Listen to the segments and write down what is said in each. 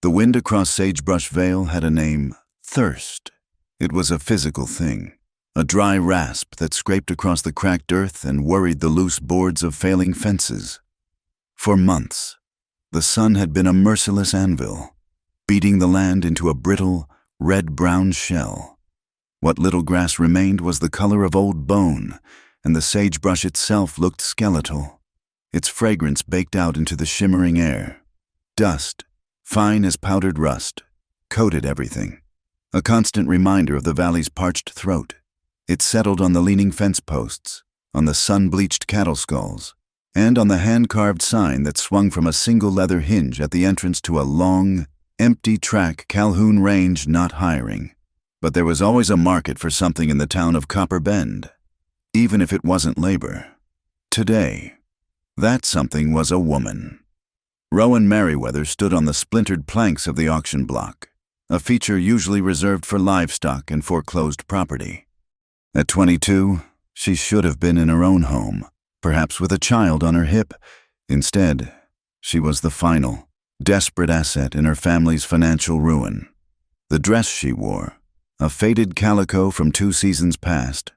The wind across Sagebrush Vale had a name: thirst. It was a physical thing, a dry rasp that scraped across the cracked earth and worried the loose boards of failing fences. For months, the sun had been a merciless anvil, beating the land into a brittle, red-brown shell. What little grass remained was the color of old bone, and the sagebrush itself looked skeletal, its fragrance baked out into the shimmering air. Dust, fine as powdered rust, coated everything, a constant reminder of the valley's parched throat. It settled on the leaning fence posts, on the sun-bleached cattle skulls, and on the hand-carved sign that swung from a single leather hinge at the entrance to a long, empty track Calhoun Range not hiring. But there was always a market for something in the town of Copper Bend, even if it wasn't labor. Today, that something was a woman. Rowan Merriweather stood on the splintered planks of the auction block, a feature usually reserved for livestock and foreclosed property. At 22, she should have been in her own home, perhaps with a child on her hip. Instead, she was the final, desperate asset in her family's financial ruin. The dress she wore, a faded calico from 2 seasons past,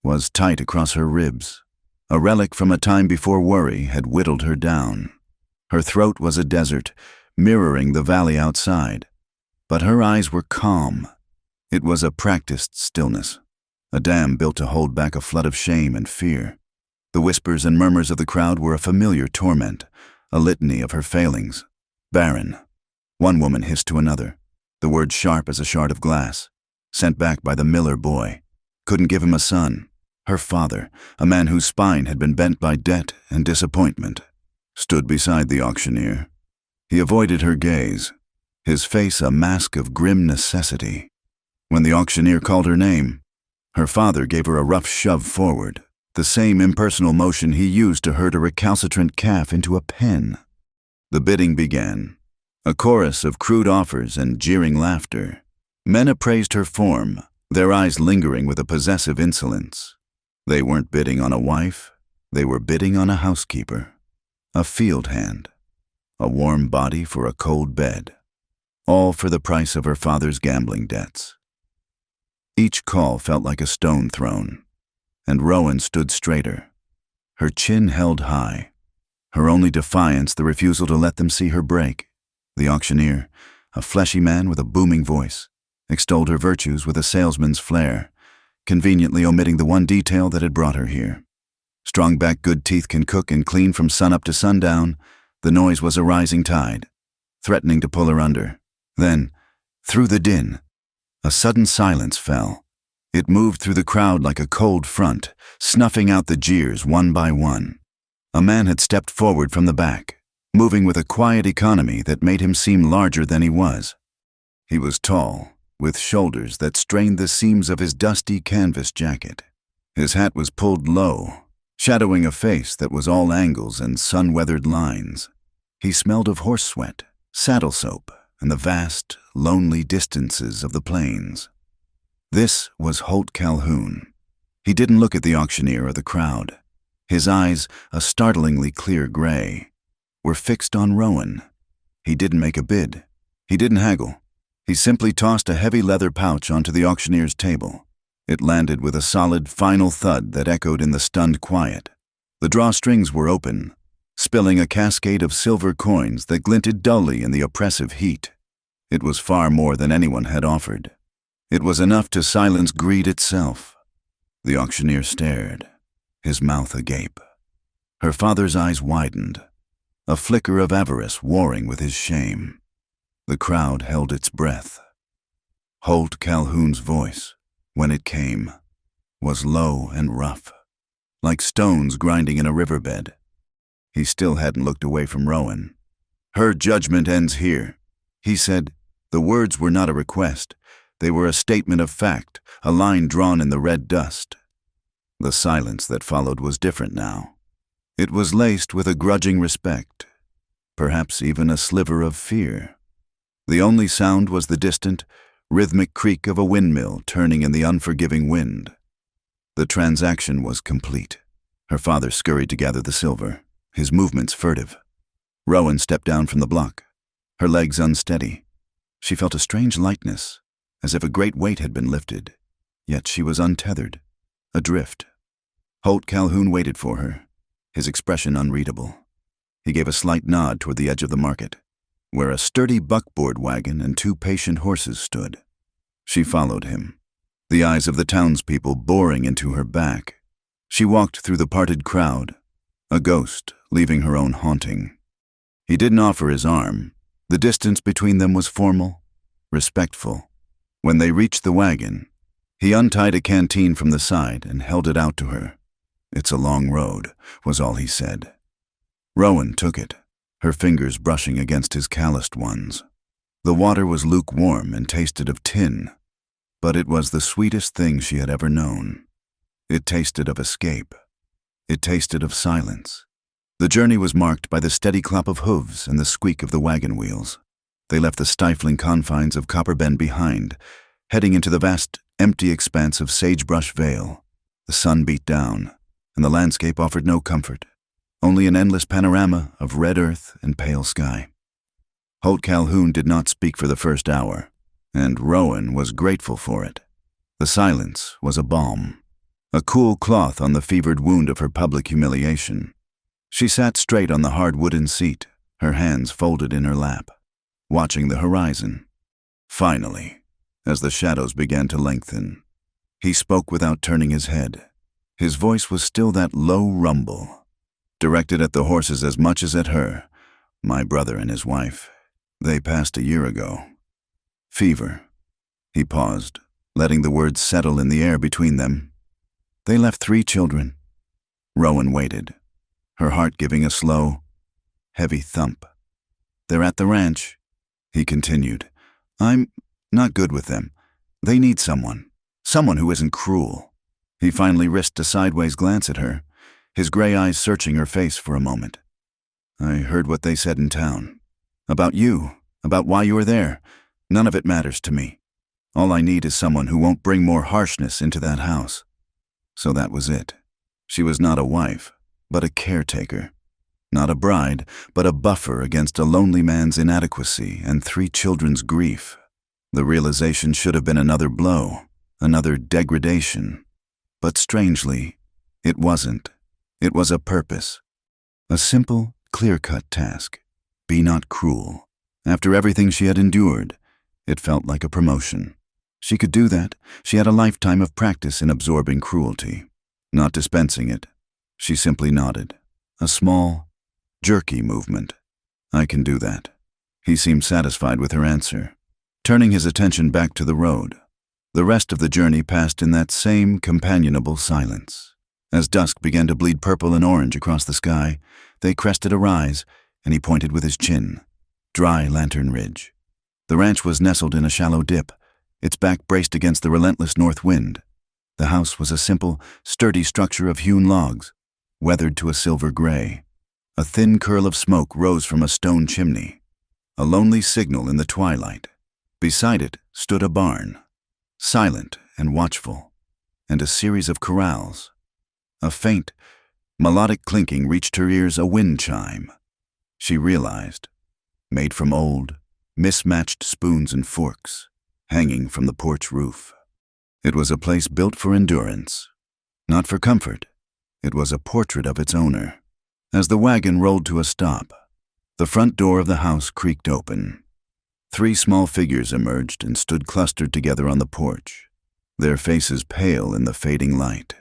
was tight across her ribs, a relic from a time before worry had whittled her down. Her throat was a desert, mirroring the valley outside, but her eyes were calm. It was a practiced stillness, a dam built to hold back a flood of shame and fear. The whispers and murmurs of the crowd were a familiar torment, a litany of her failings. Barren, one woman hissed to another, the word sharp as a shard of glass. Sent back by the Miller boy. Couldn't give him a son. Her father, a man whose spine had been bent by debt and disappointment, stood beside the auctioneer. He avoided her gaze, his face a mask of grim necessity. When the auctioneer called her name, her father gave her a rough shove forward, the same impersonal motion he used to herd a recalcitrant calf into a pen. The bidding began, a chorus of crude offers and jeering laughter. Men appraised her form, their eyes lingering with a possessive insolence. They weren't bidding on a wife, they were bidding on a housekeeper, a field hand, a warm body for a cold bed, all for the price of her father's gambling debts. Each call felt like a stone thrown, and Rowan stood straighter, her chin held high, her only defiance the refusal to let them see her break. The auctioneer, a fleshy man with a booming voice, extolled her virtues with a salesman's flair, conveniently omitting the one detail that had brought her here. Strong-backed good teeth can cook and clean from sunup to sundown. The noise was a rising tide, threatening to pull her under. Then, through the din, a sudden silence fell. It moved through the crowd like a cold front, snuffing out the jeers one by one. A man had stepped forward from the back, moving with a quiet economy that made him seem larger than he was. He was tall, with shoulders that strained the seams of his dusty canvas jacket. His hat was pulled low, shadowing a face that was all angles and sun-weathered lines. He smelled of horse sweat, saddle soap, and the vast, lonely distances of the plains. This was Holt Calhoun. He didn't look at the auctioneer or the crowd. His eyes, a startlingly clear gray, were fixed on Rowan. He didn't make a bid. He didn't haggle. He simply tossed a heavy leather pouch onto the auctioneer's table. It landed with a solid, final thud that echoed in the stunned quiet. The drawstrings were open, spilling a cascade of silver coins that glinted dully in the oppressive heat. It was far more than anyone had offered. It was enough to silence greed itself. The auctioneer stared, his mouth agape. Her father's eyes widened, a flicker of avarice warring with his shame. The crowd held its breath. Holt Calhoun's voice, when it came, was low and rough, like stones grinding in a riverbed. He still hadn't looked away from Rowan. "Her judgment ends here," he said. The words were not a request. They were a statement of fact, a line drawn in the red dust. The silence that followed was different now. It was laced with a grudging respect, perhaps even a sliver of fear. The only sound was the distant, rhythmic creak of a windmill turning in the unforgiving wind. The transaction was complete. Her father scurried to gather the silver, his movements furtive. Rowan stepped down from the block, her legs unsteady, She felt a strange lightness, as if a great weight had been lifted, yet she was untethered, adrift. Holt Calhoun waited for her, his expression unreadable. He gave a slight nod toward the edge of the market, where a sturdy buckboard wagon and 2 patient horses stood. She followed him, the eyes of the townspeople boring into her back. She walked through the parted crowd, a ghost leaving her own haunting. He didn't offer his arm. The distance between them was formal, respectful. When they reached the wagon, he untied a canteen from the side and held it out to her. "It's a long road," was all he said. Rowan took it, her fingers brushing against his calloused ones. The water was lukewarm and tasted of tin, but it was the sweetest thing she had ever known. It tasted of escape. It tasted of silence. The journey was marked by the steady clop of hooves and the squeak of the wagon wheels. They left the stifling confines of Copper Bend behind, heading into the vast, empty expanse of Sagebrush Vale. The sun beat down, and the landscape offered no comfort, only an endless panorama of red earth and pale sky. Holt Calhoun did not speak for the first hour, and Rowan was grateful for it. The silence was a balm, a cool cloth on the fevered wound of her public humiliation. She sat straight on the hard wooden seat, her hands folded in her lap, watching the horizon. Finally, as the shadows began to lengthen, he spoke without turning his head. His voice was still that low rumble, directed at the horses as much as at her. "My brother and his wife, they passed a year ago. Fever." He paused, letting the words settle in the air between them. "They left 3 children." Rowan waited, her heart giving a slow, heavy thump. "They're at the ranch," he continued. "I'm not good with them. They need someone who isn't cruel." He finally risked a sideways glance at her, his gray eyes searching her face for a moment. "I heard what they said in town. About you, about why you were there. None of it matters to me. All I need is someone who won't bring more harshness into that house." So that was it. She was not a wife, but a caretaker. Not a bride, but a buffer against a lonely man's inadequacy and 3 children's grief. The realization should have been another blow, another degradation. But strangely, it wasn't. It was a purpose. A simple, clear-cut task. Be not cruel. After everything she had endured, it felt like a promotion. She could do that. She had a lifetime of practice in absorbing cruelty. Not dispensing it, she simply nodded. A small, jerky movement. "I can do that." He seemed satisfied with her answer, turning his attention back to the road. The rest of the journey passed in that same companionable silence. As dusk began to bleed purple and orange across the sky, they crested a rise, and he pointed with his chin. Dry Lantern Ridge. The ranch was nestled in a shallow dip, its back braced against the relentless north wind. The house was a simple, sturdy structure of hewn logs, weathered to a silver gray. A thin curl of smoke rose from a stone chimney, a lonely signal in the twilight. Beside it stood a barn, silent and watchful, and a series of corrals. A faint, melodic clinking reached her ears, a wind chime. She realized, made from old, mismatched spoons and forks, hanging from the porch roof. It was a place built for endurance, not for comfort. It was a portrait of its owner. As the wagon rolled to a stop, the front door of the house creaked open. 3 small figures emerged and stood clustered together on the porch, their faces pale in the fading light.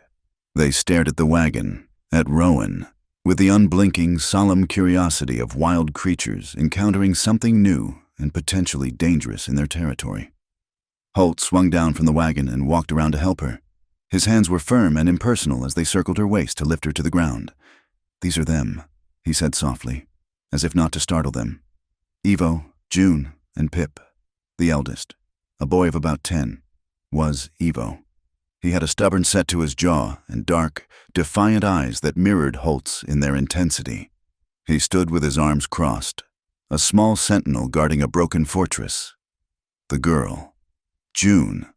They stared at the wagon, at Rowan, with the unblinking, solemn curiosity of wild creatures encountering something new and potentially dangerous in their territory. Holt swung down from the wagon and walked around to help her. His hands were firm and impersonal as they circled her waist to lift her to the ground. "These are them," he said softly, as if not to startle them. "Evo, June, and Pip, the eldest, a boy of about 10, was Evo." He had a stubborn set to his jaw and dark, defiant eyes that mirrored Holt's in their intensity. He stood with his arms crossed, a small sentinel guarding a broken fortress. The girl, June,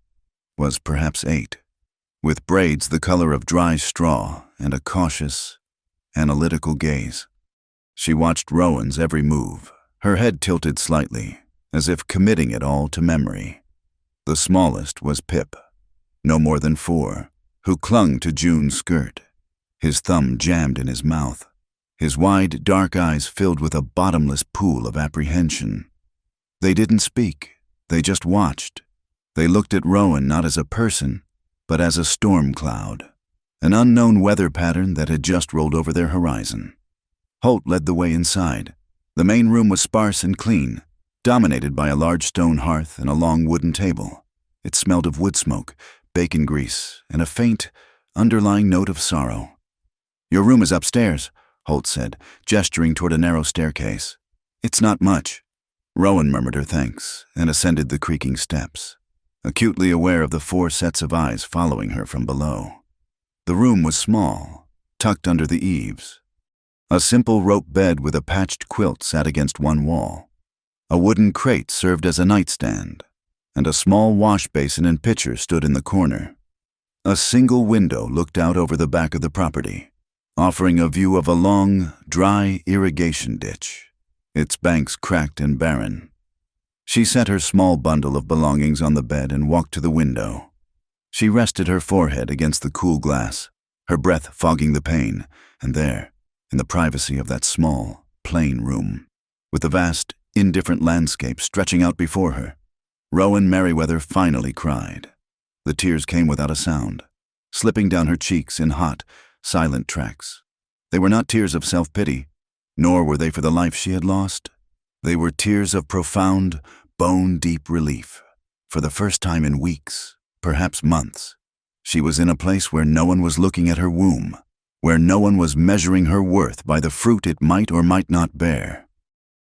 was perhaps 8, with braids the color of dry straw and a cautious, analytical gaze. She watched Rowan's every move, her head tilted slightly, as if committing it all to memory. The smallest was Pip, no more than 4, who clung to June's skirt, his thumb jammed in his mouth, his wide, dark eyes filled with a bottomless pool of apprehension. They didn't speak, they just watched. They looked at Rowan not as a person, but as a storm cloud, an unknown weather pattern that had just rolled over their horizon. Holt led the way inside. The main room was sparse and clean, dominated by a large stone hearth and a long wooden table. It smelled of wood smoke, bacon grease, and a faint, underlying note of sorrow. "Your room is upstairs," Holt said, gesturing toward a narrow staircase. "It's not much." Rowan murmured her thanks and ascended the creaking steps, acutely aware of the 4 sets of eyes following her from below. The room was small, tucked under the eaves. A simple rope bed with a patched quilt sat against one wall. A wooden crate served as a nightstand, and a small wash basin and pitcher stood in the corner. A single window looked out over the back of the property, offering a view of a long, dry irrigation ditch, its banks cracked and barren. She set her small bundle of belongings on the bed and walked to the window. She rested her forehead against the cool glass, her breath fogging the pane, and there, in the privacy of that small, plain room, with the vast, indifferent landscape stretching out before her, Rowan Merriweather finally cried. The tears came without a sound, slipping down her cheeks in hot, silent tracks. They were not tears of self-pity, nor were they for the life she had lost. They were tears of profound, bone-deep relief. For the first time in weeks, perhaps months, she was in a place where no one was looking at her womb, where no one was measuring her worth by the fruit it might or might not bear.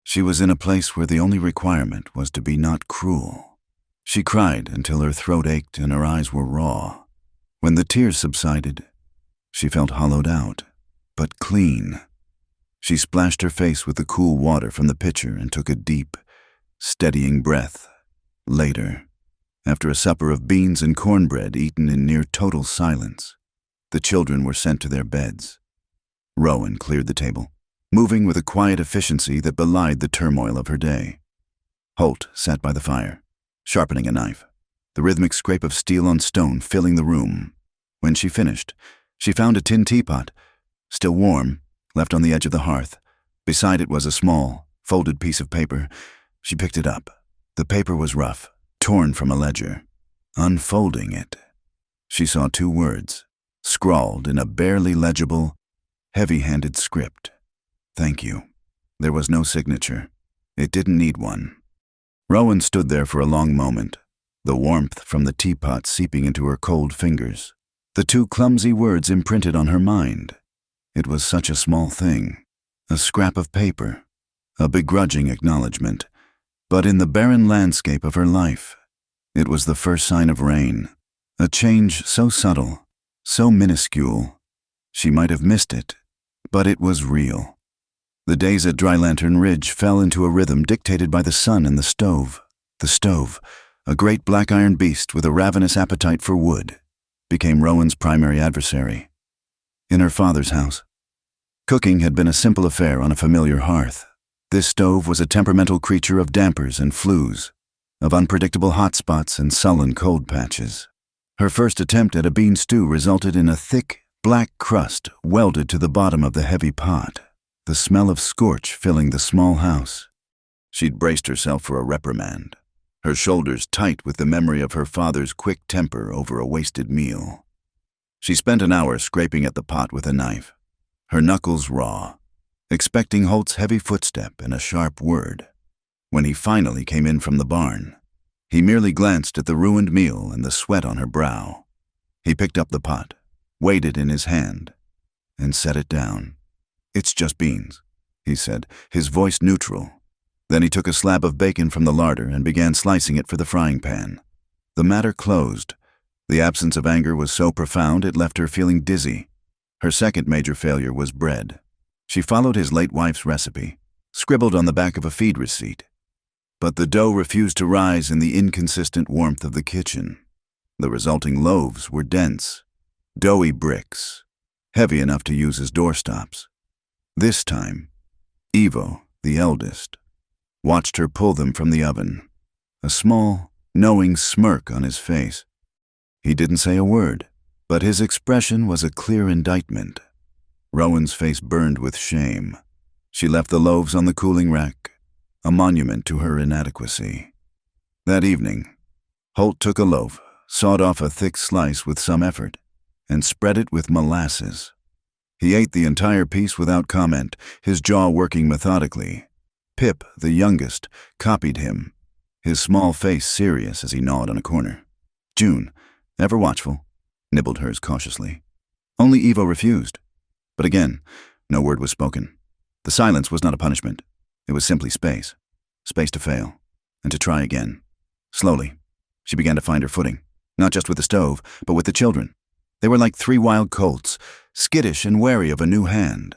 She was in a place where the only requirement was to be not cruel. She cried until her throat ached and her eyes were raw. When the tears subsided, she felt hollowed out, but clean. She splashed her face with the cool water from the pitcher and took a deep, steadying breath. Later, after a supper of beans and cornbread eaten in near total silence, the children were sent to their beds. Rowan cleared the table, moving with a quiet efficiency that belied the turmoil of her day. Holt sat by the fire, sharpening a knife, the rhythmic scrape of steel on stone filling the room. When she finished, she found a tin teapot, still warm, left on the edge of the hearth. Beside it was a small, folded piece of paper. She picked it up. The paper was rough, torn from a ledger. Unfolding it, she saw 2 words, scrawled in a barely legible, heavy-handed script. "Thank you." There was no signature. It didn't need one. Rowan stood there for a long moment, the warmth from the teapot seeping into her cold fingers, the 2 clumsy words imprinted on her mind. It was such a small thing, a scrap of paper, a begrudging acknowledgement, but in the barren landscape of her life, it was the first sign of rain, a change so subtle, so minuscule. She might have missed it, but it was real. The days at Dry Lantern Ridge fell into a rhythm dictated by the sun and the stove. The stove, a great black iron beast with a ravenous appetite for wood, became Rowan's primary adversary. In her father's house, cooking had been a simple affair on a familiar hearth. This stove was a temperamental creature of dampers and flues, of unpredictable hot spots and sullen cold patches. Her first attempt at a bean stew resulted in a thick, black crust welded to the bottom of the heavy pot, the smell of scorch filling the small house. She'd braced herself for a reprimand, her shoulders tight with the memory of her father's quick temper over a wasted meal. She spent an hour scraping at the pot with a knife, her knuckles raw, expecting Holt's heavy footstep and a sharp word. When he finally came in from the barn, he merely glanced at the ruined meal and the sweat on her brow. He picked up the pot, weighed it in his hand, and set it down. "It's just beans," he said, his voice neutral. Then he took a slab of bacon from the larder and began slicing it for the frying pan. The matter closed. The absence of anger was so profound it left her feeling dizzy. Her second major failure was bread. She followed his late wife's recipe, scribbled on the back of a feed receipt. But the dough refused to rise in the inconsistent warmth of the kitchen. The resulting loaves were dense, doughy bricks, heavy enough to use as doorstops. This time, Evo, the eldest, watched her pull them from the oven, a small, knowing smirk on his face. He didn't say a word, but his expression was a clear indictment. Rowan's face burned with shame. She left the loaves on the cooling rack, a monument to her inadequacy. That evening, Holt took a loaf, sawed off a thick slice with some effort, and spread it with molasses. He ate the entire piece without comment, his jaw working methodically. Pip, the youngest, copied him, his small face serious as he gnawed on a corner. June, ever watchful, nibbled hers cautiously. Only Evo refused. But again, no word was spoken. The silence was not a punishment. It was simply space. Space to fail, and to try again. Slowly, she began to find her footing, not just with the stove, but with the children. They were like 3 wild colts, skittish and wary of a new hand.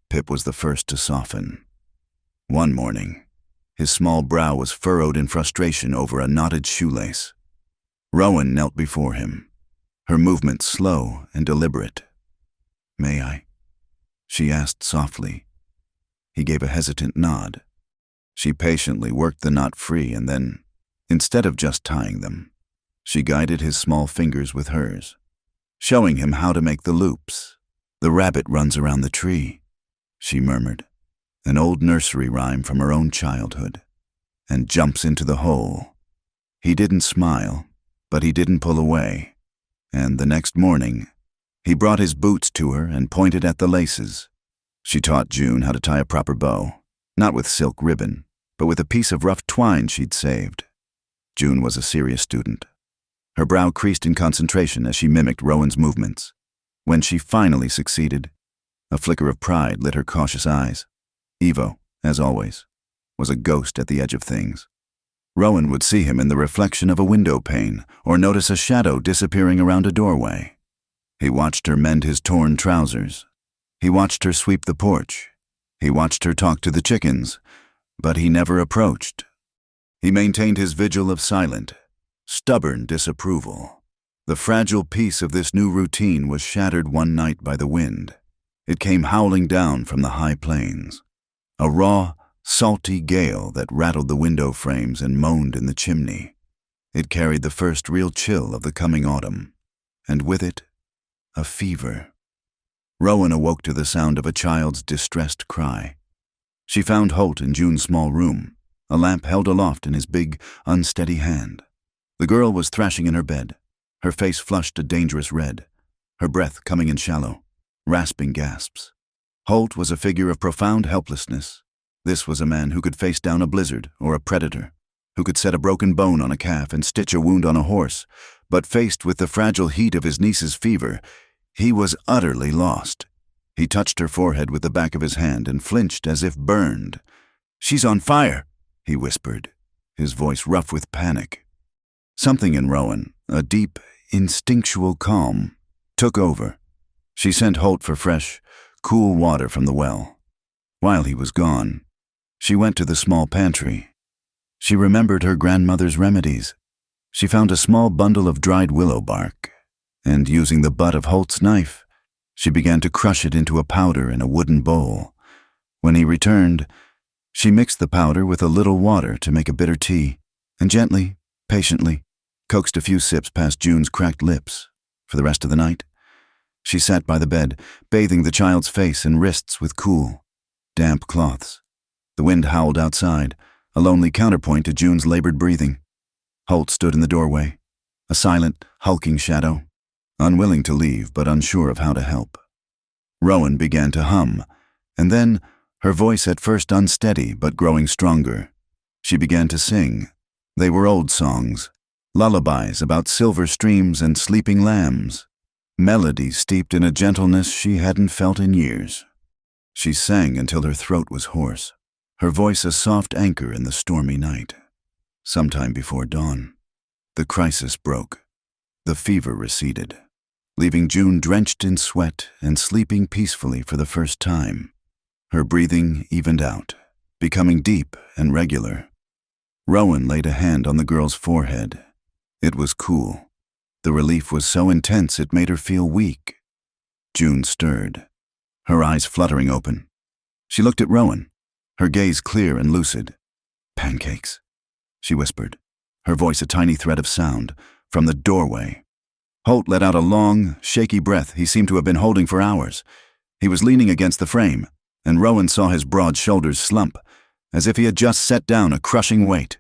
Pip was the first to soften. One morning, his small brow was furrowed in frustration over a knotted shoelace. Rowan knelt before him, her movements slow and deliberate. "May I?" she asked softly. He gave a hesitant nod. She patiently worked the knot free and then, instead of just tying them, she guided his small fingers with hers, showing him how to make the loops. "The rabbit runs around the tree," she murmured, an old nursery rhyme from her own childhood, "and jumps into the hole." He didn't smile, but he didn't pull away, and the next morning, he brought his boots to her and pointed at the laces. She taught June how to tie a proper bow, not with silk ribbon, but with a piece of rough twine she'd saved. June was a serious student. Her brow creased in concentration as she mimicked Rowan's movements. When she finally succeeded, a flicker of pride lit her cautious eyes. Evo, as always, was a ghost at the edge of things. Rowan would see him in the reflection of a window pane or notice a shadow disappearing around a doorway. He watched her mend his torn trousers. He watched her sweep the porch. He watched her talk to the chickens, but he never approached. He maintained his vigil of silent, stubborn disapproval. The fragile peace of this new routine was shattered one night by the wind. It came howling down from the high plains, a raw, salty gale that rattled the window frames and moaned in the chimney. It carried the first real chill of the coming autumn, and with it, a fever. Rowan awoke to the sound of a child's distressed cry. She found Holt in June's small room, a lamp held aloft in his big, unsteady hand. The girl was thrashing in her bed, her face flushed a dangerous red, her breath coming in shallow, rasping gasps. Holt was a figure of profound helplessness. This was a man who could face down a blizzard or a predator, who could set a broken bone on a calf and stitch a wound on a horse, but faced with the fragile heat of his niece's fever, he was utterly lost. He touched her forehead with the back of his hand and flinched as if burned. "She's on fire," he whispered, his voice rough with panic. Something in Rowan, a deep, instinctual calm, took over. She sent Holt for fresh, cool water from the well. While he was gone, she went to the small pantry. She remembered her grandmother's remedies. She found a small bundle of dried willow bark, and using the butt of Holt's knife, she began to crush it into a powder in a wooden bowl. When he returned, she mixed the powder with a little water to make a bitter tea, and gently, patiently, coaxed a few sips past June's cracked lips. For the rest of the night, she sat by the bed, bathing the child's face and wrists with cool, damp cloths. The wind howled outside, a lonely counterpoint to June's labored breathing. Holt stood in the doorway, a silent, hulking shadow, unwilling to leave but unsure of how to help. Rowan began to hum, and then, her voice at first unsteady but growing stronger, she began to sing. They were old songs, lullabies about silver streams and sleeping lambs, melodies steeped in a gentleness she hadn't felt in years. She sang until her throat was hoarse, her voice a soft anchor in the stormy night. Sometime before dawn, the crisis broke. The fever receded, leaving June drenched in sweat and sleeping peacefully for the first time. Her breathing evened out, becoming deep and regular. Rowan laid a hand on the girl's forehead. It was cool. The relief was so intense it made her feel weak. June stirred, her eyes fluttering open. She looked at Rowan, her gaze clear and lucid. Pancakes, she whispered, her voice a tiny thread of sound, from the doorway. Holt let out a long, shaky breath he seemed to have been holding for hours. He was leaning against the frame, and Rowan saw his broad shoulders slump, as if he had just set down a crushing weight.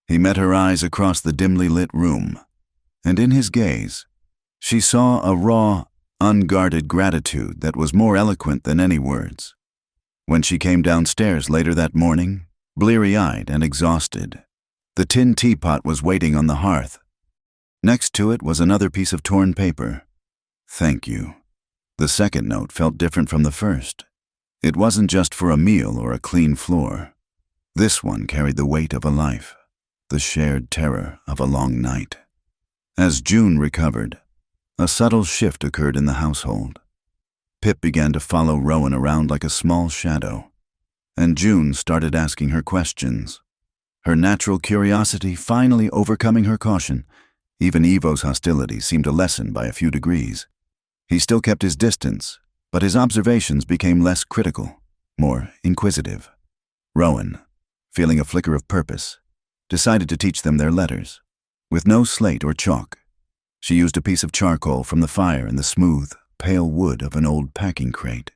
He met her eyes across the dimly lit room, and in his gaze, she saw a raw, unguarded gratitude that was more eloquent than any words. When she came downstairs later that morning, bleary-eyed and exhausted, the tin teapot was waiting on the hearth. Next to it was another piece of torn paper. Thank you. The second note felt different from the first. It wasn't just for a meal or a clean floor. This one carried the weight of a life, the shared terror of a long night. As June recovered, a subtle shift occurred in the household. Pip began to follow Rowan around like a small shadow, and June started asking her questions, her natural curiosity finally overcoming her caution. Even Evo's hostility seemed to lessen by a few degrees. He still kept his distance, but his observations became less critical, more inquisitive. Rowan, feeling a flicker of purpose, decided to teach them their letters. With no slate or chalk, she used a piece of charcoal from the fire and the smooth, pale wood of an old packing crate.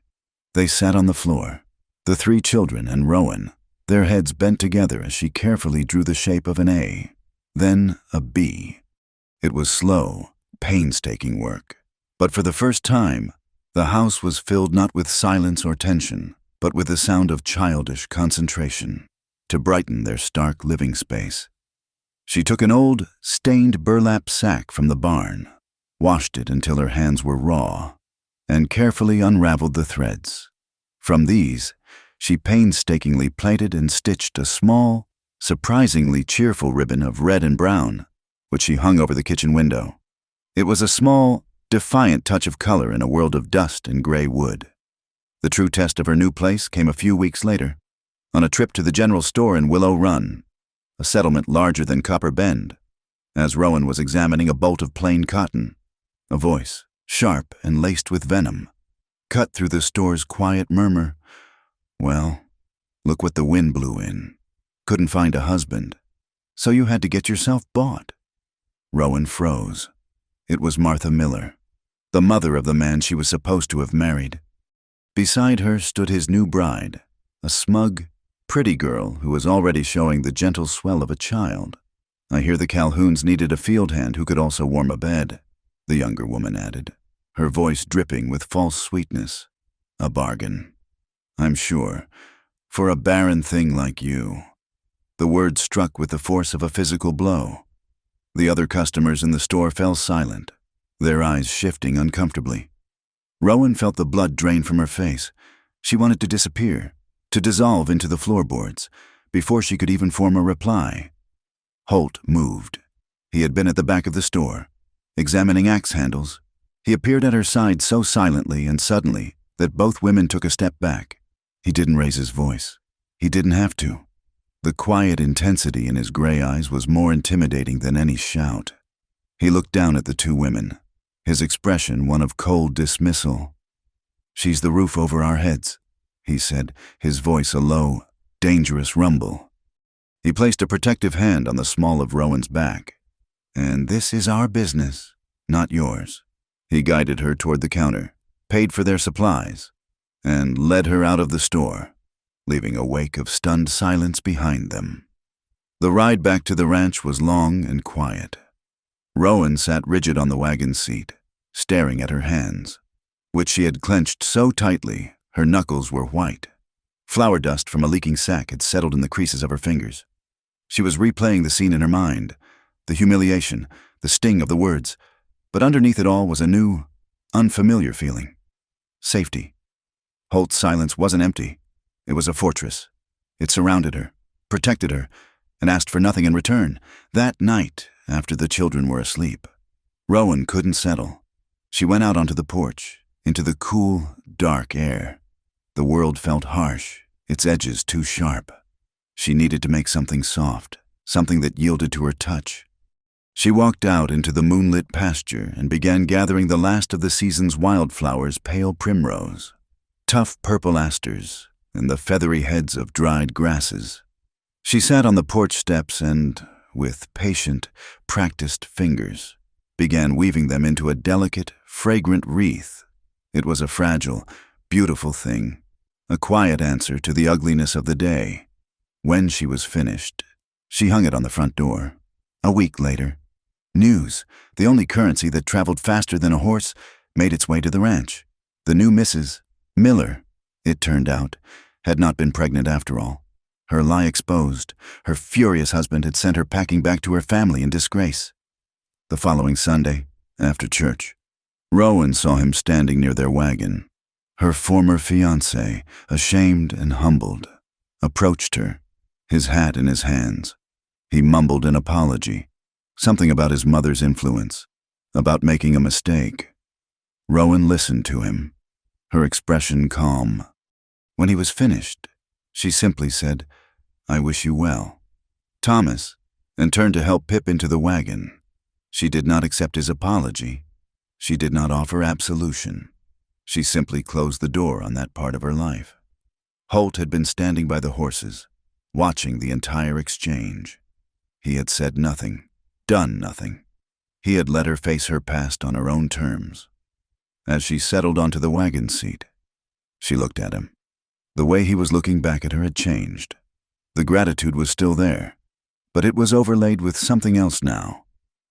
They sat on the floor, the three children and Rowan, their heads bent together as she carefully drew the shape of an A, then a B. It was slow, painstaking work, but for the first time, the house was filled not with silence or tension, but with the sound of childish concentration, to brighten their stark living space. She took an old, stained burlap sack from the barn, washed it until her hands were raw, and carefully unraveled the threads. From these, she painstakingly plaited and stitched a small, surprisingly cheerful ribbon of red and brown, which she hung over the kitchen window. It was a small, defiant touch of color in a world of dust and gray wood. The true test of her new place came a few weeks later, on a trip to the general store in Willow Run, a settlement larger than Copper Bend. As Rowan was examining a bolt of plain cotton, a voice, sharp and laced with venom, cut through the store's quiet murmur. Well, look what the wind blew in. Couldn't find a husband, so you had to get yourself bought. Rowan froze. It was Martha Miller, the mother of the man she was supposed to have married. Beside her stood his new bride, a smug, pretty girl who was already showing the gentle swell of a child. I hear the Calhouns needed a field hand who could also warm a bed, the younger woman added, her voice dripping with false sweetness. A bargain, I'm sure, for a barren thing like you. The word struck with the force of a physical blow. The other customers in the store fell silent, their eyes shifting uncomfortably. Rowan felt the blood drain from her face. She wanted to disappear, to dissolve into the floorboards, before she could even form a reply. Holt moved. He had been at the back of the store, examining axe handles. He appeared at her side so silently and suddenly that both women took a step back. He didn't raise his voice. He didn't have to. The quiet intensity in his gray eyes was more intimidating than any shout. He looked down at the two women, his expression one of cold dismissal. "She's the roof over our heads," he said, his voice a low, dangerous rumble. He placed a protective hand on the small of Rowan's back. "And this is our business, not yours." He guided her toward the counter, paid for their supplies, and led her out of the store, leaving a wake of stunned silence behind them. The ride back to the ranch was long and quiet. Rowan sat rigid on the wagon seat, staring at her hands, which she had clenched so tightly her knuckles were white. Flour dust from a leaking sack had settled in the creases of her fingers. She was replaying the scene in her mind, the humiliation, the sting of the words, but underneath it all was a new, unfamiliar feeling. Safety. Holt's silence wasn't empty. It was a fortress. It surrounded her, protected her, and asked for nothing in return. That night, after the children were asleep, Rowan couldn't settle. She went out onto the porch, into the cool, dark air. The world felt harsh, its edges too sharp. She needed to make something soft, something that yielded to her touch. She walked out into the moonlit pasture and began gathering the last of the season's wildflowers, pale primrose, tough purple asters, and the feathery heads of dried grasses. She sat on the porch steps and, with patient, practiced fingers, began weaving them into a delicate, fragrant wreath. It was a fragile, beautiful thing, a quiet answer to the ugliness of the day. When she was finished, she hung it on the front door. A week later, news, the only currency that traveled faster than a horse, made its way to the ranch. The new Mrs. Miller, it turned out, had not been pregnant after all. Her lie exposed, her furious husband had sent her packing back to her family in disgrace. The following Sunday, after church, Rowan saw him standing near their wagon. Her former fiancé, ashamed and humbled, approached her, his hat in his hands. He mumbled an apology, something about his mother's influence, about making a mistake. Rowan listened to him, her expression calm. When he was finished, she simply said, "I wish you well, Thomas," and turned to help Pip into the wagon. She did not accept his apology. She did not offer absolution. She simply closed the door on that part of her life. Holt had been standing by the horses, watching the entire exchange. He had said nothing, done nothing. He had let her face her past on her own terms. As she settled onto the wagon seat, she looked at him. The way he was looking back at her had changed. The gratitude was still there, but it was overlaid with something else now.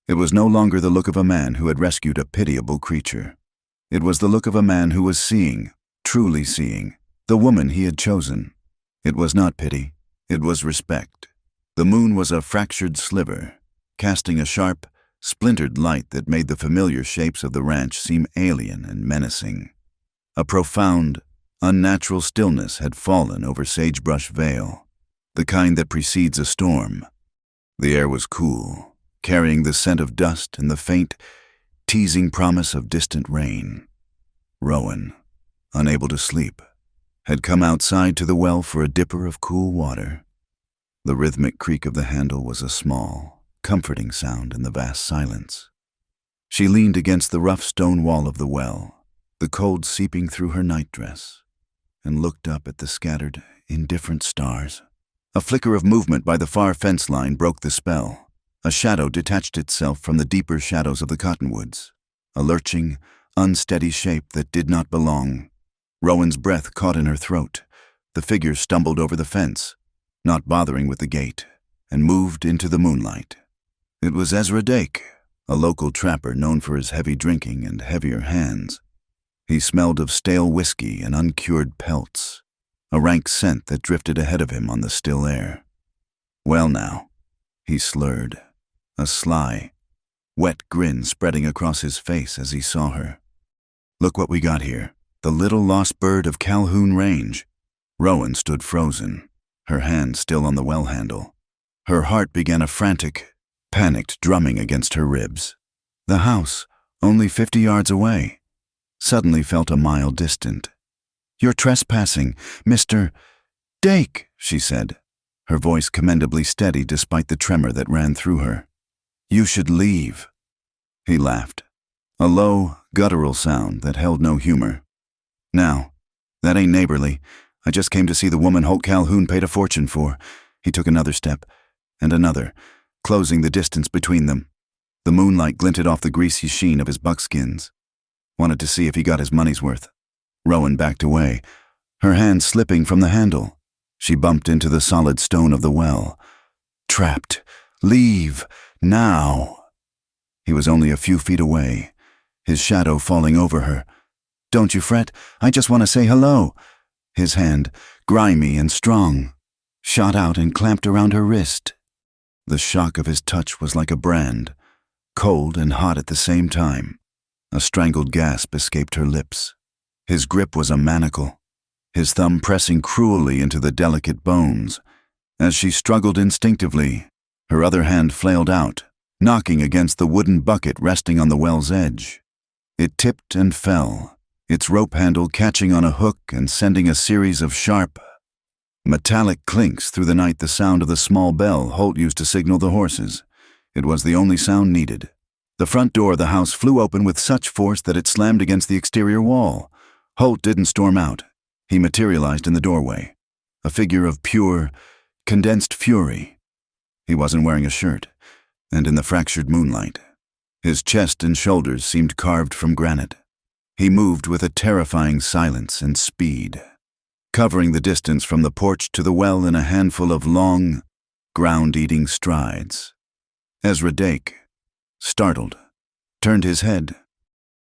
It was no longer the look of a man who had rescued a pitiable creature. It was the look of a man who was seeing, truly seeing, the woman he had chosen. It was not pity, it was respect. The moon was a fractured sliver, casting a sharp, splintered light that made the familiar shapes of the ranch seem alien and menacing. A profound, unnatural stillness had fallen over Sagebrush Vale, the kind that precedes a storm. The air was cool, carrying the scent of dust and the faint, teasing promise of distant rain. Rowan, unable to sleep, had come outside to the well for a dipper of cool water. The rhythmic creak of the handle was a small, comforting sound in the vast silence. She leaned against the rough stone wall of the well, the cold seeping through her nightdress, and looked up at the scattered, indifferent stars. A flicker of movement by the far fence line broke the spell. A shadow detached itself from the deeper shadows of the cottonwoods, a lurching, unsteady shape that did not belong. Rowan's breath caught in her throat. The figure stumbled over the fence, not bothering with the gate, and moved into the moonlight. It was Ezra Dake, a local trapper known for his heavy drinking and heavier hands. He smelled of stale whiskey and uncured pelts, a rank scent that drifted ahead of him on the still air. "Well now," he slurred, a sly, wet grin spreading across his face as he saw her. "Look what we got here, the little lost bird of Calhoun Range." Rowan stood frozen, her hand still on the well handle. Her heart began a frantic, panicked drumming against her ribs. The house, only 50 yards away, suddenly felt a mile distant. "You're trespassing, Mr. Dake," she said, her voice commendably steady despite the tremor that ran through her. "You should leave." He laughed, a low, guttural sound that held no humor. "Now, that ain't neighborly. I just came to see the woman Holt Calhoun paid a fortune for." He took another step, and another, closing the distance between them. The moonlight glinted off the greasy sheen of his buckskins. Wanted to see if he got his money's worth. Rowan backed away, her hand slipping from the handle. She bumped into the solid stone of the well. "Trapped. Leave. Now." He was only a few feet away, his shadow falling over her. "Don't you fret. I just want to say hello." His hand, grimy and strong, shot out and clamped around her wrist. The shock of his touch was like a brand, cold and hot at the same time. A strangled gasp escaped her lips. His grip was a manacle, his thumb pressing cruelly into the delicate bones. As she struggled instinctively, her other hand flailed out, knocking against the wooden bucket resting on the well's edge. It tipped and fell, its rope handle catching on a hook and sending a series of sharp, metallic clinks through the night, the sound of the small bell Holt used to signal the horses. It was the only sound needed. The front door of the house flew open with such force that it slammed against the exterior wall. Holt didn't storm out. He materialized in the doorway, a figure of pure, Condensed fury. He wasn't wearing a shirt, and in the fractured moonlight, his chest and shoulders seemed carved from granite. He moved with a terrifying silence and speed, covering the distance from the porch to the well in a handful of long, ground-eating strides. Ezra Dake, startled, turned his head.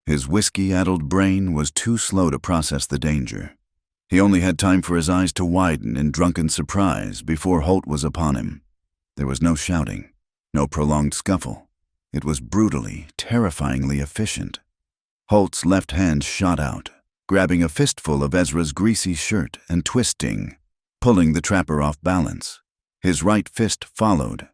His whiskey-addled brain was too slow to process the danger. He only had time for his eyes to widen in drunken surprise before Holt was upon him. There was no shouting, no prolonged scuffle. It was brutally, terrifyingly efficient. Holt's left hand shot out, grabbing a fistful of Ezra's greasy shirt and twisting, pulling the trapper off balance. His right fist followed.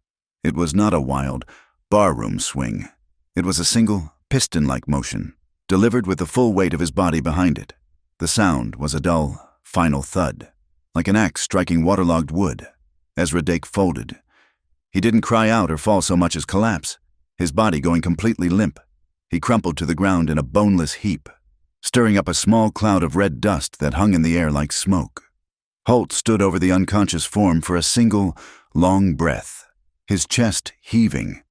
It was not a wild, barroom swing. It was a single, piston-like motion, delivered with the full weight of his body behind it. The sound was a dull, final thud, like an axe striking waterlogged wood. Ezra Dake folded. He didn't cry out or fall so much as collapse, his body going completely limp. He crumpled to the ground in a boneless heap, stirring up a small cloud of red dust that hung in the air like smoke. Holt stood over the unconscious form for a single, long breath, his chest heaving.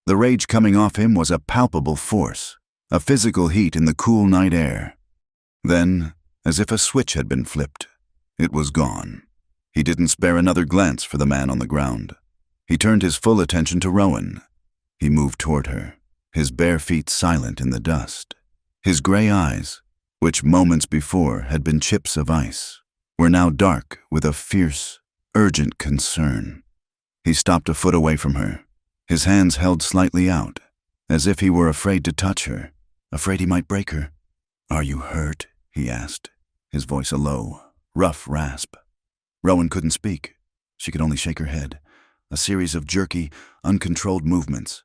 The rage coming off him was a palpable force, a physical heat in the cool night air. Then, as if a switch had been flipped, it was gone. He didn't spare another glance for the man on the ground. He turned his full attention to Rowan. He moved toward her, his bare feet silent in the dust. His gray eyes, which moments before had been chips of ice, were now dark with a fierce, urgent concern. He stopped a foot away from her, his hands held slightly out, as if he were afraid to touch her, afraid he might break her. "Are you hurt?" he asked, his voice a low, rough rasp. Rowan couldn't speak. She could only shake her head, a series of jerky, uncontrolled movements.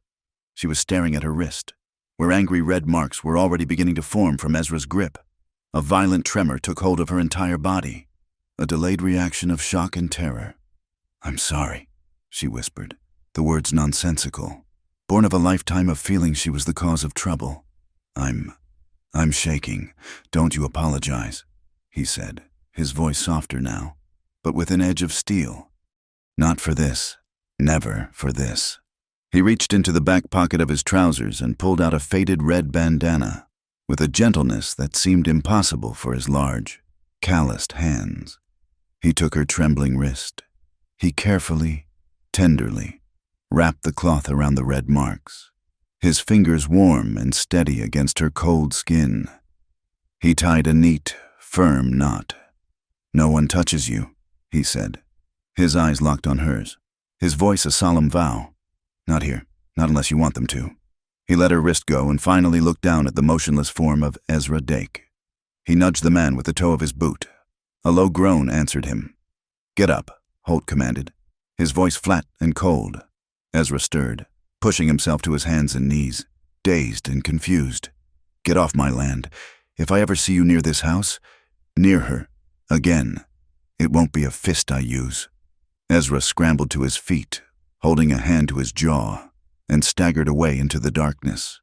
She was staring at her wrist, where angry red marks were already beginning to form from Ezra's grip. A violent tremor took hold of her entire body, a delayed reaction of shock and terror. "I'm sorry," she whispered, the words nonsensical, born of a lifetime of feeling she was the cause of trouble. I'm shaking. Don't you apologize," he said, his voice softer now, but with an edge of steel. "Not for this. Never for this." He reached into the back pocket of his trousers and pulled out a faded red bandana, with a gentleness that seemed impossible for his large, calloused hands. He took her trembling wrist. He carefully, tenderly, wrapped the cloth around the red marks, his fingers warm and steady against her cold skin. He tied a neat, firm knot. "No one touches you," he said. His eyes locked on hers, his voice a solemn vow. "Not here, not unless you want them to." He let her wrist go and finally looked down at the motionless form of Ezra Dake. He nudged the man with the toe of his boot. A low groan answered him. "Get up," Holt commanded, his voice flat and cold. Ezra stirred, pushing himself to his hands and knees, dazed and confused. "Get off my land. If I ever see you near this house, near her, again, it won't be a fist I use." Ezra scrambled to his feet, holding a hand to his jaw, and staggered away into the darkness,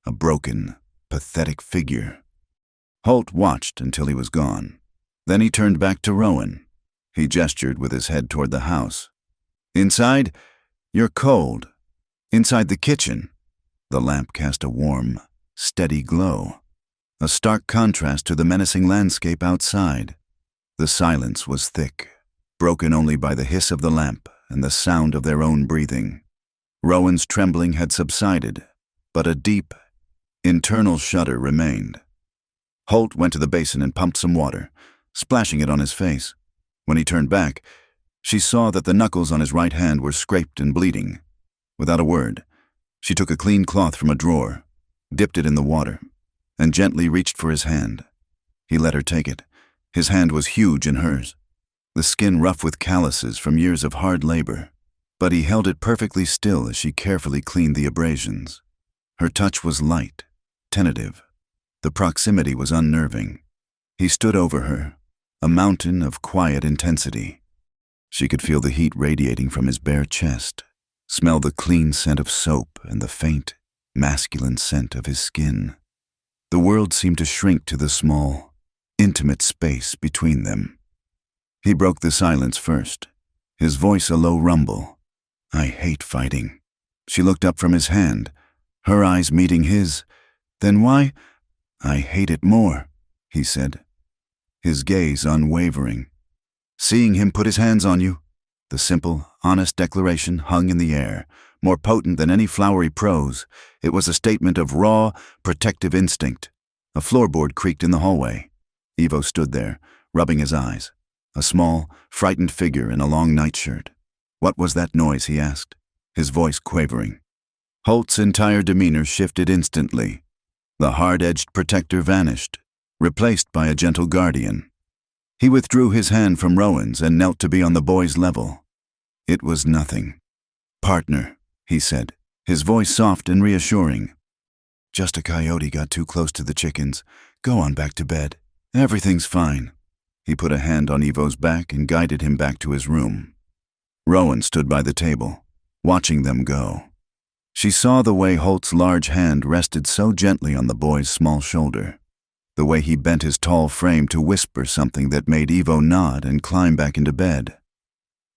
a broken, pathetic figure. Holt watched until he was gone. Then he turned back to Rowan. He gestured with his head toward the house. "Inside, you're cold. Inside the kitchen." The lamp cast a warm, steady glow, a stark contrast to the menacing landscape outside. The silence was thick, broken only by the hiss of the lamp and the sound of their own breathing. Rowan's trembling had subsided, but a deep, internal shudder remained. Holt went to the basin and pumped some water, splashing it on his face. When he turned back, she saw that the knuckles on his right hand were scraped and bleeding. Without a word, she took a clean cloth from a drawer, dipped it in the water, and gently reached for his hand. He let her take it. His hand was huge in hers, the skin rough with calluses from years of hard labor, but he held it perfectly still as she carefully cleaned the abrasions. Her touch was light, tentative. The proximity was unnerving. He stood over her, a mountain of quiet intensity. She could feel the heat radiating from his bare chest, smell the clean scent of soap and the faint, masculine scent of his skin. The world seemed to shrink to the small, intimate space between them. He broke the silence first. his voice a low rumble. "I hate fighting." She looked up from his hand, her eyes meeting his. "Then why?" "I hate it more," he said, his gaze unwavering. Seeing him put his hands on you, the simple, honest declaration hung in the air, more potent than any flowery prose. It was a statement of raw, protective instinct. A floorboard creaked in the hallway. Ivo stood there, rubbing his eyes, a small, frightened figure in a long nightshirt. "What was that noise?" he asked, his voice quavering. Holt's entire demeanor shifted instantly. The hard-edged protector vanished, replaced by a gentle guardian. He withdrew his hand from Rowan's and knelt to be on the boy's level. "It was nothing. Partner," he said, his voice soft and reassuring. "Just a coyote got too close to the chickens. Go on back to bed. Everything's fine." He put a hand on Ivo's back and guided him back to his room. Rowan stood by the table, watching them go. She saw the way Holt's large hand rested so gently on the boy's small shoulder, the way he bent his tall frame to whisper something that made Ivo nod and climb back into bed.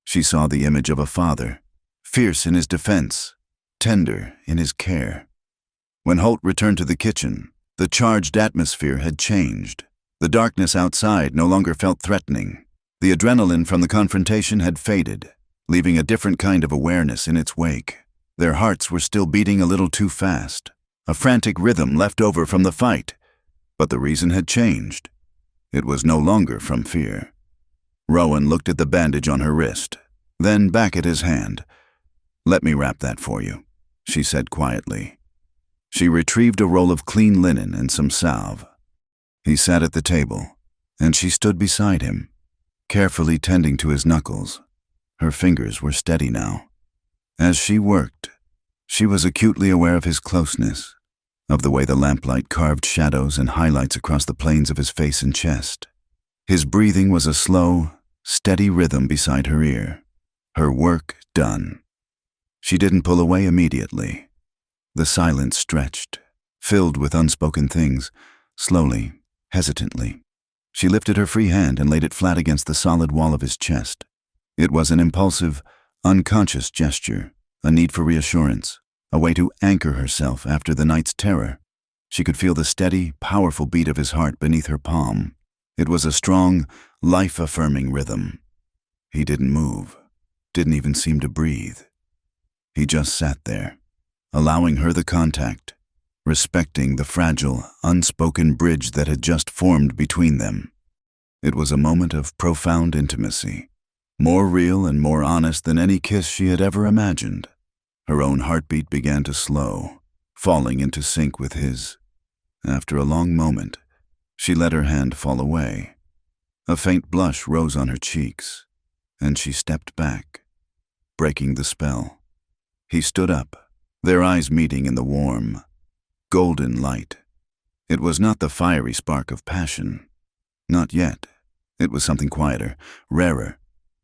She saw the image of a father, fierce in his defense, tender in his care. When Holt returned to the kitchen, the charged atmosphere had changed. The darkness outside no longer felt threatening. The adrenaline from the confrontation had faded, leaving a different kind of awareness in its wake. Their hearts were still beating a little too fast, a frantic rhythm left over from the fight. But the reason had changed. It was no longer from fear. Rowan looked at the bandage on her wrist, then back at his hand. "Let me wrap that for you," she said quietly. She retrieved a roll of clean linen and some salve. He sat at the table, and she stood beside him, carefully tending to his knuckles. Her fingers were steady now. As she worked, she was acutely aware of his closeness, of the way the lamplight carved shadows and highlights across the planes of his face and chest. His breathing was a slow, steady rhythm beside her ear. Her work done. She didn't pull away immediately. The silence stretched, filled with unspoken things, slowly, hesitantly. She lifted her free hand and laid it flat against the solid wall of his chest. It was an impulsive, unconscious gesture, a need for reassurance, a way to anchor herself after the night's terror. She could feel the steady, powerful beat of his heart beneath her palm. It was a strong, life-affirming rhythm. He didn't move, didn't even seem to breathe. He just sat there, allowing her the contact, respecting the fragile, unspoken bridge that had just formed between them. It was a moment of profound intimacy, more real and more honest than any kiss she had ever imagined. Her own heartbeat began to slow, falling into sync with his. After a long moment, she let her hand fall away. A faint blush rose on her cheeks, and she stepped back, breaking the spell. He stood up, their eyes meeting in the warm, golden light. It was not the fiery spark of passion. Not yet. It was something quieter, rarer,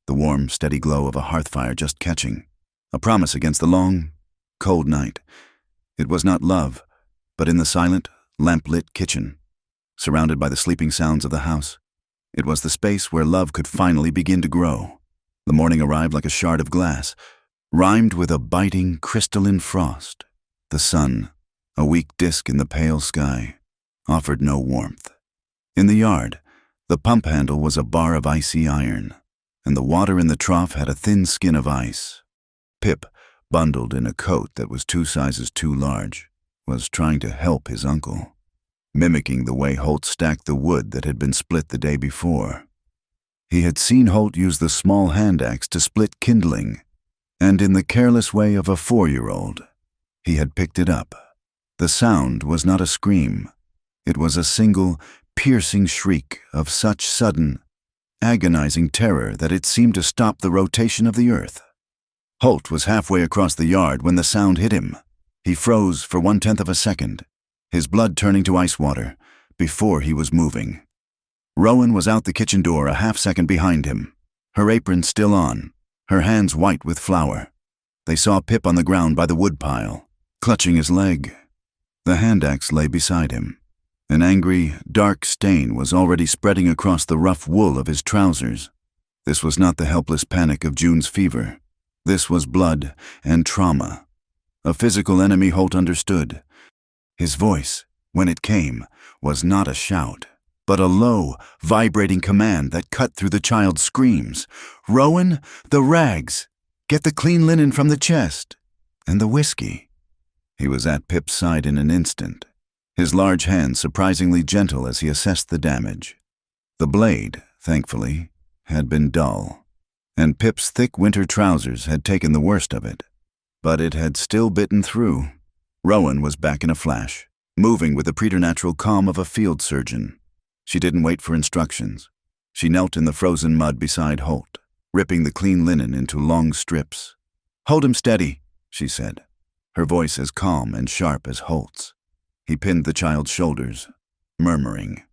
the warm, steady glow of a hearth fire just catching, a promise against the long, cold night. It was not love, but in the silent, lamp-lit kitchen, surrounded by the sleeping sounds of the house. It was the space where love could finally begin to grow. The morning arrived like a shard of glass, rimed with a biting, crystalline frost. The sun, a weak disk in the pale sky, offered no warmth. In the yard, the pump handle was a bar of icy iron, and the water in the trough had a thin skin of ice. Pip, bundled in a coat that was 2 sizes too large, was trying to help his uncle, mimicking the way Holt stacked the wood that had been split the day before. He had seen Holt use the small hand axe to split kindling, and in the careless way of a 4-year-old, he had picked it up. The sound was not a scream. It was a single, piercing shriek of such sudden, agonizing terror that it seemed to stop the rotation of the earth. Holt was halfway across the yard when the sound hit him. He froze for 1/10 of a second, his blood turning to ice water, before he was moving. Rowan was out the kitchen door a half-second behind him, her apron still on, her hands white with flour. They saw Pip on the ground by the woodpile, clutching his leg. The hand axe lay beside him. An angry, dark stain was already spreading across the rough wool of his trousers. This was not the helpless panic of June's fever. This was blood and trauma. A physical enemy Holt understood. His voice, when it came, was not a shout, but a low, vibrating command that cut through the child's screams. "Rowan, the rags! Get the clean linen from the chest! And the whiskey." He was at Pip's side in an instant, his large hands surprisingly gentle as he assessed the damage. The blade, thankfully, had been dull, and Pip's thick winter trousers had taken the worst of it. But it had still bitten through. Rowan was back in a flash, moving with the preternatural calm of a field surgeon. She didn't wait for instructions. She knelt in the frozen mud beside Holt, ripping the clean linen into long strips. "Hold him steady," she said, her voice as calm and sharp as Holt's. He pinned the child's shoulders, murmuring,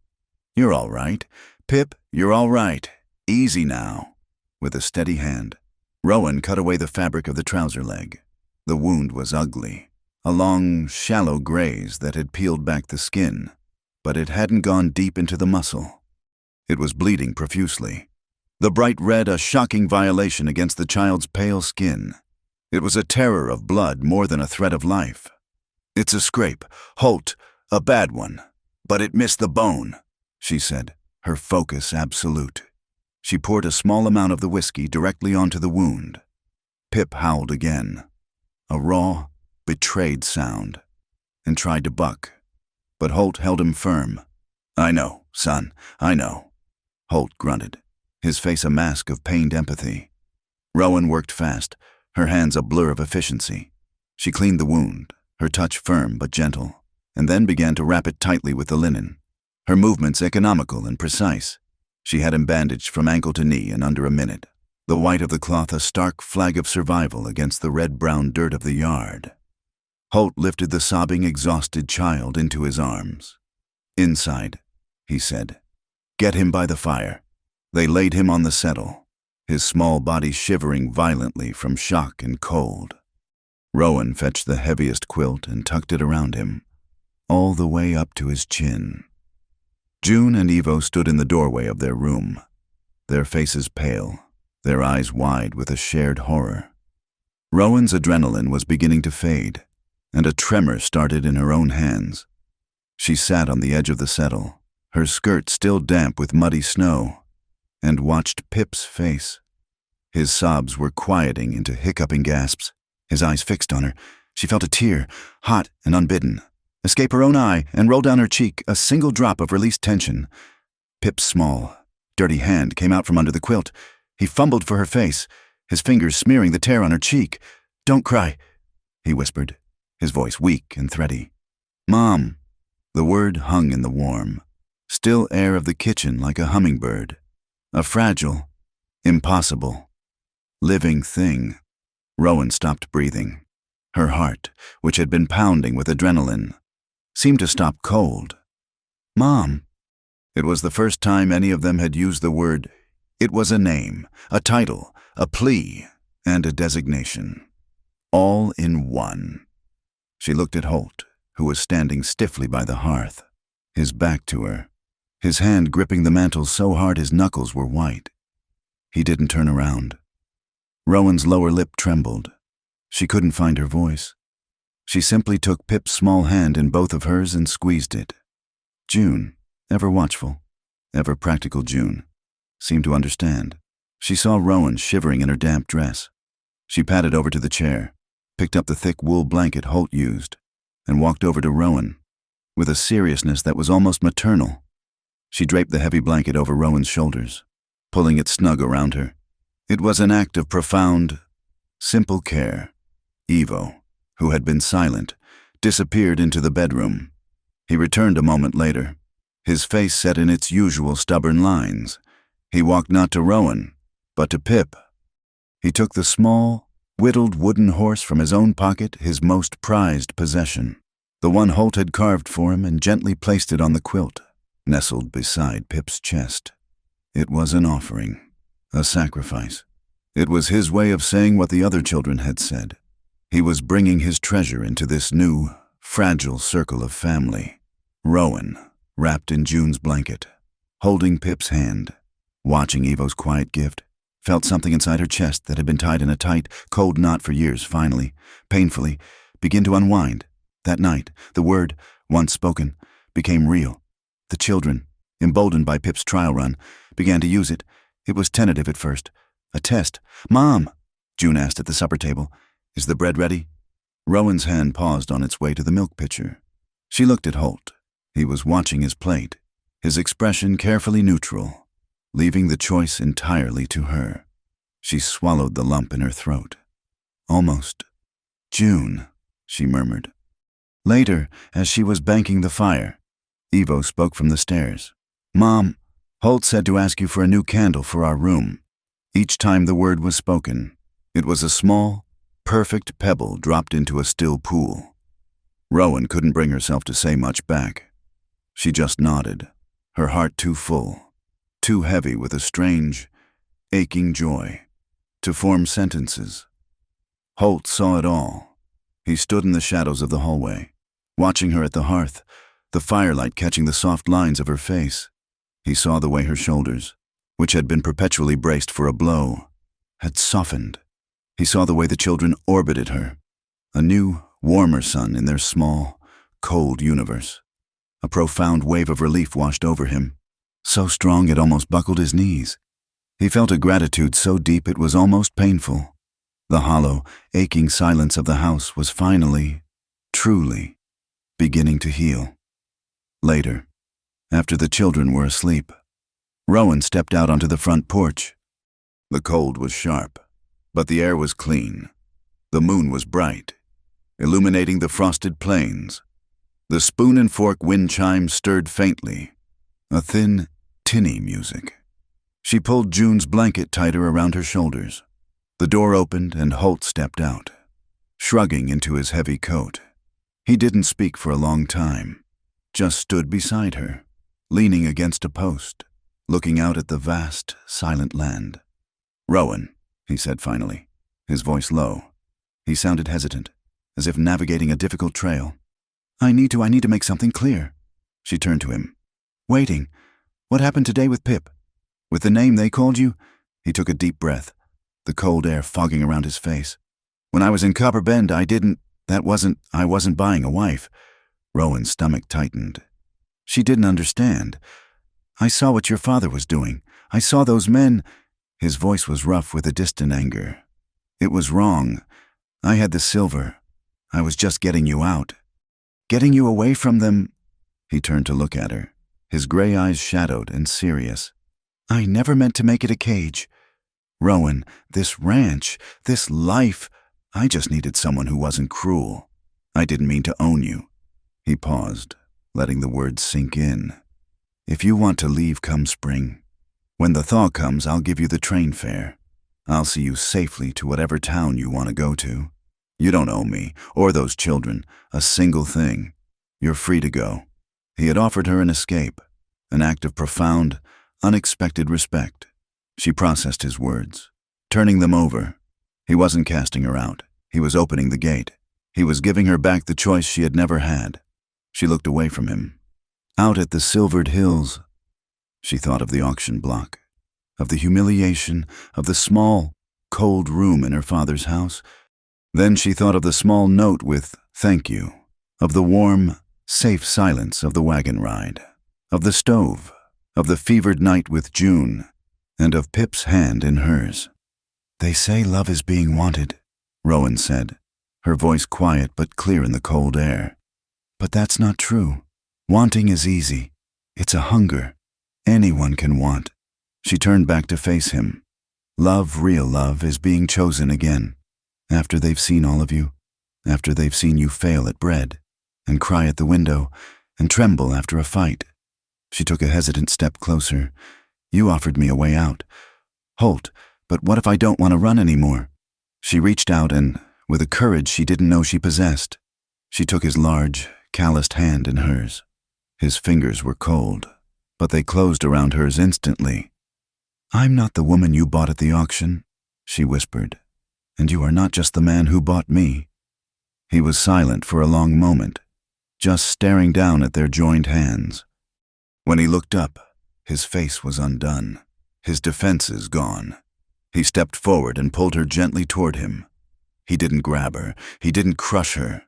"You're all right. Pip, you're all right. Easy now." With a steady hand, Rowan cut away the fabric of the trouser leg. The wound was ugly, a long, shallow graze that had peeled back the skin, but it hadn't gone deep into the muscle. It was bleeding profusely, the bright red a shocking violation against the child's pale skin. It was a terror of blood more than a threat of life. "It's a scrape, Holt, a bad one, but it missed the bone," she said, her focus absolute. She poured a small amount of the whiskey directly onto the wound. Pip howled again, a raw, betrayed sound, and tried to buck. But Holt held him firm. "I know, son, I know." Holt grunted, his face a mask of pained empathy. Rowan worked fast, her hands a blur of efficiency. She cleaned the wound, her touch firm but gentle, and then began to wrap it tightly with the linen, her movements economical and precise. She had him bandaged from ankle to knee in under a minute, the white of the cloth a stark flag of survival against the red-brown dirt of the yard. Holt lifted the sobbing, exhausted child into his arms. "Inside," he said. "Get him by the fire." They laid him on the settle, his small body shivering violently from shock and cold. Rowan fetched the heaviest quilt and tucked it around him, all the way up to his chin. June and Evo stood in the doorway of their room, their faces pale, their eyes wide with a shared horror. Rowan's adrenaline was beginning to fade, and a tremor started in her own hands. She sat on the edge of the settle, her skirt still damp with muddy snow, and watched Pip's face. His sobs were quieting into hiccuping gasps, his eyes fixed on her. She felt a tear, hot and unbidden, escape her own eye and roll down her cheek, a single drop of released tension. Pip's small, dirty hand came out from under the quilt. He fumbled for her face, his fingers smearing the tear on her cheek. "Don't cry," he whispered, his voice weak and thready. "Mom." The word hung in the warm, still air of the kitchen like a hummingbird, a fragile, impossible, living thing. Rowan stopped breathing. Her heart, which had been pounding with adrenaline, seemed to stop cold. "Mom." It was the first time any of them had used the word. It was a name, a title, a plea, and a designation. All in one. She looked at Holt, who was standing stiffly by the hearth, his back to her, his hand gripping the mantel so hard his knuckles were white. He didn't turn around. Rowan's lower lip trembled. She couldn't find her voice. She simply took Pip's small hand in both of hers and squeezed it. June, ever watchful, ever practical June, seemed to understand. She saw Rowan shivering in her damp dress. She padded over to the chair, picked up the thick wool blanket Holt used, and walked over to Rowan, with a seriousness that was almost maternal. She draped the heavy blanket over Rowan's shoulders, pulling it snug around her. It was an act of profound, simple care. Evo, who had been silent, disappeared into the bedroom. He returned a moment later, his face set in its usual stubborn lines. He walked not to Rowan, but to Pip. He took the small, whittled wooden horse from his own pocket, his most prized possession, the one Holt had carved for him, and gently placed it on the quilt, nestled beside Pip's chest. It was an offering, a sacrifice. It was his way of saying what the other children had said. He was bringing his treasure into this new, fragile circle of family. Rowan, wrapped in June's blanket, holding Pip's hand, watching Evo's quiet gift. felt something inside her chest that had been tied in a tight, cold knot for years finally, painfully, begin to unwind. That night, the word, once spoken, became real. The children, emboldened by Pip's trial run, began to use it. It was tentative at first. A test. "Mom," June asked at the supper table, "is the bread ready?" Rowan's hand paused on its way to the milk pitcher. She looked at Holt. He was watching his plate, his expression carefully neutral, leaving the choice entirely to her. She swallowed the lump in her throat. "Almost." "June," she murmured. Later, as she was banking the fire, Evo spoke from the stairs. "Mom, Holt said to ask you for a new candle for our room." Each time the word was spoken, it was a small, perfect pebble dropped into a still pool. Rowan couldn't bring herself to say much back. She just nodded, her heart too full, too heavy with a strange, aching joy, to form sentences. Holt saw it all. He stood in the shadows of the hallway, watching her at the hearth, the firelight catching the soft lines of her face. He saw the way her shoulders, which had been perpetually braced for a blow, had softened. He saw the way the children orbited her, a new, warmer sun in their small, cold universe. A profound wave of relief washed over him, so strong it almost buckled his knees. He felt a gratitude so deep it was almost painful. The hollow, aching silence of the house was finally, truly, beginning to heal. Later, after the children were asleep, Rowan stepped out onto the front porch. The cold was sharp, but the air was clean. The moon was bright, illuminating the frosted plains. The spoon and fork wind chimes stirred faintly, a thin, tinny music. She pulled June's blanket tighter around her shoulders. The door opened and Holt stepped out, shrugging into his heavy coat. He didn't speak for a long time, just stood beside her, leaning against a post, looking out at the vast, silent land. "Rowan," he said finally, his voice low. He sounded hesitant, as if navigating a difficult trail. I need to make something clear." She turned to him. "Waiting. What happened today with Pip? With the name they called you?" He took a deep breath, the cold air fogging around his face. "When I was in Copper Bend, I wasn't buying a wife." Rowan's stomach tightened. She didn't understand. "I saw what your father was doing. I saw those men." His voice was rough with a distant anger. "It was wrong. I had the silver. I was just getting you out. Getting you away from them." He turned to look at her, his gray eyes shadowed and serious. "I never meant to make it a cage. Rowan, this ranch, this life, I just needed someone who wasn't cruel. I didn't mean to own you." He paused, letting the words sink in. "If you want to leave come spring, when the thaw comes, I'll give you the train fare. I'll see you safely to whatever town you want to go to. You don't owe me, or those children, a single thing. You're free to go." He had offered her an escape, an act of profound, unexpected respect. She processed his words, turning them over. He wasn't casting her out. He was opening the gate. He was giving her back the choice she had never had. She looked away from him. Out at the silvered hills, she thought of the auction block, of the humiliation, of the small, cold room in her father's house. Then she thought of the small note with "thank you," of the warm, safe silence of the wagon ride, of the stove, of the fevered night with June, and of Pip's hand in hers. "They say love is being wanted," Rowan said, her voice quiet but clear in the cold air. "But that's not true. Wanting is easy. It's a hunger. Anyone can want." She turned back to face him. "Love, real love, is being chosen again. After they've seen all of you, after they've seen you fail at bread, and cry at the window, and tremble after a fight." She took a hesitant step closer. "You offered me a way out. Holt, but what if I don't want to run anymore?" She reached out and, with a courage she didn't know she possessed, she took his large, calloused hand in hers. His fingers were cold, but they closed around hers instantly. "I'm not the woman you bought at the auction," she whispered, "and you are not just the man who bought me." He was silent for a long moment, just staring down at their joined hands. When he looked up, his face was undone, his defenses gone. He stepped forward and pulled her gently toward him. He didn't grab her. He didn't crush her.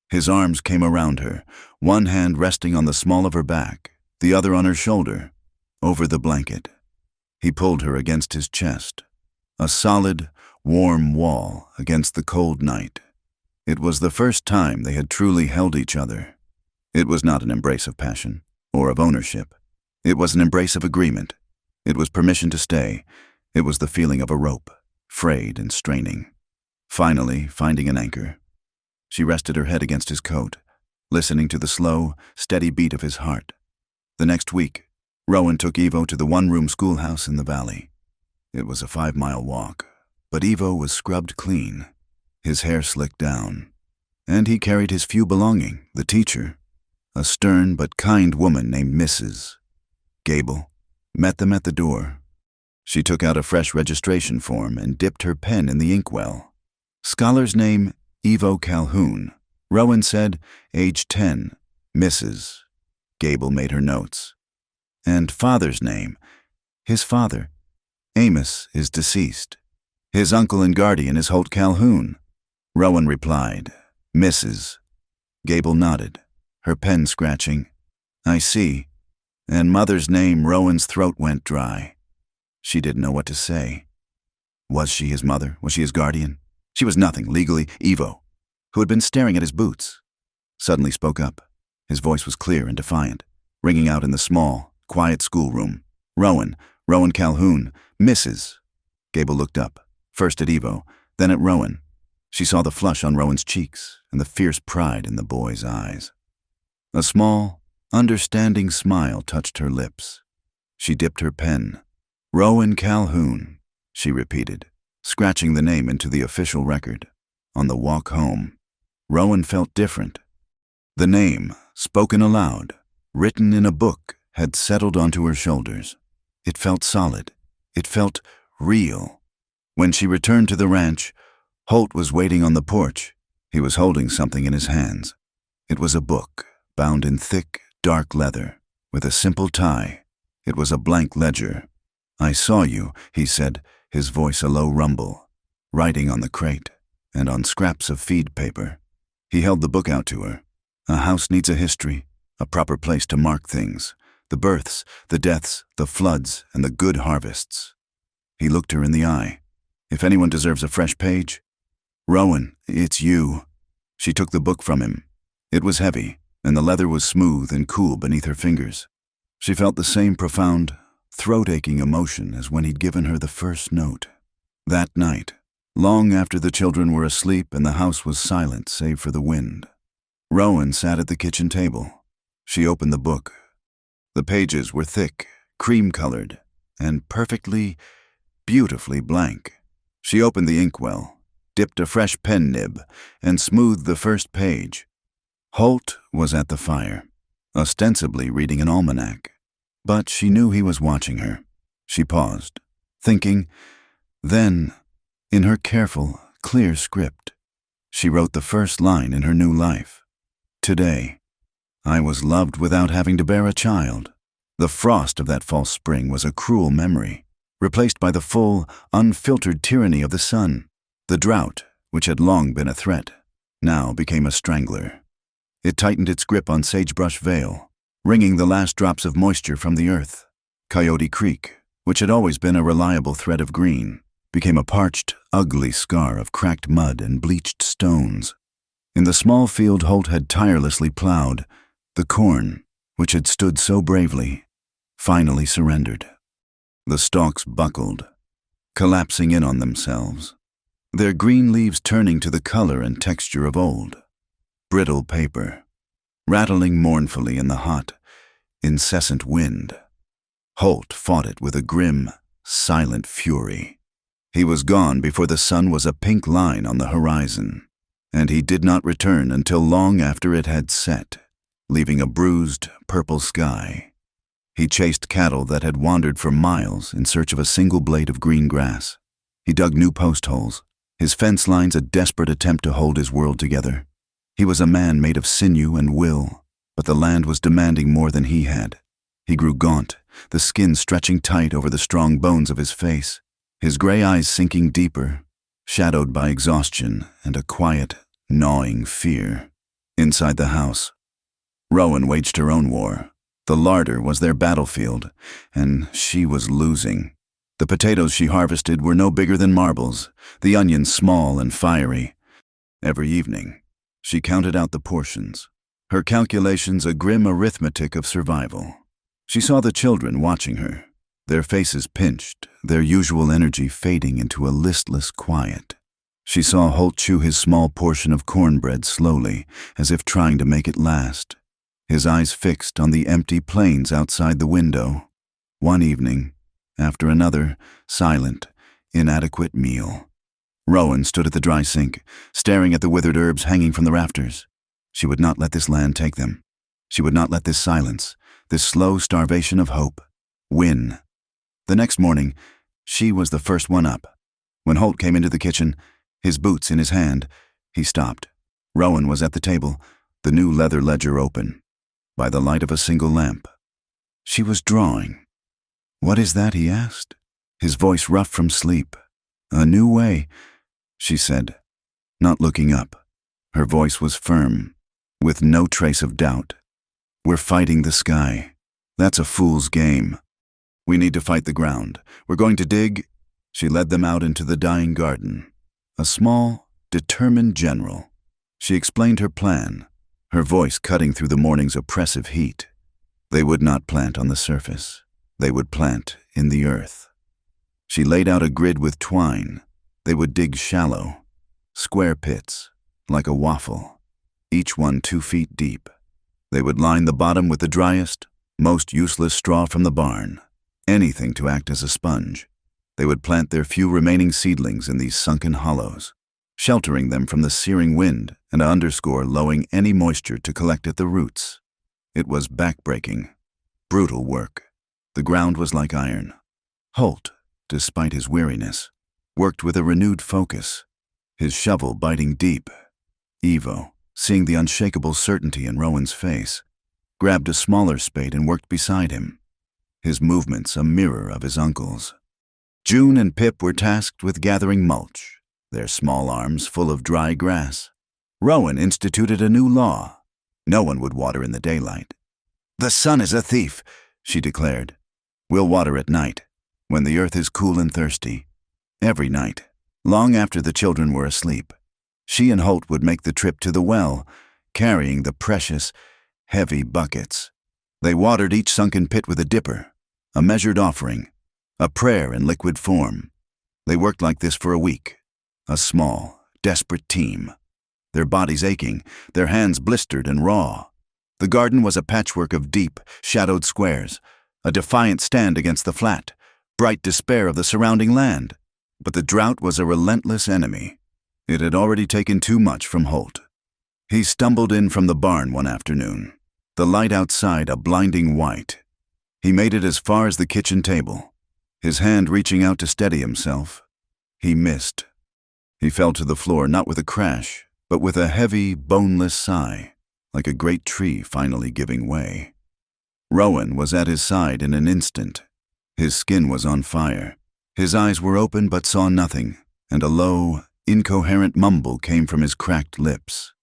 His arms came around her, one hand resting on the small of her back, the other on her shoulder, over the blanket. He pulled her against his chest, a solid, warm wall against the cold night. It was the first time they had truly held each other. It was not an embrace of passion or of ownership. It was an embrace of agreement. It was permission to stay. It was the feeling of a rope, frayed and straining. Finally, finding an anchor, she rested her head against his coat, listening to the slow, steady beat of his heart. The next week, Rowan took Ivo to the one-room schoolhouse in the valley. It was a 5-mile walk, but Ivo was scrubbed clean, his hair slicked down, and he carried his few belongings, the teacher, a stern but kind woman named Mrs. Gable, met them at the door. She took out a fresh registration form and dipped her pen in the inkwell. Scholar's name, Ivo Calhoun. Rowan said, age 10, Mrs. Gable made her notes. And father's name. His father, Amos, is deceased. His uncle and guardian is Holt Calhoun. Rowan replied, Mrs. Gable nodded, her pen scratching. I see. And mother's name, Rowan's throat went dry. She didn't know what to say. Was she his mother? Was she his guardian? She was nothing, legally. Ivo, who had been staring at his boots, suddenly spoke up. His voice was clear and defiant, ringing out in the small, quiet schoolroom. Rowan Calhoun, Mrs. Gable looked up, first at Ivo, then at Rowan. She saw the flush on Rowan's cheeks and the fierce pride in the boy's eyes. A small, understanding smile touched her lips. She dipped her pen. Rowan Calhoun, she repeated, scratching the name into the official record. On the walk home, Rowan felt different. The name, spoken aloud, written in a book, had settled onto her shoulders. It felt solid. It felt real. When she returned to the ranch, Holt was waiting on the porch. He was holding something in his hands. It was a book, bound in thick, dark leather, with a simple tie. It was a blank ledger. I saw you, he said, his voice a low rumble, writing on the crate and on scraps of feed paper. He held the book out to her. A house needs a history, a proper place to mark things, the births, the deaths, the floods, and the good harvests. He looked her in the eye. If anyone deserves a fresh page, Rowan, it's you. She took the book from him. It was heavy, and the leather was smooth and cool beneath her fingers. She felt the same profound, throat-aching emotion as when he'd given her the first note. That night, long after the children were asleep and the house was silent save for the wind, Rowan sat at the kitchen table. She opened the book. The pages were thick, cream-colored, and perfectly, beautifully blank. She opened the inkwell, dipped a fresh pen nib, and smoothed the first page. Holt was at the fire, ostensibly reading an almanac, but she knew he was watching her. She paused, thinking. Then, in her careful, clear script, she wrote the first line in her new life. Today, I was loved without having to bear a child. The frost of that false spring was a cruel memory, replaced by the full, unfiltered tyranny of the sun. The drought, which had long been a threat, now became a strangler. It tightened its grip on Sagebrush Vale, wringing the last drops of moisture from the earth. Coyote Creek, which had always been a reliable thread of green, became a parched, ugly scar of cracked mud and bleached stones. In the small field Holt had tirelessly plowed, the corn, which had stood so bravely, finally surrendered. The stalks buckled, collapsing in on themselves, their green leaves turning to the color and texture of old, brittle paper, rattling mournfully in the hot, incessant wind. Holt fought it with a grim, silent fury. He was gone before the sun was a pink line on the horizon, and he did not return until long after it had set, leaving a bruised, purple sky. He chased cattle that had wandered for miles in search of a single blade of green grass. He dug new post holes, his fence lines a desperate attempt to hold his world together. He was a man made of sinew and will, but the land was demanding more than he had. He grew gaunt, the skin stretching tight over the strong bones of his face. his gray eyes sinking deeper, shadowed by exhaustion and a quiet, gnawing fear. Inside the house, Rowan waged her own war. The larder was their battlefield, and she was losing. The potatoes she harvested were no bigger than marbles, the onions small and fiery. Every evening, she counted out the portions, her calculations a grim arithmetic of survival. She saw the children watching her, their faces pinched, their usual energy fading into a listless quiet. She saw Holt chew his small portion of cornbread slowly, as if trying to make it last, his eyes fixed on the empty plains outside the window. One evening, after another silent, inadequate meal, Rowan stood at the dry sink, staring at the withered herbs hanging from the rafters. She would not let this land take them. She would not let this silence, this slow starvation of hope, win. The next morning, she was the first one up. When Holt came into the kitchen, his boots in his hand, he stopped. Rowan was at the table, the new leather ledger open, by the light of a single lamp. She was drawing. "What is that?" he asked, his voice rough from sleep. "A new way," she said, not looking up. Her voice was firm, with no trace of doubt. "We're fighting the sky. That's a fool's game. We need to fight the ground. We're going to dig." She led them out into the dying garden. A small, determined general. She explained her plan, her voice cutting through the morning's oppressive heat. They would not plant on the surface. They would plant in the earth. She laid out a grid with twine. They would dig shallow, square pits, like a waffle, each one 2 feet deep. They would line the bottom with the driest, most useless straw from the barn, anything to act as a sponge. They would plant their few remaining seedlings in these sunken hollows, sheltering them from the searing wind and allowing any moisture to collect at the roots. It was backbreaking, brutal work. The ground was like iron. Holt, despite his weariness, worked with a renewed focus, his shovel biting deep. Ivo, seeing the unshakable certainty in Rowan's face, grabbed a smaller spade and worked beside him, his movements a mirror of his uncle's. June and Pip were tasked with gathering mulch, their small arms full of dry grass. Rowan instituted a new law. No one would water in the daylight. "The sun is a thief," she declared. "We'll water at night, when the earth is cool and thirsty." Every night, long after the children were asleep, she and Holt would make the trip to the well, carrying the precious, heavy buckets. They watered each sunken pit with a dipper, a measured offering, a prayer in liquid form. They worked like this for a week, a small, desperate team, their bodies aching, their hands blistered and raw. The garden was a patchwork of deep, shadowed squares, a defiant stand against the flat, bright despair of the surrounding land. But the drought was a relentless enemy. It had already taken too much from Holt. He stumbled in from the barn one afternoon, the light outside a blinding white. He made it as far as the kitchen table, his hand reaching out to steady himself. He missed. He fell to the floor not with a crash, but with a heavy, boneless sigh, like a great tree finally giving way. Rowan was at his side in an instant. His skin was on fire. His eyes were open but saw nothing, and a low, incoherent mumble came from his cracked lips.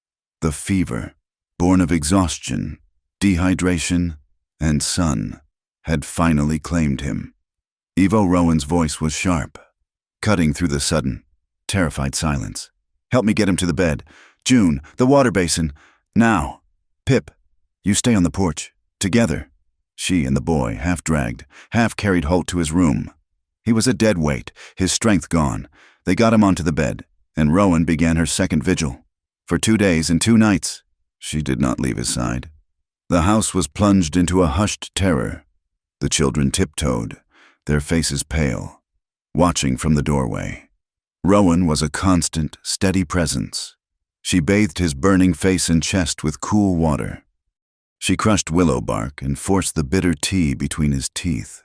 The fever, born of exhaustion, dehydration, and sun, had finally claimed him. Ivo Rowan's voice was sharp, cutting through the sudden, terrified silence. "Help me get him to the bed. June, the water basin. Now. Pip, you stay on the porch. Together." She and the boy, half-dragged, half-carried Holt to his room. He was a dead weight, his strength gone. They got him onto the bed, and Rowan began her second vigil. For 2 days and 2 nights, she did not leave his side. The house was plunged into a hushed terror. The children tiptoed, their faces pale, watching from the doorway. Rowan was a constant, steady presence. She bathed his burning face and chest with cool water. She crushed willow bark and forced the bitter tea between his teeth,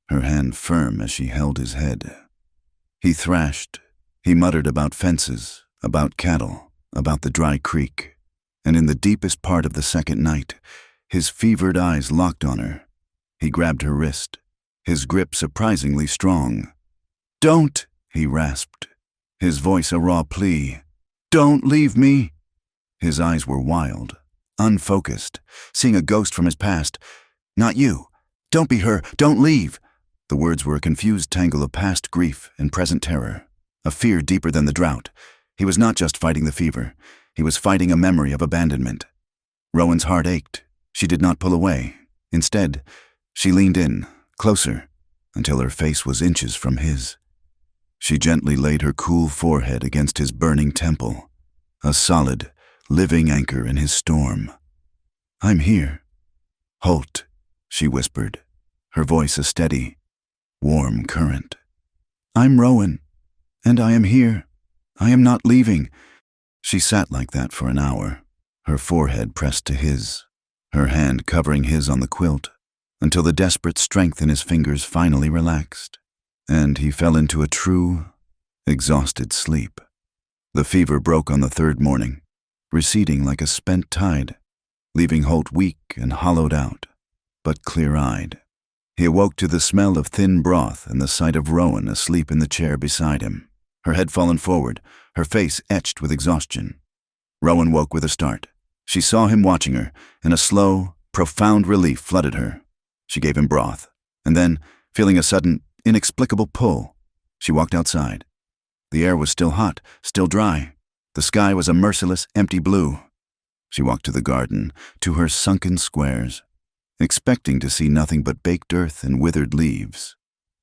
her hand firm as she held his head. He thrashed. He muttered about fences, about cattle, about the dry creek, and in the deepest part of the second night, his fevered eyes locked on her. He grabbed her wrist, his grip surprisingly strong. Don't, he rasped, his voice a raw plea. Don't leave me. His eyes were wild, unfocused, seeing a ghost from his past. Not you. Don't be her. Don't leave. The words were a confused tangle of past grief and present terror, a fear deeper than the drought. He was not just fighting the fever. He was fighting a memory of abandonment. Rowan's heart ached. She did not pull away. Instead, she leaned in, closer, until her face was inches from his. She gently laid her cool forehead against his burning temple, a solid, living anchor in his storm. I'm here. Holt, she whispered, her voice a steady, warm current. I'm Rowan, and I am here. I am not leaving. She sat like that for an hour, her forehead pressed to his, her hand covering his on the quilt, until the desperate strength in his fingers finally relaxed, and he fell into a true, exhausted sleep. The fever broke on the third morning, receding like a spent tide, leaving Holt weak and hollowed out, but clear-eyed. He awoke to the smell of thin broth and the sight of Rowan asleep in the chair beside him, her head fallen forward, her face etched with exhaustion. Rowan woke with a start. She saw him watching her, and a slow, profound relief flooded her. She gave him broth, and then, feeling a sudden, inexplicable pull, she walked outside. The air was still hot, still dry. The sky was a merciless, empty blue. She walked to the garden, to her sunken squares, expecting to see nothing but baked earth and withered leaves.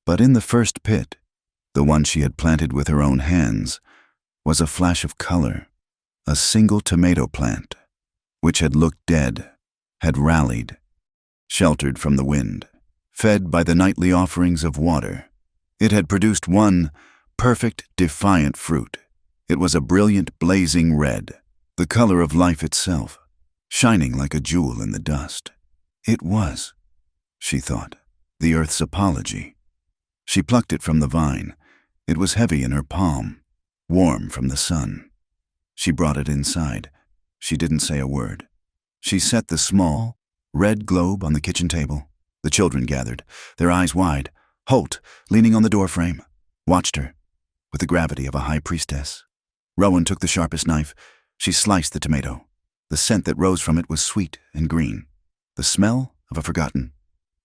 But in the first pit, the one she had planted with her own hands, was a flash of color. A single tomato plant, which had looked dead, had rallied, sheltered from the wind, fed by the nightly offerings of water. It had produced one perfect, defiant fruit. It was a brilliant, blazing red, the color of life itself, shining like a jewel in the dust. It was, she thought, the earth's apology. She plucked it from the vine. It was heavy in her palm, warm from the sun. She brought it inside. She didn't say a word. She set the small, red globe on the kitchen table. The children gathered, their eyes wide. Holt, leaning on the doorframe, watched her, with the gravity of a high priestess. Rowan took the sharpest knife. She sliced the tomato. The scent that rose from it was sweet and green, the smell of a forgotten,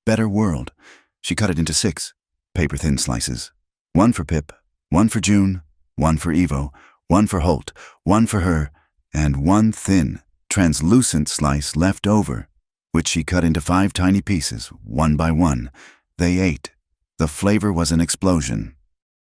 better world. She cut it into 6 paper-thin slices. 1 for Pip, 1 for June, 1 for Evo, 1 for Holt, 1 for her, and 1 thin, translucent slice left over, which she cut into 5 tiny pieces, 1 by 1. They ate. The flavor was an explosion.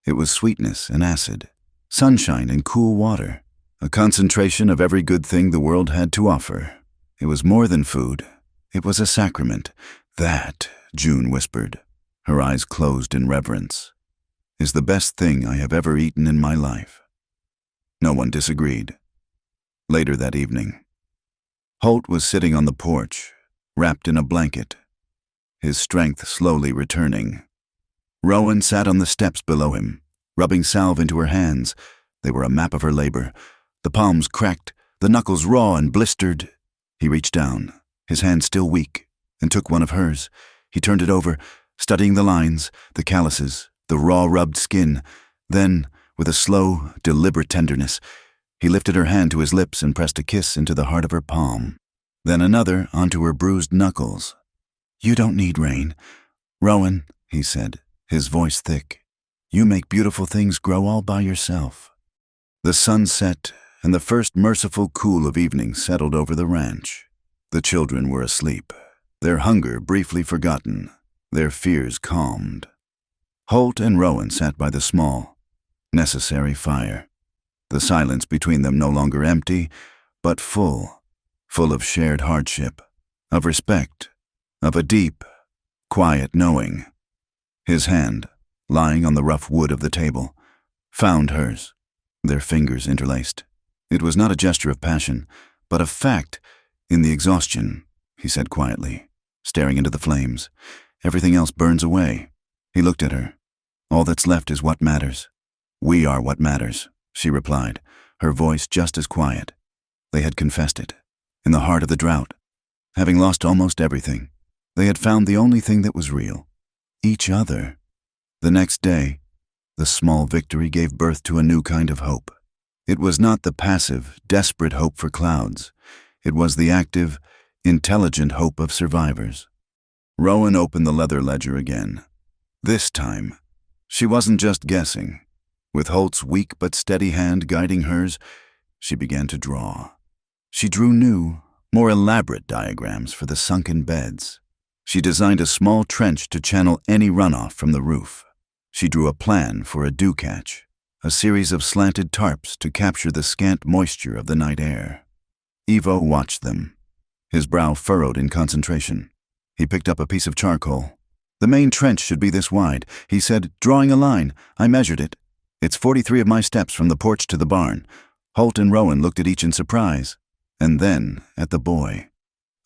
It was sweetness and acid, sunshine and cool water, a concentration of every good thing the world had to offer. It was more than food. It was a sacrament. That, June whispered, her eyes closed in reverence, is the best thing I have ever eaten in my life. No one disagreed. Later that evening, Holt was sitting on the porch, wrapped in a blanket, his strength slowly returning. Rowan sat on the steps below him, rubbing salve into her hands. They were a map of her labor, the palms cracked, the knuckles raw and blistered. He reached down, his hand still weak, and took one of hers. He turned it over, studying the lines, the calluses, the raw-rubbed skin. Then, with a slow, deliberate tenderness, he lifted her hand to his lips and pressed a kiss into the heart of her palm. Then another onto her bruised knuckles. You don't need rain. Rowan, he said, his voice thick. You make beautiful things grow all by yourself. The sun set, and the first merciful cool of evening settled over the ranch. The children were asleep, their hunger briefly forgotten, their fears calmed. Holt and Rowan sat by the small, necessary fire, the silence between them no longer empty, but full of shared hardship, of respect, of a deep, quiet knowing. His hand, lying on the rough wood of the table, found hers, their fingers interlaced. It was not a gesture of passion, but of fact. In the exhaustion, he said quietly, staring into the flames. Everything else burns away. He looked at her. All that's left is what matters. We are what matters, she replied, her voice just as quiet. They had confessed it. In the heart of the drought, having lost almost everything, they had found the only thing that was real. Each other. The next day, The small victory gave birth to a new kind of hope. It was not the passive, desperate hope for clouds. It was the active, intelligent hope of survivors. Rowan opened the leather ledger again. This time, she wasn't just guessing. With Holt's weak but steady hand guiding hers, she began to draw. She drew new, more elaborate diagrams for the sunken beds. She designed a small trench to channel any runoff from the roof. She drew a plan for a dew catch, a series of slanted tarps to capture the scant moisture of the night air. Ivo watched them, his brow furrowed in concentration. He picked up a piece of charcoal. "The main trench should be this wide," he said, drawing a line. "I measured it. It's 43 of my steps from the porch to the barn." Holt and Rowan looked at each in surprise, and then at the boy.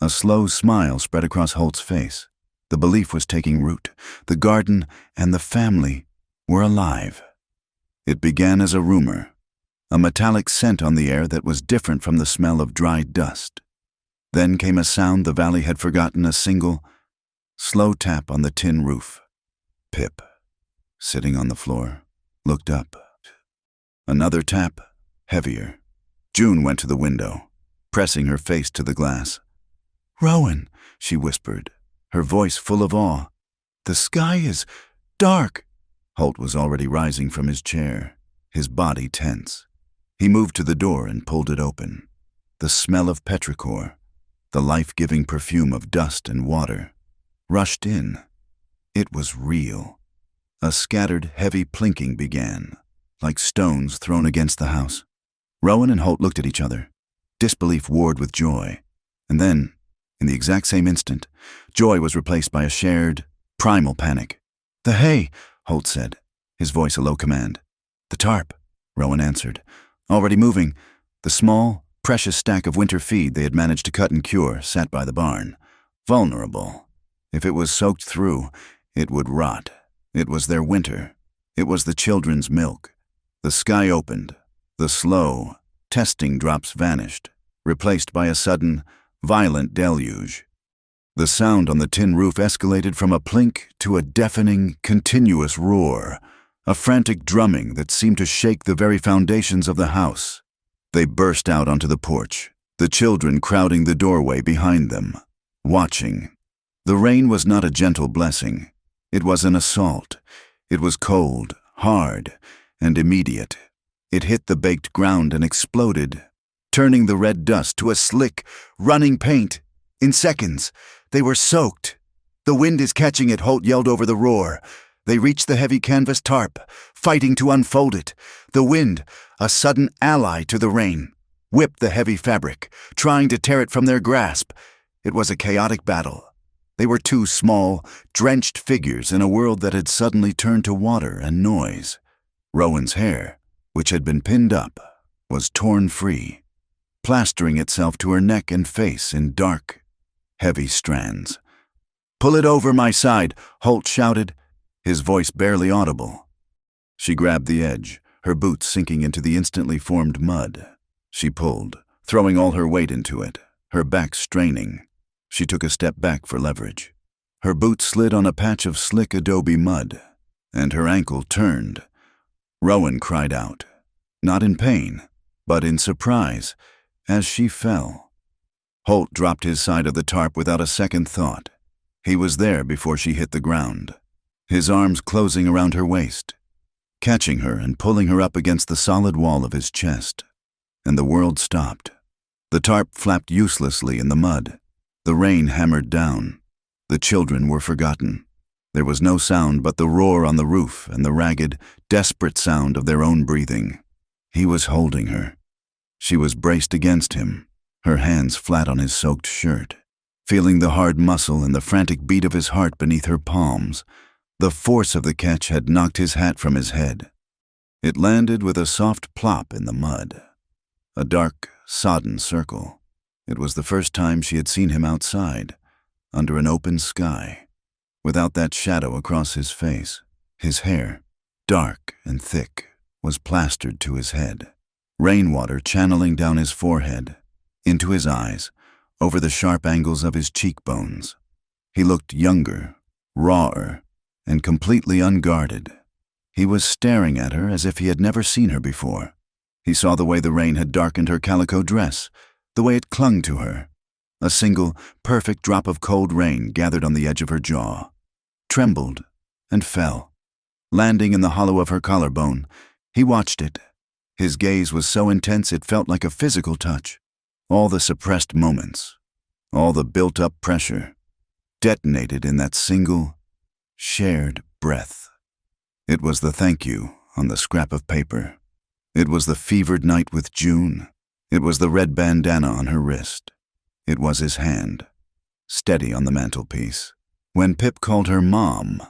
A slow smile spread across Holt's face. The belief was taking root. The garden and the family were alive. It began as a rumor, a metallic scent on the air that was different from the smell of dried dust. Then came a sound the valley had forgotten, a single, slow tap on the tin roof. Pip, sitting on the floor, looked up. Another tap, heavier. June went to the window, pressing her face to the glass. "Rowan," she whispered, her voice full of awe. "The sky is dark." Holt was already rising from his chair, his body tense. He moved to the door and pulled it open. The smell of petrichor, the life-giving perfume of dust and water, rushed in. It was real. A scattered, heavy plinking began, like stones thrown against the house. Rowan and Holt looked at each other. Disbelief warred with joy. And then, in the exact same instant, joy was replaced by a shared, primal panic. "The hay," Holt said, his voice a low command. "The tarp," Rowan answered. Already moving, the small, precious stack of winter feed they had managed to cut and cure sat by the barn. Vulnerable. If it was soaked through, it would rot. It was their winter. It was the children's milk. The sky opened. The slow, testing drops vanished, replaced by a sudden, violent deluge. The sound on the tin roof escalated from a plink to a deafening, continuous roar, a frantic drumming that seemed to shake the very foundations of the house. They burst out onto the porch, the children crowding the doorway behind them, watching. The rain was not a gentle blessing. It was an assault. It was cold, hard, and immediate. It hit the baked ground and exploded, turning the red dust to a slick, running paint. In seconds, they were soaked. "The wind is catching it," Holt yelled over the roar. They reached the heavy canvas tarp, fighting to unfold it. The wind, a sudden ally to the rain, whipped the heavy fabric, trying to tear it from their grasp. It was a chaotic battle. They were two small, drenched figures in a world that had suddenly turned to water and noise. Rowan's hair, which had been pinned up, was torn free, plastering itself to her neck and face in dark, heavy strands. "Pull it over my side," Holt shouted, his voice barely audible. She grabbed the edge, her boots sinking into the instantly formed mud. She pulled, throwing all her weight into it, her back straining. She took a step back for leverage. Her boot slid on a patch of slick adobe mud, and her ankle turned. Rowan cried out, not in pain, but in surprise, as she fell. Holt dropped his side of the tarp without a second thought. He was there before she hit the ground, his arms closing around her waist, catching her and pulling her up against the solid wall of his chest. And the world stopped. The tarp flapped uselessly in the mud. The rain hammered down. The children were forgotten. There was no sound but the roar on the roof and the ragged, desperate sound of their own breathing. He was holding her. She was braced against him, her hands flat on his soaked shirt, feeling the hard muscle and the frantic beat of his heart beneath her palms. The force of the catch had knocked his hat from his head. It landed with a soft plop in the mud, a dark, sodden circle. It was the first time she had seen him outside, under an open sky, without that shadow across his face. His hair, dark and thick, was plastered to his head, rainwater channeling down his forehead, into his eyes, over the sharp angles of his cheekbones. He looked younger, rawer, and completely unguarded. He was staring at her as if he had never seen her before. He saw the way the rain had darkened her calico dress, the way it clung to her. A single, perfect drop of cold rain gathered on the edge of her jaw, trembled, and fell. Landing in the hollow of her collarbone, he watched it. His gaze was so intense it felt like a physical touch. All the suppressed moments, all the built-up pressure, detonated in that single, shared breath. It was the thank you on the scrap of paper. It was the fevered night with June. It was the red bandana on her wrist. It was his hand, steady on the mantelpiece. When Pip called her Mom,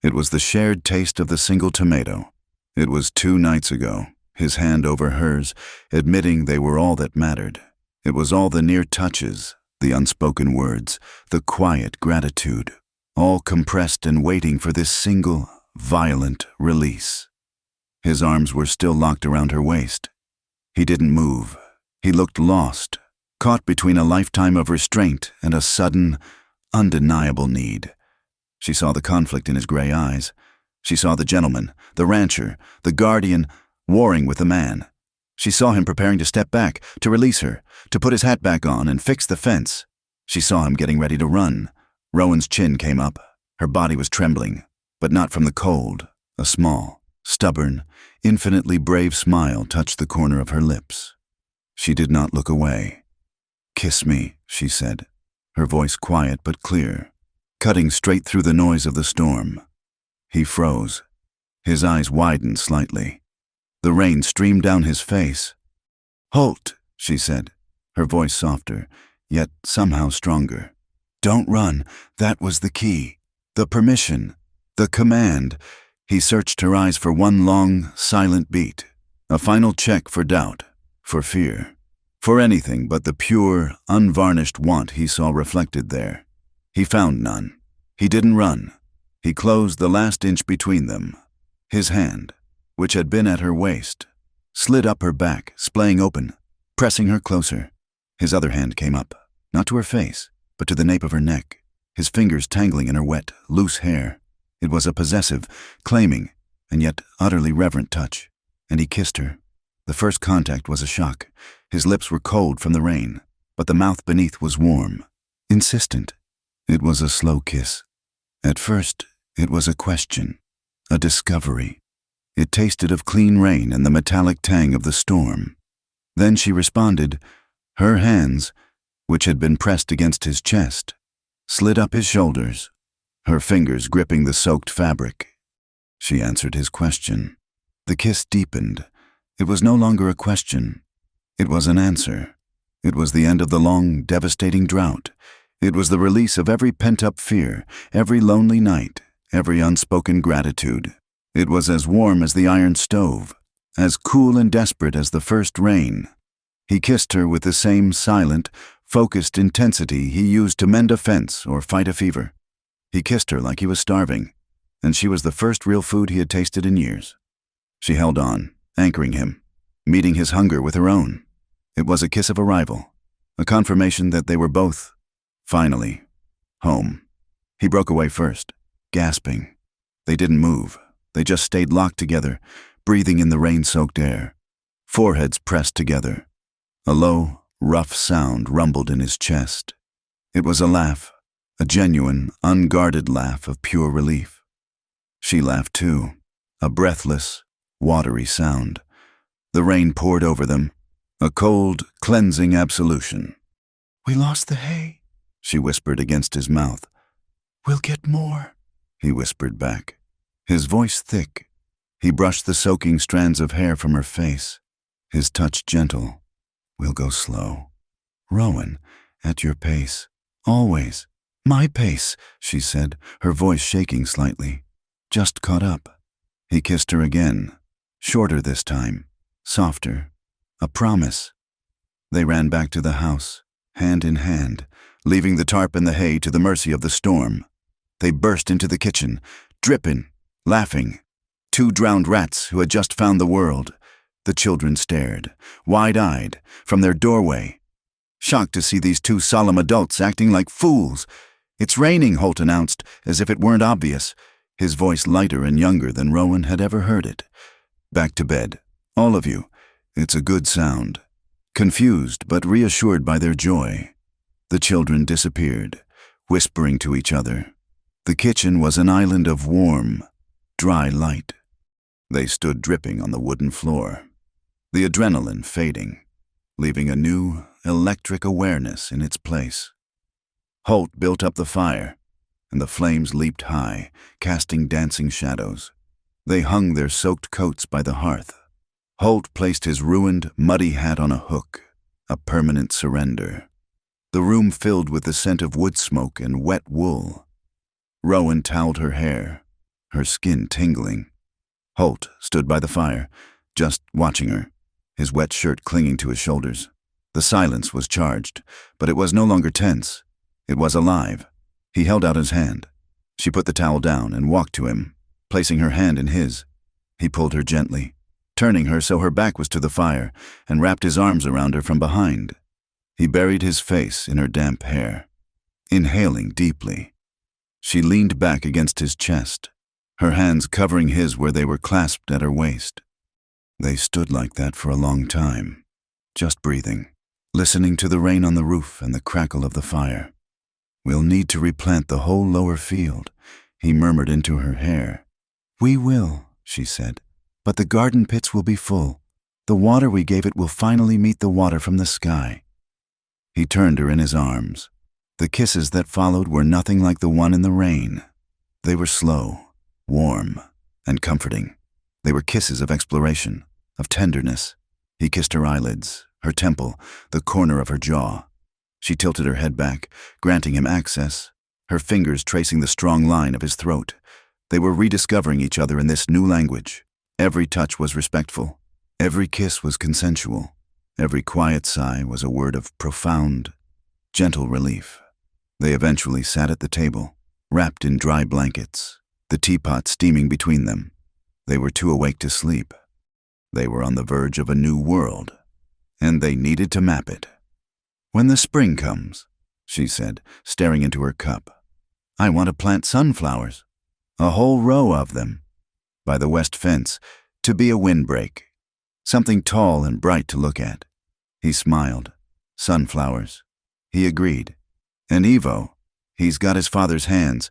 it was the shared taste of the single tomato. It was 2 nights ago, his hand over hers, admitting they were all that mattered. It was all the near touches, the unspoken words, the quiet gratitude, all compressed and waiting for this single, violent release. His arms were still locked around her waist. He didn't move. He looked lost, caught between a lifetime of restraint and a sudden, undeniable need. She saw the conflict in his gray eyes. She saw the gentleman, the rancher, the guardian, warring with the man. She saw him preparing to step back, to release her, to put his hat back on and fix the fence. She saw him getting ready to run. Rowan's chin came up. Her body was trembling, but not from the cold. A small, stubborn, infinitely brave smile touched the corner of her lips. She did not look away. "Kiss me," she said, her voice quiet but clear, cutting straight through the noise of the storm. He froze. His eyes widened slightly. The rain streamed down his face. "Halt," she said, her voice softer, yet somehow stronger. "Don't run. That was the key. The permission. The command." He searched her eyes for one long, silent beat. A final check for doubt, for fear, for anything but the pure, unvarnished want he saw reflected there. He found none. He didn't run. He closed the last inch between them. His hand, which had been at her waist, slid up her back, splaying open, pressing her closer. His other hand came up, not to her face, but to the nape of her neck, his fingers tangling in her wet, loose hair. It was a possessive, claiming, and yet utterly reverent touch, and he kissed her. The first contact was a shock. His lips were cold from the rain, but the mouth beneath was warm, insistent. It was a slow kiss. At first, it was a question, a discovery. It tasted of clean rain and the metallic tang of the storm. Then she responded. Her hands, which had been pressed against his chest, slid up his shoulders, her fingers gripping the soaked fabric. She answered his question. The kiss deepened. It was no longer a question. It was an answer. It was the end of the long, devastating drought. It was the release of every pent-up fear, every lonely night, every unspoken gratitude. It was as warm as the iron stove, as cool and desperate as the first rain. He kissed her with the same silent, focused intensity he used to mend a fence or fight a fever. He kissed her like he was starving, and she was the first real food he had tasted in years. She held on, anchoring him, meeting his hunger with her own. It was a kiss of arrival, a confirmation that they were both, finally, home. He broke away first, gasping. They didn't move. They just stayed locked together, breathing in the rain-soaked air, foreheads pressed together. A low, rough sound rumbled in his chest. It was a laugh, a genuine, unguarded laugh of pure relief. She laughed too, a breathless, watery sound. The rain poured over them, a cold, cleansing absolution. "We lost the hay," she whispered against his mouth. "We'll get more," he whispered back, his voice thick. He brushed the soaking strands of hair from her face, his touch gentle. "We'll go slow. Rowan, at your pace. Always. My pace," she said, her voice shaking slightly. "Just caught up." He kissed her again, shorter this time, softer, a promise. They ran back to the house, hand in hand, leaving the tarp and the hay to the mercy of the storm. They burst into the kitchen, dripping, laughing. 2 drowned rats who had just found the world. The children stared, wide-eyed, from their doorway, shocked to see these 2 solemn adults acting like fools. "It's raining," Holt announced, as if it weren't obvious. his voice lighter and younger than Rowan had ever heard it. "Back to bed, all of you. It's a good sound." Confused but reassured by their joy, the children disappeared, whispering to each other. The kitchen was an island of warm, dry light. They stood dripping on the wooden floor, the adrenaline fading, leaving a new, electric awareness in its place. Holt built up the fire, and the flames leaped high, casting dancing shadows. They hung their soaked coats by the hearth. Holt placed his ruined, muddy hat on a hook, a permanent surrender. The room filled with the scent of wood smoke and wet wool. Rowan toweled her hair, her skin tingling. Holt stood by the fire, just watching her, his wet shirt clinging to his shoulders. The silence was charged, but it was no longer tense. It was alive. He held out his hand. She put the towel down and walked to him, placing her hand in his. He pulled her gently, turning her so her back was to the fire, and wrapped his arms around her from behind. He buried his face in her damp hair, inhaling deeply. She leaned back against his chest, her hands covering his where they were clasped at her waist. They stood like that for a long time, just breathing, listening to the rain on the roof and the crackle of the fire. "We'll need to replant the whole lower field," he murmured into her hair. "We will," she said, "but the garden pits will be full. The water we gave it will finally meet the water from the sky." He turned her in his arms. The kisses that followed were nothing like the one in the rain. They were slow, warm, and comforting. They were kisses of exploration, of tenderness. He kissed her eyelids, her temple, the corner of her jaw. She tilted her head back, granting him access, her fingers tracing the strong line of his throat. They were rediscovering each other in this new language. Every touch was respectful. Every kiss was consensual. Every quiet sigh was a word of profound, gentle relief. They eventually sat at the table, wrapped in dry blankets, the teapot steaming between them. They were too awake to sleep. They were on the verge of a new world, and they needed to map it. "When the spring comes," she said, staring into her cup, "I want to plant sunflowers, a whole row of them, by the west fence, to be a windbreak, something tall and bright to look at." He smiled. "Sunflowers." He agreed. "And Ivo, he's got his father's hands.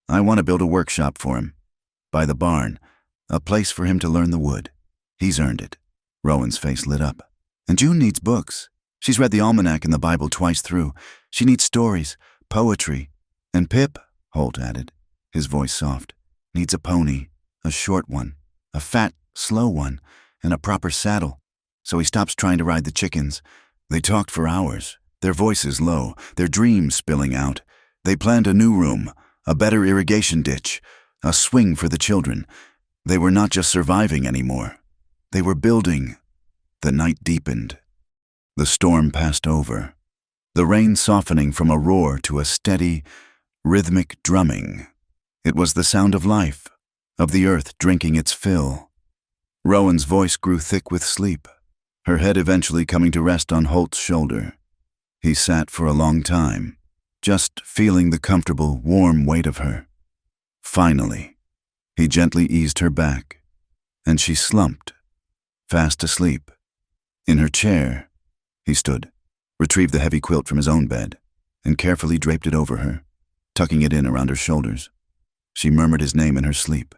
I want to build a workshop for him, by the barn, a place for him to learn the wood. He's earned it." Rowan's face lit up. "And June needs books. She's read the almanac and the Bible twice through. She needs stories, poetry. And Pip," Holt added, his voice soft, "needs a pony, a short one, a fat, slow one, and a proper saddle, so he stops trying to ride the chickens." They talked for hours, their voices low, their dreams spilling out. They planned a new room, a better irrigation ditch, a swing for the children. They were not just surviving anymore. They were building. The night deepened. The storm passed over, the rain softening from a roar to a steady, rhythmic drumming. It was the sound of life, of the earth drinking its fill. Rowan's voice grew thick with sleep, her head eventually coming to rest on Holt's shoulder. He sat for a long time, just feeling the comfortable, warm weight of her. Finally, he gently eased her back, and she slumped, fast asleep. In her chair, he stood, retrieved the heavy quilt from his own bed, and carefully draped it over her, tucking it in around her shoulders. She murmured his name in her sleep.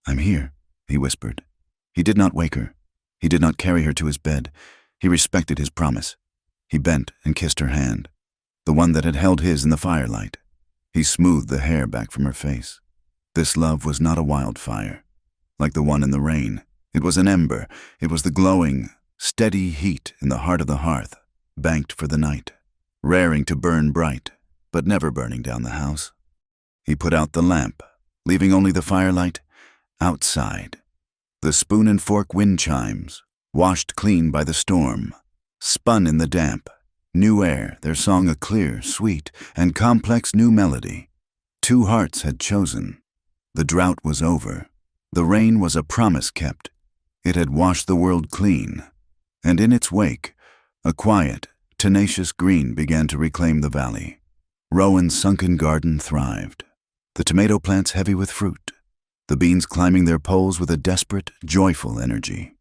"I'm here," he whispered. He did not wake her. He did not carry her to his bed. He respected his promise. He bent and kissed her hand, the one that had held his in the firelight. He smoothed the hair back from her face. This love was not a wildfire, like the one in the rain. It was an ember. It was the glowing, steady heat in the heart of the hearth, banked for the night, raring to burn bright, but never burning down the house. He put out the lamp, leaving only the firelight outside. The spoon and fork wind chimes, washed clean by the storm, spun in the damp, new air, their song a clear, sweet, and complex new melody. Two hearts had chosen. The drought was over. The rain was a promise kept. It had washed the world clean, and in its wake, a quiet, tenacious green began to reclaim the valley. Rowan's sunken garden thrived, the tomato plants heavy with fruit, the beans climbing their poles with a desperate, joyful energy.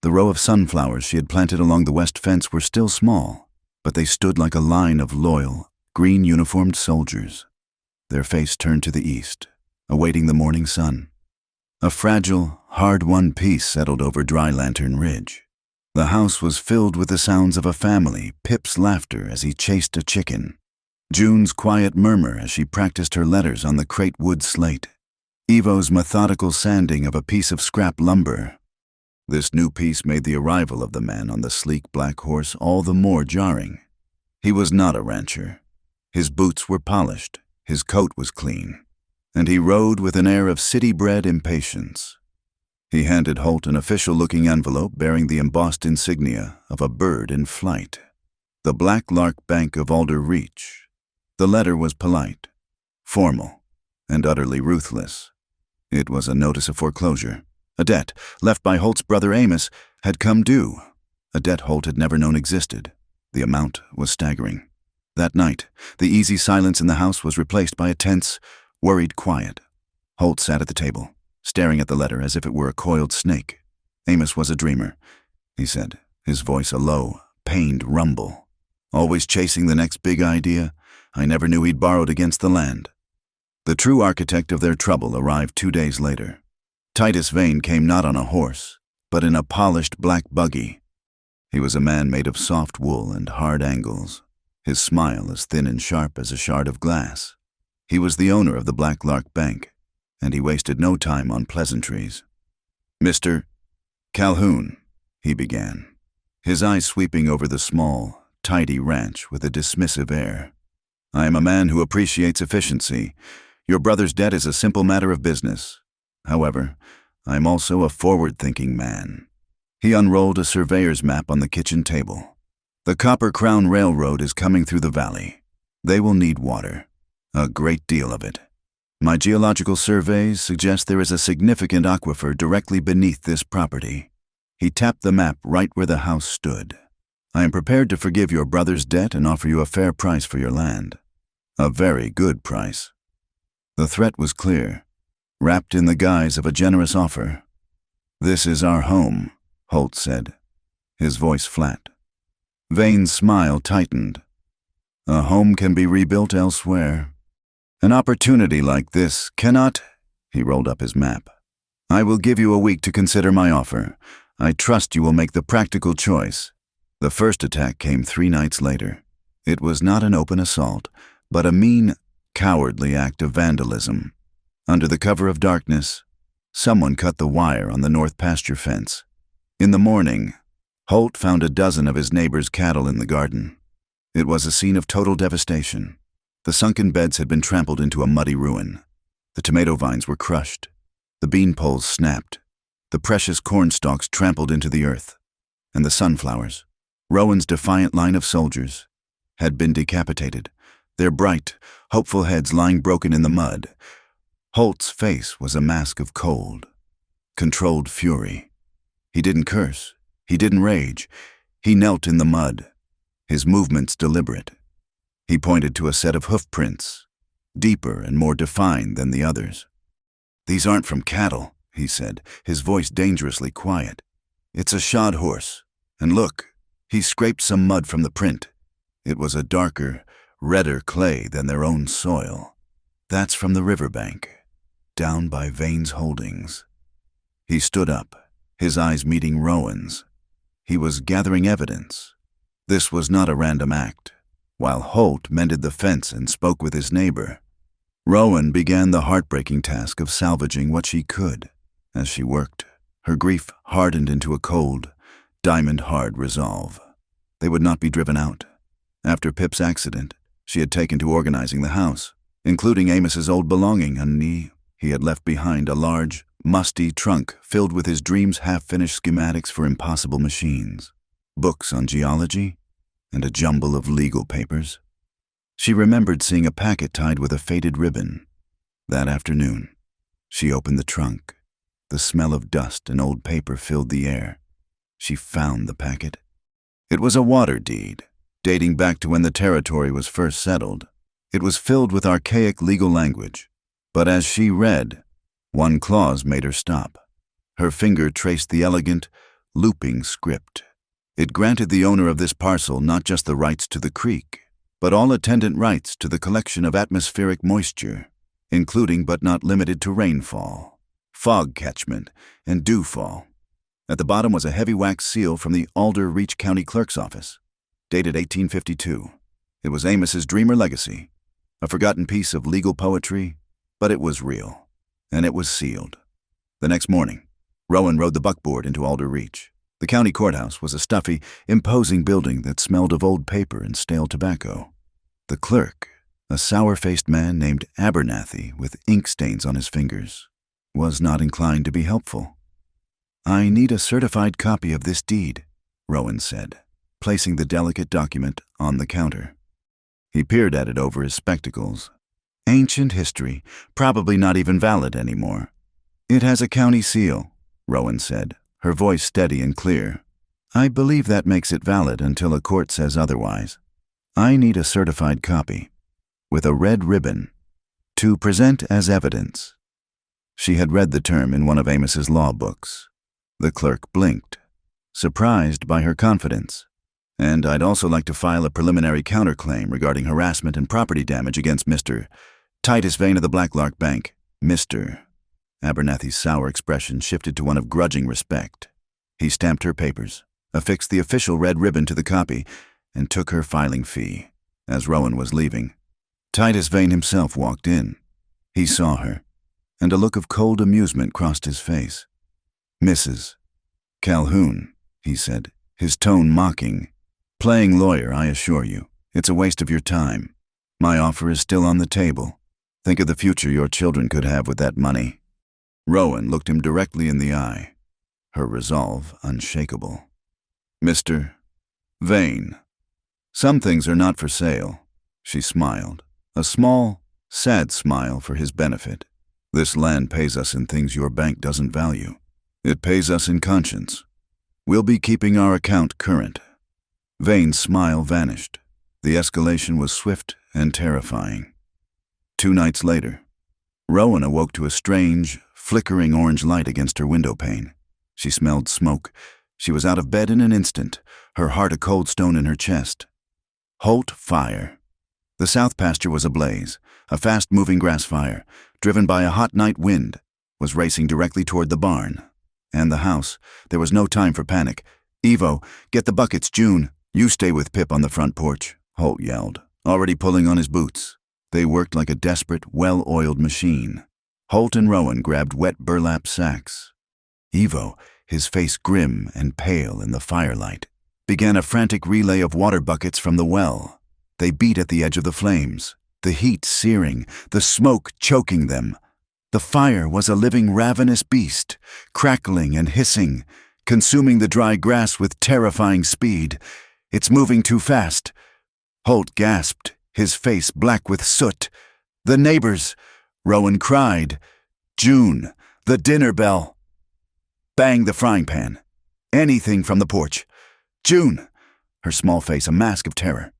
The row of sunflowers she had planted along the west fence were still small, but they stood like a line of loyal, green-uniformed soldiers, their face turned to the east, awaiting the morning sun. A fragile, hard-won peace settled over Dry Lantern Ridge. The house was filled with the sounds of a family, Pip's laughter as he chased a chicken, June's quiet murmur as she practiced her letters on the crate wood slate, Evo's methodical sanding of a piece of scrap lumber. This new piece made the arrival of the man on the sleek black horse all the more jarring. He was not a rancher. His boots were polished, his coat was clean, and he rode with an air of city-bred impatience. He handed Holt an official-looking envelope bearing the embossed insignia of a bird in flight, the Black Lark Bank of Alder Reach. The letter was polite, formal, and utterly ruthless. It was a notice of foreclosure. A debt, left by Holt's brother Amos, had come due, a debt Holt had never known existed. The amount was staggering. That night, the easy silence in the house was replaced by a tense, worried quiet. Holt sat at the table, staring at the letter as if it were a coiled snake. Amos was a dreamer, he said, his voice a low, pained rumble. Always chasing the next big idea, I never knew he'd borrowed against the land. The true architect of their trouble arrived 2 days later. Titus Vane came not on a horse, but in a polished black buggy. He was a man made of soft wool and hard angles, his smile as thin and sharp as a shard of glass. He was the owner of the Black Lark Bank, and he wasted no time on pleasantries. "Mr. Calhoun," he began, his eyes sweeping over the small, tidy ranch with a dismissive air. "I am a man who appreciates efficiency. Your brother's debt is a simple matter of business. However, I am also a forward-thinking man." He unrolled a surveyor's map on the kitchen table. "The Copper Crown Railroad is coming through the valley. They will need water, a great deal of it. My geological surveys suggest there is a significant aquifer directly beneath this property." He tapped the map right where the house stood. "I am prepared to forgive your brother's debt and offer you a fair price for your land. A very good price." The threat was clear, wrapped in the guise of a generous offer. "This is our home," Holt said, his voice flat. Vane's smile tightened. "A home can be rebuilt elsewhere. An opportunity like this cannot—" He rolled up his map. "I will give you a week to consider my offer. I trust you will make the practical choice." The first attack came 3 nights later. It was not an open assault, but a mean, cowardly act of vandalism. Under the cover of darkness, someone cut the wire on the north pasture fence. In the morning, Holt found a dozen of his neighbor's cattle in the garden. It was a scene of total devastation. The sunken beds had been trampled into a muddy ruin. The tomato vines were crushed. The bean poles snapped. The precious corn stalks trampled into the earth. And the sunflowers, Rowan's defiant line of soldiers, had been decapitated, their bright, hopeful heads lying broken in the mud. Holt's face was a mask of cold, controlled fury. He didn't curse. He didn't rage. He knelt in the mud, his movements deliberate. He pointed to a set of hoof prints, deeper and more defined than the others. "These aren't from cattle," he said, his voice dangerously quiet. "It's a shod horse. And look, he scraped some mud from the print. It was a darker, redder clay than their own soil. That's from the riverbank, down by Vane's holdings." He stood up, his eyes meeting Rowan's. He was gathering evidence. This was not a random act. While Holt mended the fence and spoke with his neighbor, Rowan began the heartbreaking task of salvaging what she could. As she worked, her grief hardened into a cold, diamond-hard resolve. They would not be driven out. After Pip's accident, she had taken to organizing the house, including Amos's old belonging, and he had left behind a large, musty trunk filled with his dreams' half-finished schematics for impossible machines, books on geology, and a jumble of legal papers. She remembered seeing a packet tied with a faded ribbon. That afternoon, she opened the trunk. The smell of dust and old paper filled the air. She found the packet. It was a water deed, dating back to when the territory was first settled. It was filled with archaic legal language, but as she read, One clause made her stop. Her finger traced the elegant, looping script. It granted the owner of this parcel not just the rights to the creek, but all attendant rights to the collection of atmospheric moisture, including but not limited to rainfall, fog catchment, and dewfall. At the bottom was a heavy wax seal from the Alder Reach County Clerk's office, dated 1852. It was Amos's dreamer legacy, a forgotten piece of legal poetry, but it was real, and it was sealed. The next morning, Rowan rode the buckboard into Alder Reach. The county courthouse was a stuffy, imposing building that smelled of old paper and stale tobacco. The clerk, a sour-faced man named Abernathy with ink stains on his fingers, was not inclined to be helpful. "I need a certified copy of this deed," Rowan said, placing the delicate document on the counter. He peered at it over his spectacles. "Ancient history, probably not even valid anymore." "It has a county seal," Rowan said, her voice steady and clear. "I believe that makes it valid until a court says otherwise. I need a certified copy, with a red ribbon, to present as evidence." She had read the term in one of Amos's law books. The clerk blinked, surprised by her confidence. "And I'd also like to file a preliminary counterclaim regarding harassment and property damage against Mr. Titus Vane of the Blacklark Bank." "Mr." Abernathy's sour expression shifted to one of grudging respect. He stamped her papers, affixed the official red ribbon to the copy, and took her filing fee. As Rowan was leaving, Titus Vane himself walked in. He saw her, and a look of cold amusement crossed his face. "Mrs. Calhoun," he said, his tone mocking. "Playing lawyer, I assure you. It's a waste of your time. My offer is still on the table. Think of the future your children could have with that money." Rowan looked him directly in the eye, her resolve unshakable. "Mr. Vane, some things are not for sale." She smiled, a small, sad smile for his benefit. "This land pays us in things your bank doesn't value. It pays us in conscience. We'll be keeping our account current." Vane's smile vanished. The escalation was swift and terrifying. 2 nights later, Rowan awoke to a strange, flickering orange light against her window pane. She smelled smoke. She was out of bed in an instant, her heart a cold stone in her chest. Holt fire. The south pasture was ablaze. A fast-moving grass fire, driven by a hot night wind, was racing directly toward the barn. And the house. There was no time for panic. "Evo, get the buckets, June. You stay with Pip on the front porch," Holt yelled, already pulling on his boots. They worked like a desperate, well-oiled machine. Holt and Rowan grabbed wet burlap sacks. Evo, his face grim and pale in the firelight, began a frantic relay of water buckets from the well. They beat at the edge of the flames, the heat searing, the smoke choking them. The fire was a living, ravenous beast, crackling and hissing, consuming the dry grass with terrifying speed. "It's moving too fast." Holt gasped, his face black with soot. "The neighbors!" Rowan cried. "June, the dinner bell!" "Bang the frying pan. Anything from the porch." "June!" Her small face a mask of terror.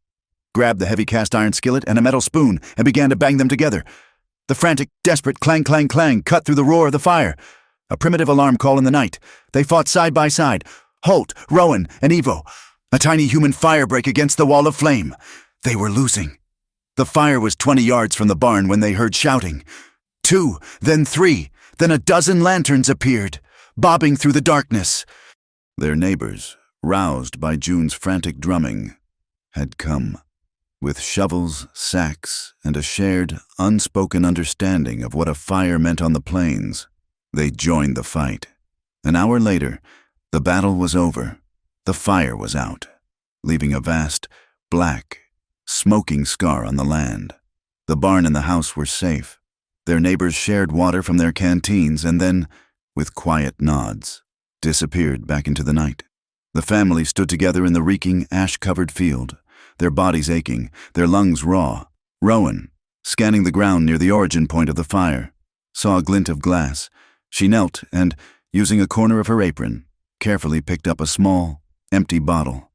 Grabbed the heavy cast-iron skillet and a metal spoon and began to bang them together. The frantic, desperate clang, clang, clang cut through the roar of the fire. A primitive alarm call in the night. They fought side by side. Holt, Rowan, and Evo. A tiny human firebreak against the wall of flame. They were losing. The fire was 20 yards from the barn when they heard shouting. 2, then 3, then a dozen lanterns appeared, bobbing through the darkness. Their neighbors, roused by June's frantic drumming, had come. With shovels, sacks, and a shared, unspoken understanding of what a fire meant on the plains, they joined the fight. An hour later, the battle was over. The fire was out, leaving a vast, black, smoking scar on the land. The barn and the house were safe. Their neighbors shared water from their canteens and then, with quiet nods, disappeared back into the night. The family stood together in the reeking, ash-covered field, their bodies aching, their lungs raw. Rowan, scanning the ground near the origin point of the fire, saw a glint of glass. She knelt and, using a corner of her apron, carefully picked up a small, empty bottle.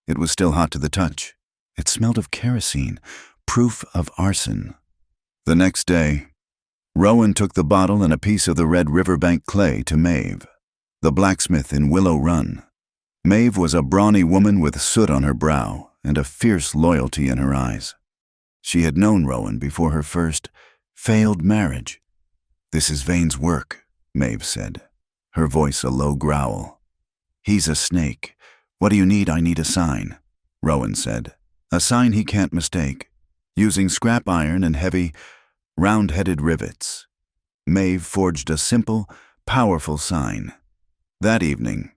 It was still hot to the touch. It smelled of kerosene, proof of arson. The next day, Rowan took the bottle and a piece of the red riverbank clay to Maeve, the blacksmith in Willow Run. Maeve was a brawny woman with soot on her brow and a fierce loyalty in her eyes. She had known Rowan before her first failed marriage. "This is Vane's work," Maeve said, her voice a low growl. "He's a snake. What do you need? I need a sign," Rowan said. "A sign he can't mistake." Using scrap iron and heavy, round-headed rivets, Maeve forged a simple, powerful sign. That evening,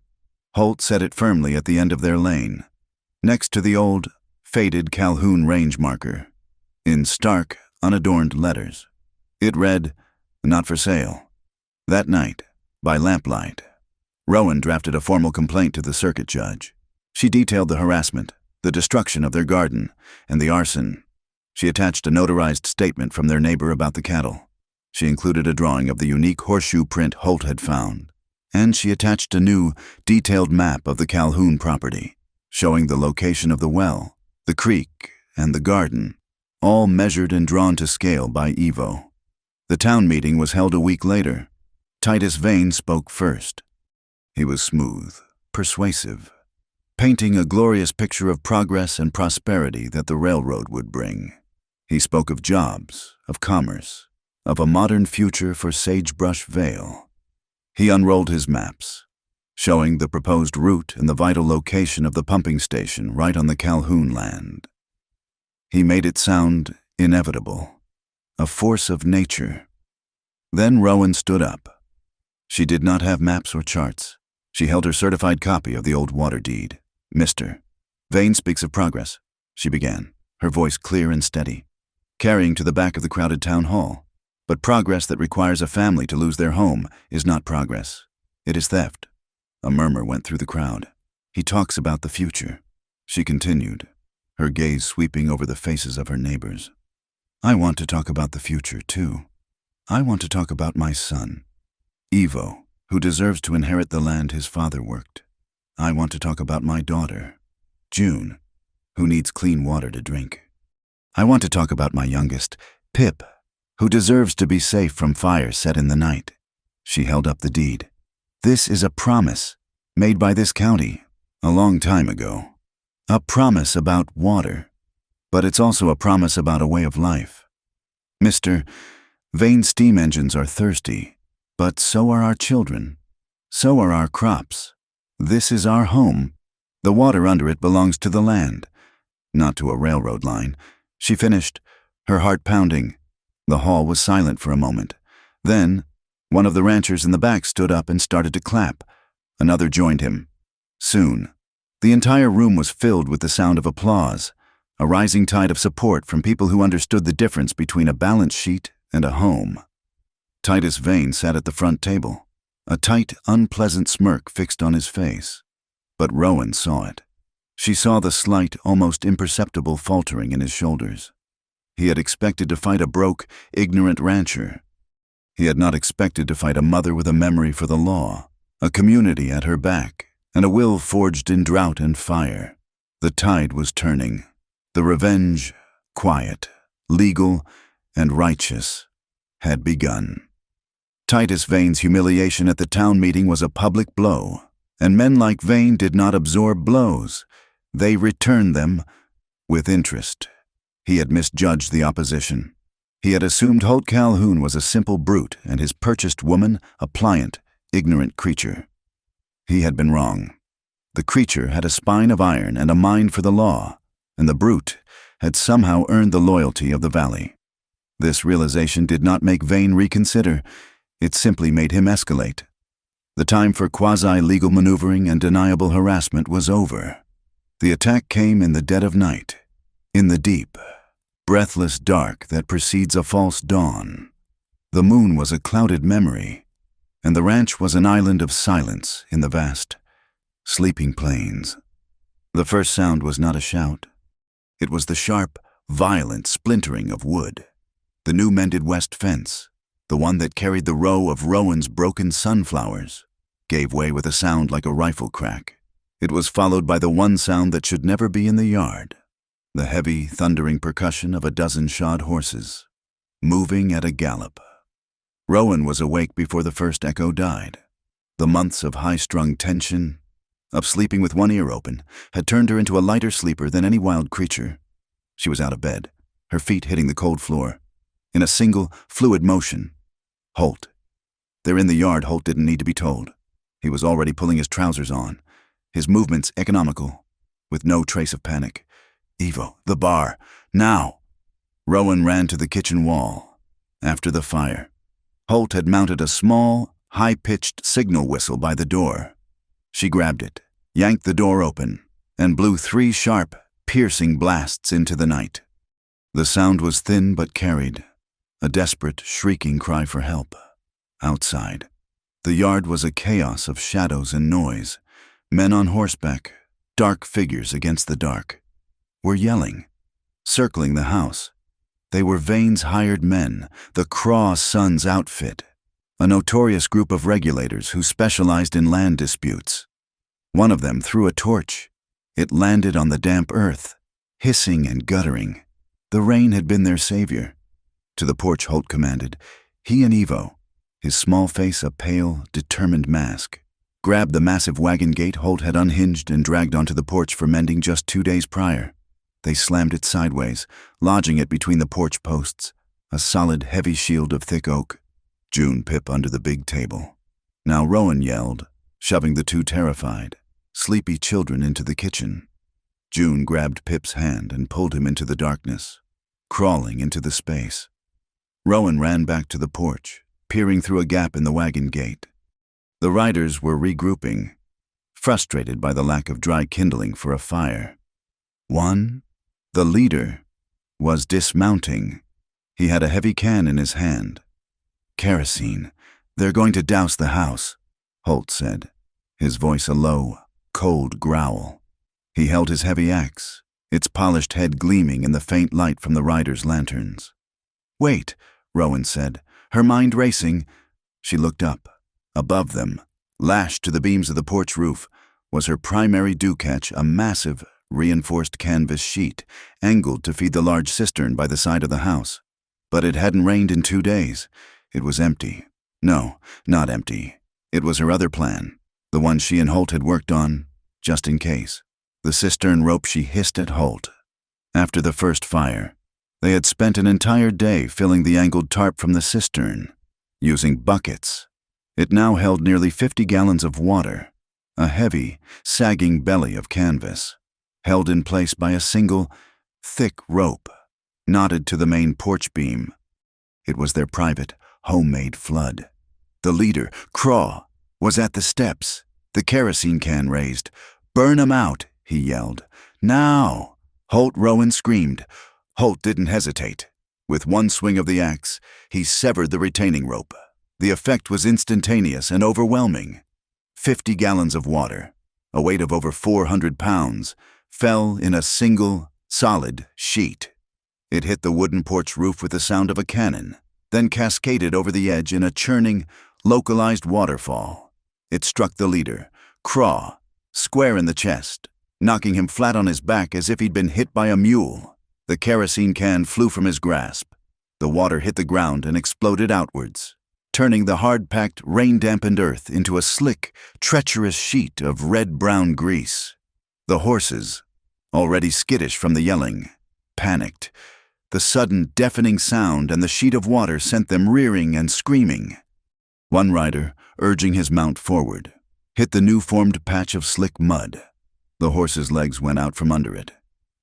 Holt set it firmly at the end of their lane, next to the old, faded Calhoun range marker, in stark, unadorned letters. It read, "Not for sale." That night, by lamplight, Rowan drafted a formal complaint to the circuit judge. She detailed the harassment, the destruction of their garden, and the arson. She attached a notarized statement from their neighbor about the cattle. She included a drawing of the unique horseshoe print Holt had found. And she attached a new, detailed map of the Calhoun property, showing the location of the well, the creek, and the garden, all measured and drawn to scale by Evo. The town meeting was held a week later. Titus Vane spoke first. He was smooth, persuasive, painting a glorious picture of progress and prosperity that the railroad would bring. He spoke of jobs, of commerce, of a modern future for Sagebrush Vale. He unrolled his maps, showing the proposed route and the vital location of the pumping station right on the Calhoun land. He made it sound inevitable, a force of nature. Then Rowan stood up. She did not have maps or charts. She held her certified copy of the old water deed. "Mr. Vane speaks of progress," she began, her voice clear and steady, carrying to the back of the crowded town hall. "But progress that requires a family to lose their home is not progress. It is theft." A murmur went through the crowd. "He talks about the future," she continued, her gaze sweeping over the faces of her neighbors. "I want to talk about the future, too. I want to talk about my son, Evo, who deserves to inherit the land his father worked. I want to talk about my daughter, June, who needs clean water to drink. I want to talk about my youngest, Pip, who deserves to be safe from fire set in the night." She held up the deed. "This is a promise made by this county a long time ago. A promise about water, but it's also a promise about a way of life. Mr. Vane's steam engines are thirsty, but so are our children. So are our crops. This is our home. The water under it belongs to the land, not to a railroad line." She finished, her heart pounding. The hall was silent for a moment. Then, one of the ranchers in the back stood up and started to clap. Another joined him. Soon, the entire room was filled with the sound of applause, a rising tide of support from people who understood the difference between a balance sheet and a home. Titus Vane sat at the front table, a tight, unpleasant smirk fixed on his face. But Rowan saw it. She saw the slight, almost imperceptible faltering in his shoulders. He had expected to fight a broke, ignorant rancher. He had not expected to fight a mother with a memory for the law, a community at her back, and a will forged in drought and fire. The tide was turning. The revenge, quiet, legal, and righteous, had begun. Titus Vane's humiliation at the town meeting was a public blow, and men like Vane did not absorb blows. They returned them with interest. He had misjudged the opposition. He had assumed Holt Calhoun was a simple brute and his purchased woman a pliant, ignorant creature. He had been wrong. The creature had a spine of iron and a mind for the law, and the brute had somehow earned the loyalty of the valley. This realization did not make Vane reconsider. It simply made him escalate. The time for quasi-legal maneuvering and deniable harassment was over. The attack came in the dead of night, in the deep, breathless dark that precedes a false dawn. The moon was a clouded memory, and the ranch was an island of silence in the vast, sleeping plains. The first sound was not a shout. It was the sharp, violent splintering of wood. The new mended west fence, the one that carried the row of Rowan's broken sunflowers, gave way with a sound like a rifle crack. It was followed by the one sound that should never be in the yard, the heavy, thundering percussion of a dozen shod horses, moving at a gallop. Rowan was awake before the first echo died. The months of high-strung tension, of sleeping with one ear open, had turned her into a lighter sleeper than any wild creature. She was out of bed, her feet hitting the cold floor, in a single, fluid motion. Holt. They're in the yard, Holt didn't need to be told. He was already pulling his trousers on, his movements economical, with no trace of panic. Evo, the bar, now! Rowan ran to the kitchen wall. After the fire, Holt had mounted a small, high-pitched signal whistle by the door. She grabbed it, yanked the door open, and blew 3 sharp, piercing blasts into the night. The sound was thin but carried, a desperate, shrieking cry for help. Outside, the yard was a chaos of shadows and noise. Men on horseback, dark figures against the dark, were yelling, circling the house. They were Vane's hired men, the Craw Sons outfit, a notorious group of regulators who specialized in land disputes. One of them threw a torch. It landed on the damp earth, hissing and guttering. The rain had been their savior. To the porch, Holt commanded. He and Evo, his small face a pale, determined mask, grabbed the massive wagon gate Holt had unhinged and dragged onto the porch for mending just 2 days prior. They slammed it sideways, lodging it between the porch posts, a solid, heavy shield of thick oak. June Pip under the big table. Now Rowan yelled, shoving the 2 terrified, sleepy children into the kitchen. June grabbed Pip's hand and pulled him into the darkness, crawling into the space. Rowan ran back to the porch, peering through a gap in the wagon gate. The riders were regrouping, frustrated by the lack of dry kindling for a fire. One, the leader, was dismounting. He had a heavy can in his hand. Kerosene. They're going to douse the house, Holt said, his voice a low, cold growl. He held his heavy axe, its polished head gleaming in the faint light from the riders' lanterns. Wait, Rowan said, her mind racing. She looked up. Above them, lashed to the beams of the porch roof, was her primary dew-catch, a massive, reinforced canvas sheet, angled to feed the large cistern by the side of the house. But it hadn't rained in 2 days. It was empty. No, not empty. It was her other plan, the one she and Holt had worked on, just in case. The cistern rope she hissed at Holt. After the first fire, they had spent an entire day filling the angled tarp from the cistern, using buckets. It now held nearly 50 gallons of water, a heavy, sagging belly of canvas, held in place by a single, thick rope, knotted to the main porch beam. It was their private, homemade flood. The leader, Craw, was at the steps, the kerosene can raised. "Burn 'em out," he yelled. "Now!" Holt Rowan screamed. Holt didn't hesitate. With one swing of the axe, he severed the retaining rope. The effect was instantaneous and overwhelming. 50 gallons of water, a weight of over 400 pounds, fell in a single, solid sheet. It hit the wooden porch roof with the sound of a cannon, then cascaded over the edge in a churning, localized waterfall. It struck the leader, Craw, square in the chest, knocking him flat on his back as if he'd been hit by a mule. The kerosene can flew from his grasp. The water hit the ground and exploded outwards, turning the hard-packed, rain-dampened earth into a slick, treacherous sheet of red-brown grease. The horses, already skittish from the yelling, panicked. The sudden, deafening sound and the sheet of water sent them rearing and screaming. One rider, urging his mount forward, hit the new-formed patch of slick mud. The horse's legs went out from under it.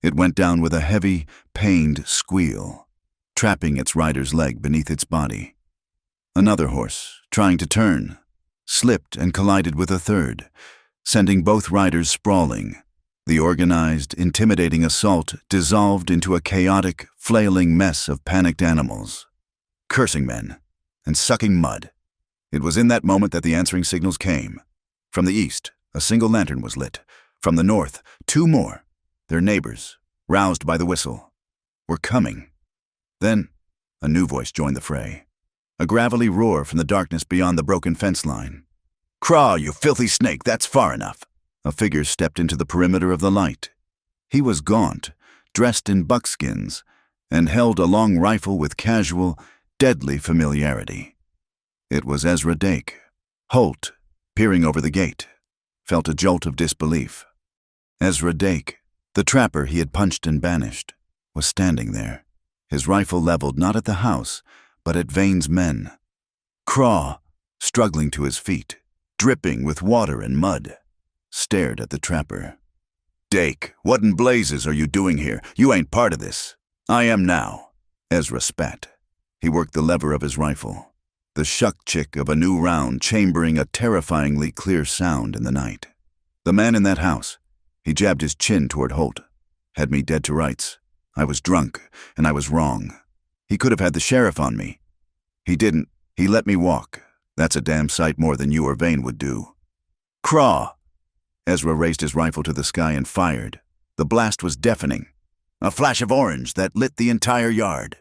It went down with a heavy, pained squeal, trapping its rider's leg beneath its body. Another horse, trying to turn, slipped and collided with a third, sending both riders sprawling. The organized, intimidating assault dissolved into a chaotic, flailing mess of panicked animals, cursing men, and sucking mud. It was in that moment that the answering signals came. From the east, a single lantern was lit. From the north, 2 more, their neighbors, roused by the whistle, were coming. Then, a new voice joined the fray. A gravelly roar from the darkness beyond the broken fence line. "Craw, you filthy snake, that's far enough." A figure stepped into the perimeter of the light. He was gaunt, dressed in buckskins, and held a long rifle with casual, deadly familiarity. It was Ezra Dake. Holt, peering over the gate, felt a jolt of disbelief. Ezra Dake, the trapper he had punched and banished, was standing there, his rifle leveled not at the house, but at Vane's men. Craw, struggling to his feet, dripping with water and mud, stared at the trapper. "Dake, what in blazes are you doing here? You ain't part of this." "I am now," Ezra spat. He worked the lever of his rifle, the shuck-chick of a new round chambering a terrifyingly clear sound in the night. "The man in that house," he jabbed his chin toward Holt, "had me dead to rights. I was drunk, and I was wrong. He could have had the sheriff on me. He didn't. He let me walk. That's a damn sight more than you or Vane would do." "Craw!" Ezra raised his rifle to the sky and fired. The blast was deafening, a flash of orange that lit the entire yard,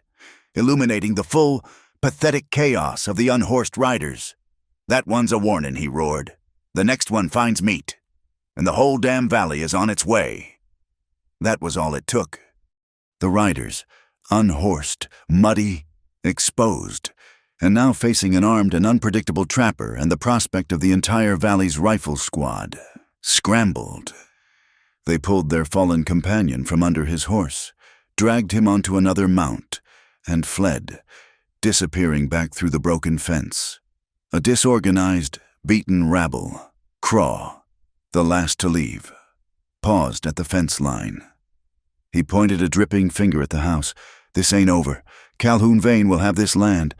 illuminating the full, pathetic chaos of the unhorsed riders. "That one's a warning," he roared. "The next one finds meat, and the whole damn valley is on its way." That was all it took. The riders, unhorsed, muddy, exposed, and now facing an armed and unpredictable trapper and the prospect of the entire valley's rifle squad, scrambled. They pulled their fallen companion from under his horse, dragged him onto another mount, and fled, disappearing back through the broken fence. A disorganized, beaten rabble, Craw, the last to leave, paused at the fence line. He pointed a dripping finger at the house. "This ain't over. Calhoun Vane will have this land."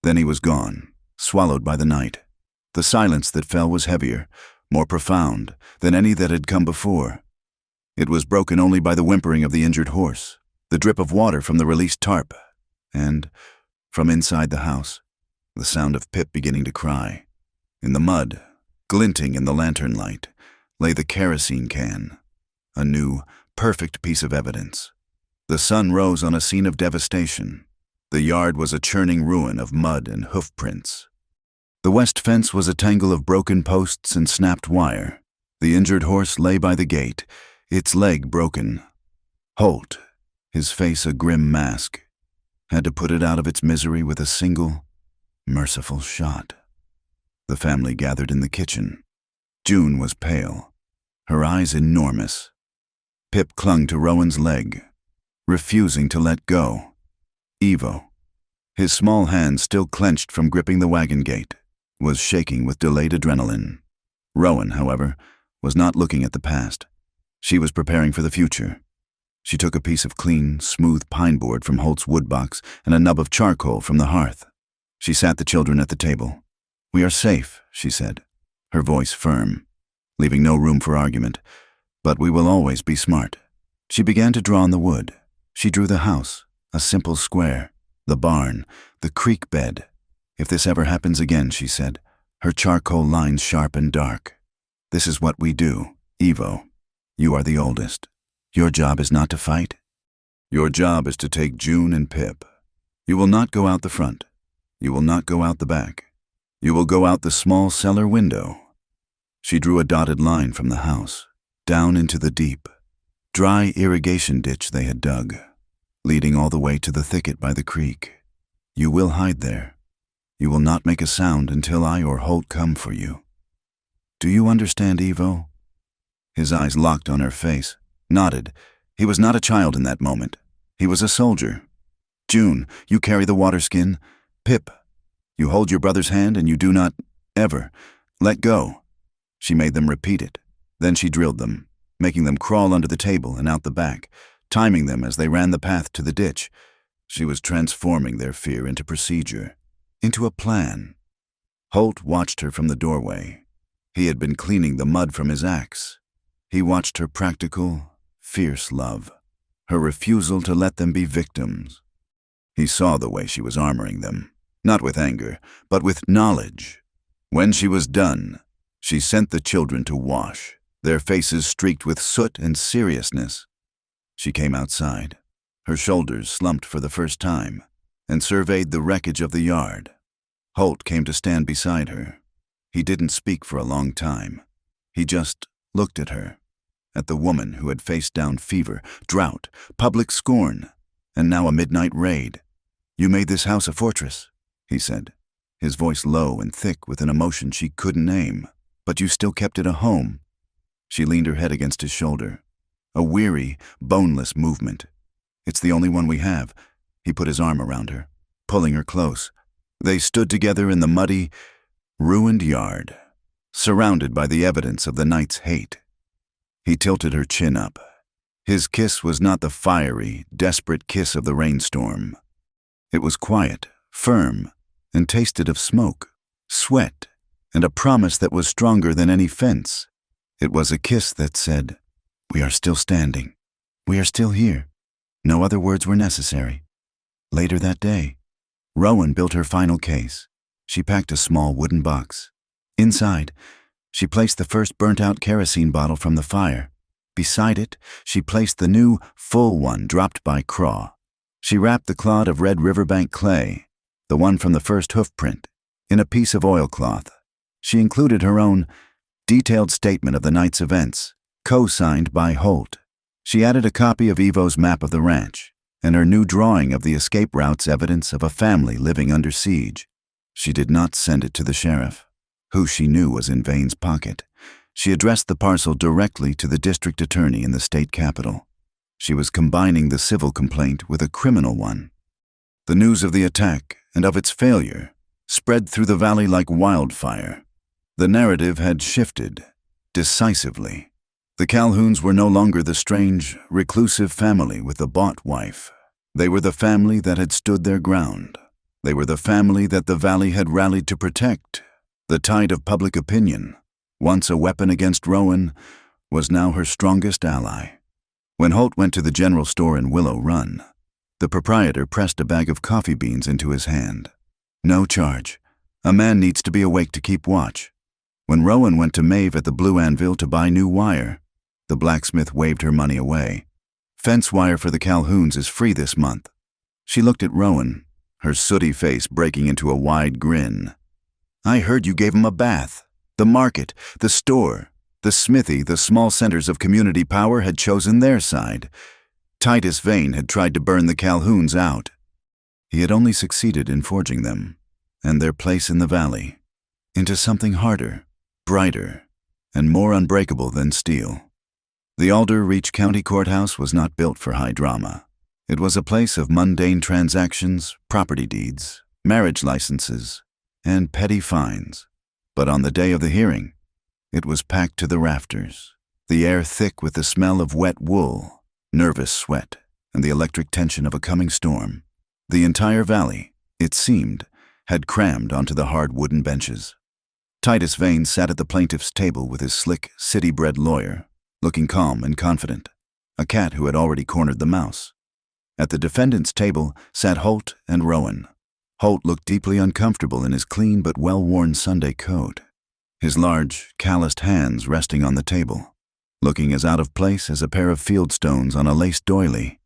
Then he was gone, swallowed by the night. The silence that fell was heavier, more profound than any that had come before. It was broken only by the whimpering of the injured horse, the drip of water from the released tarp, and, from inside the house, the sound of Pip beginning to cry. In the mud, glinting in the lantern light, lay the kerosene can, a new, perfect piece of evidence. The sun rose on a scene of devastation. The yard was a churning ruin of mud and hoof prints. The west fence was a tangle of broken posts and snapped wire. The injured horse lay by the gate, its leg broken. Holt, his face a grim mask, had to put it out of its misery with a single, merciful shot. The family gathered in the kitchen. June was pale, her eyes enormous. Pip clung to Rowan's leg, refusing to let go. Evo, his small hand still clenched from gripping the wagon gate, was shaking with delayed adrenaline. Rowan, however, was not looking at the past. She was preparing for the future. She took a piece of clean, smooth pine board from Holt's wood box and a nub of charcoal from the hearth. She sat the children at the table. "We are safe," she said, her voice firm, leaving no room for argument. "But we will always be smart." She began to draw on the wood. She drew the house, a simple square, the barn, the creek bed. "If this ever happens again," she said, her charcoal lines sharp and dark. "This is what we do, Evo. You are the oldest. Your job is not to fight. Your job is to take June and Pip. You will not go out the front. You will not go out the back. You will go out the small cellar window." She drew a dotted line from the house, down into the deep, dry irrigation ditch they had dug, leading all the way to the thicket by the creek. "You will hide there. You will not make a sound until I or Holt come for you. Do you understand, Evo?" His eyes locked on her face, nodded. He was not a child in that moment. He was a soldier. "June, you carry the water skin. Pip, you hold your brother's hand and you do not, ever, let go." She made them repeat it. Then she drilled them, making them crawl under the table and out the back, timing them as they ran the path to the ditch. She was transforming their fear into procedure, into a plan. Holt watched her from the doorway. He had been cleaning the mud from his axe. He watched her practical, fierce love, her refusal to let them be victims. He saw the way she was armoring them, not with anger, but with knowledge. When she was done, she sent the children to wash, their faces streaked with soot and seriousness. She came outside, her shoulders slumped for the first time, and surveyed the wreckage of the yard. Holt came to stand beside her. He didn't speak for a long time. He just looked at her, at the woman who had faced down fever, drought, public scorn, and now a midnight raid. "You made this house a fortress," he said, his voice low and thick with an emotion she couldn't name. "But you still kept it a home." She leaned her head against his shoulder. A weary, boneless movement. "It's the only one we have." He put his arm around her, pulling her close. They stood together in the muddy, ruined yard, surrounded by the evidence of the night's hate. He tilted her chin up. His kiss was not the fiery, desperate kiss of the rainstorm. It was quiet, firm, and tasted of smoke, sweat, and a promise that was stronger than any fence. It was a kiss that said, "We are still standing. We are still here." No other words were necessary. Later that day, Rowan built her final case. She packed a small wooden box. Inside, she placed the first burnt-out kerosene bottle from the fire. Beside it, she placed the new, full one dropped by Craw. She wrapped the clod of red riverbank clay, the one from the first hoof print, in a piece of oilcloth. She included her own detailed statement of the night's events, co-signed by Holt. She added a copy of Evo's map of the ranch, and her new drawing of the escape route's evidence of a family living under siege. She did not send it to the sheriff, who she knew was in Vane's pocket. She addressed the parcel directly to the district attorney in the state capital. She was combining the civil complaint with a criminal one. The news of the attack and of its failure spread through the valley like wildfire. The narrative had shifted, decisively. The Calhouns were no longer the strange, reclusive family with the bought wife. They were the family that had stood their ground. They were the family that the valley had rallied to protect. The tide of public opinion, once a weapon against Rowan, was now her strongest ally. When Holt went to the general store in Willow Run, the proprietor pressed a bag of coffee beans into his hand. "No charge. A man needs to be awake to keep watch." When Rowan went to Maeve at the Blue Anvil to buy new wire, the blacksmith waved her money away. "Fence wire for the Calhouns is free this month." She looked at Rowan, her sooty face breaking into a wide grin. "I heard you gave him a bath. The market, the store, the smithy, the small centers of community power had chosen their side. Titus Vane had tried to burn the Calhouns out. He had only succeeded in forging them, and their place in the valley, into something harder, brighter, and more unbreakable than steel. The Alder Reach County Courthouse was not built for high drama. It was a place of mundane transactions, property deeds, marriage licenses, and petty fines. But on the day of the hearing, it was packed to the rafters, the air thick with the smell of wet wool, nervous sweat, and the electric tension of a coming storm. The entire valley, it seemed, had crammed onto the hard wooden benches. Titus Vane sat at the plaintiff's table with his slick, city-bred lawyer, looking calm and confident, a cat who had already cornered the mouse. At the defendant's table sat Holt and Rowan. Holt looked deeply uncomfortable in his clean but well-worn Sunday coat, his large, calloused hands resting on the table, looking as out of place as a pair of fieldstones on a lace doily.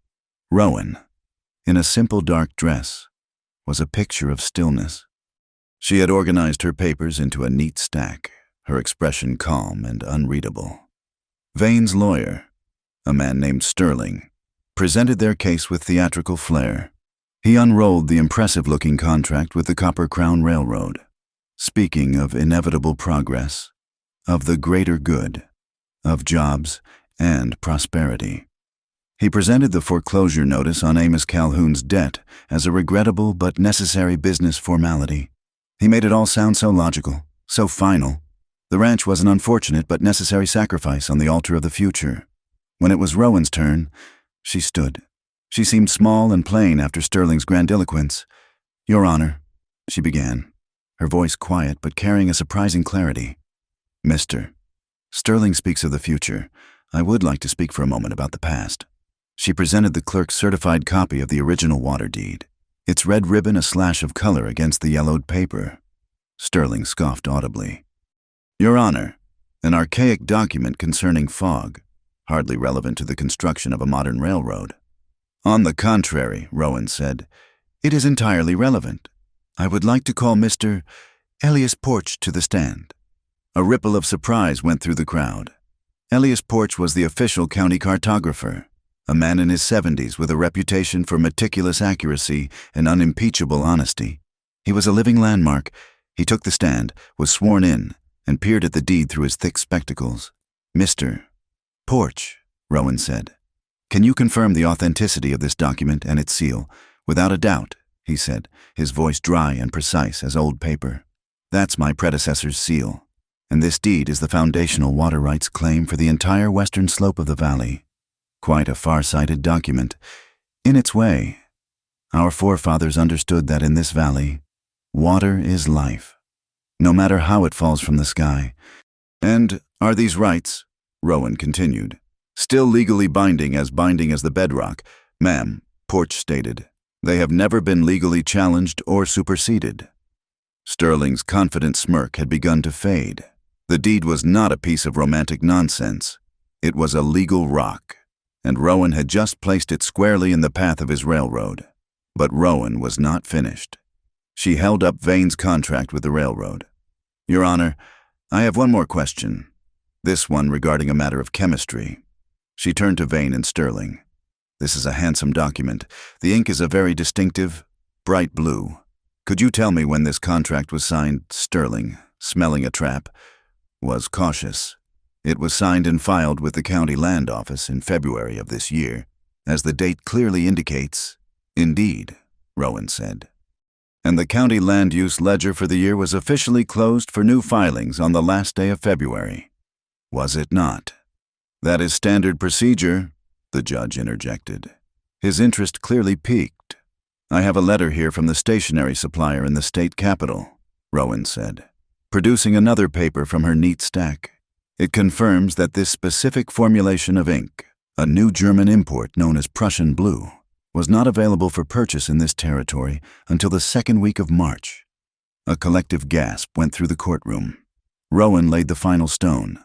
Rowan, in a simple dark dress, was a picture of stillness. She had organized her papers into a neat stack, her expression calm and unreadable. Vane's lawyer, a man named Sterling, presented their case with theatrical flair. He unrolled the impressive-looking contract with the Copper Crown Railroad, speaking of inevitable progress, of the greater good, of jobs and prosperity. He presented the foreclosure notice on Amos Calhoun's debt as a regrettable but necessary business formality. He made it all sound so logical, so final. The ranch was an unfortunate but necessary sacrifice on the altar of the future. When it was Rowan's turn, she stood. She seemed small and plain after Sterling's grandiloquence. "Your Honor," she began, her voice quiet but carrying a surprising clarity. "Mr. Sterling speaks of the future. I would like to speak for a moment about the past." She presented the clerk's certified copy of the original water deed, its red ribbon a slash of color against the yellowed paper. Sterling scoffed audibly. "Your Honor, an archaic document concerning fog, hardly relevant to the construction of a modern railroad." "On the contrary," Rowan said, "it is entirely relevant. I would like to call Mr. Elias Porch to the stand." A ripple of surprise went through the crowd. Elias Porch was the official county cartographer, a man in his 70s with a reputation for meticulous accuracy and unimpeachable honesty. He was a living landmark. He took the stand, was sworn in, and peered at the deed through his thick spectacles. "Mr. Porch," Rowan said, "can you confirm the authenticity of this document and its seal?" "Without a doubt," he said, his voice dry and precise as old paper. "That's my predecessor's seal, and this deed is the foundational water rights claim for the entire western slope of the valley. Quite a far-sighted document. In its way, our forefathers understood that in this valley, water is life, no matter how it falls from the sky." "And are these rights," Rowan continued, "still legally binding as the bedrock?" "Ma'am," Porch stated, "they have never been legally challenged or superseded." Sterling's confident smirk had begun to fade. The deed was not a piece of romantic nonsense. It was a legal rock, and Rowan had just placed it squarely in the path of his railroad. But Rowan was not finished. She held up Vane's contract with the railroad. "Your Honor, I have one more question. This one regarding a matter of chemistry." She turned to Vane and Sterling. "This is a handsome document. The ink is a very distinctive, bright blue. Could you tell me when this contract was signed?" Sterling, smelling a trap, was cautious. "It was signed and filed with the county land office in February of this year, as the date clearly indicates." "Indeed," Rowan said. "And the county land use ledger for the year was officially closed for new filings on the last day of February. Was it not?" "That is standard procedure," the judge interjected. His interest clearly piqued. "I have a letter here from the stationery supplier in the state capital," Rowan said, producing another paper from her neat stack. "It confirms that this specific formulation of ink, a new German import known as Prussian blue, was not available for purchase in this territory until the second week of March." A collective gasp went through the courtroom. Rowan laid the final stone.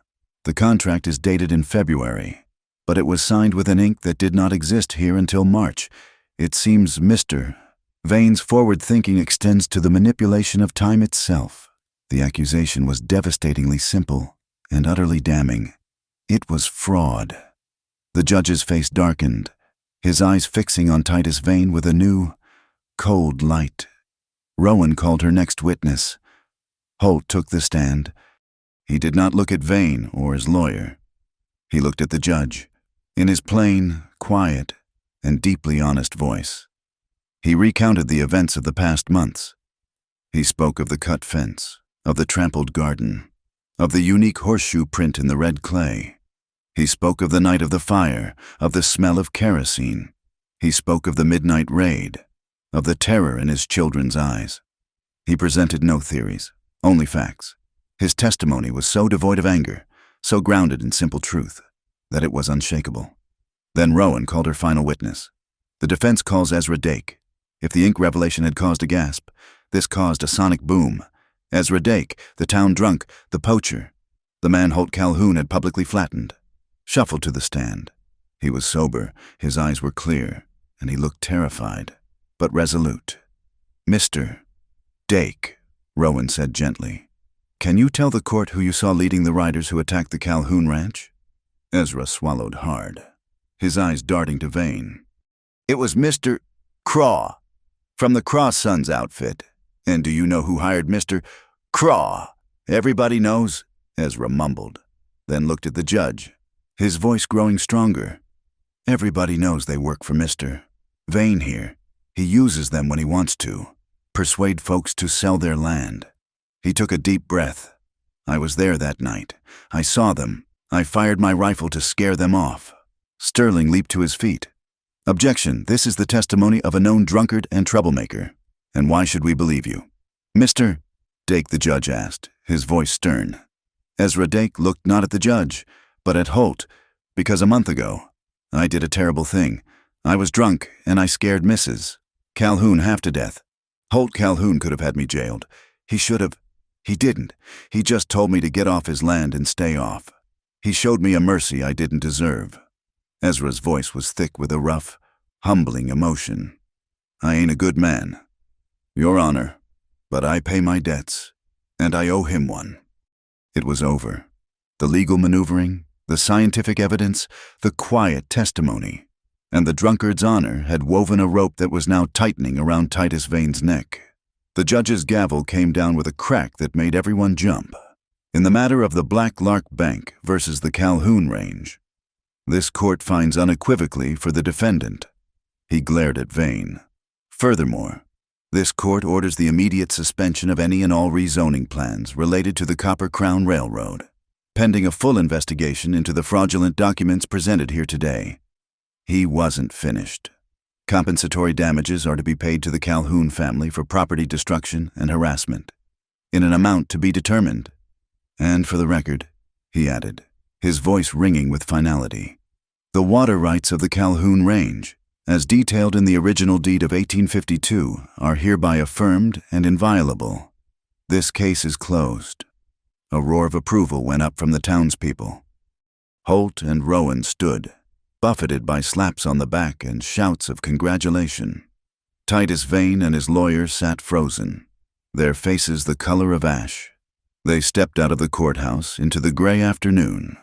"The contract is dated in February, but it was signed with an ink that did not exist here until March. It seems Mr. Vane's forward thinking extends to the manipulation of time itself." The accusation was devastatingly simple and utterly damning. It was fraud. The judge's face darkened, his eyes fixing on Titus Vane with a new, cold light. Rowan called her next witness. Holt took the stand. He did not look at Vane or his lawyer. He looked at the judge. In his plain, quiet, and deeply honest voice, he recounted the events of the past months. He spoke of the cut fence, of the trampled garden, of the unique horseshoe print in the red clay. He spoke of the night of the fire, of the smell of kerosene. He spoke of the midnight raid, of the terror in his children's eyes. He presented no theories, only facts. His testimony was so devoid of anger, so grounded in simple truth, that it was unshakable. Then Rowan called her final witness. The defense calls Ezra Dake. If the ink revelation had caused a gasp, this caused a sonic boom. Ezra Dake, the town drunk, the poacher, the man Holt Calhoun had publicly flattened, shuffled to the stand. He was sober, his eyes were clear, and he looked terrified, but resolute. "Mr. Dake," Rowan said gently, "can you tell the court who you saw leading the riders who attacked the Calhoun ranch?" Ezra swallowed hard, his eyes darting to Vane. "It was Mr. Craw, from the Craw Sons outfit." "And do you know who hired Mr. Craw?" "Everybody knows," Ezra mumbled, then looked at the judge, his voice growing stronger. "Everybody knows they work for Mr. Vane here. He uses them when he wants to, persuade folks to sell their land." He took a deep breath. "I was there that night. I saw them. I fired my rifle to scare them off." Sterling leaped to his feet. "Objection, this is the testimony of a known drunkard and troublemaker. And why should we believe you?" "Mr. Dake," the judge asked, his voice stern. Ezra Dake looked not at the judge, but at Holt, "because a month ago, I did a terrible thing. I was drunk, and I scared Mrs. Calhoun half to death. Holt Calhoun could have had me jailed. He should have. He didn't. He just told me to get off his land and stay off. He showed me a mercy I didn't deserve." Ezra's voice was thick with a rough, humbling emotion. "I ain't a good man, Your Honor, but I pay my debts, and I owe him one." It was over. The legal maneuvering, the scientific evidence, the quiet testimony, and the drunkard's honor had woven a rope that was now tightening around Titus Vane's neck. The judge's gavel came down with a crack that made everyone jump. In the matter of the Black Lark Bank versus the Calhoun Range, this court finds unequivocally for the defendant. He glared at Vane. Furthermore, this court orders the immediate suspension of any and all rezoning plans related to the Copper Crown Railroad, pending a full investigation into the fraudulent documents presented here today. He wasn't finished. Compensatory damages are to be paid to the Calhoun family for property destruction and harassment, in an amount to be determined. And for the record, he added, his voice ringing with finality, the water rights of the Calhoun Range, as detailed in the original deed of 1852, are hereby affirmed and inviolable. This case is closed. A roar of approval went up from the townspeople. Holt and Rowan stood, buffeted by slaps on the back and shouts of congratulation. Titus Vane and his lawyer sat frozen, their faces the color of ash. They stepped out of the courthouse into the gray afternoon.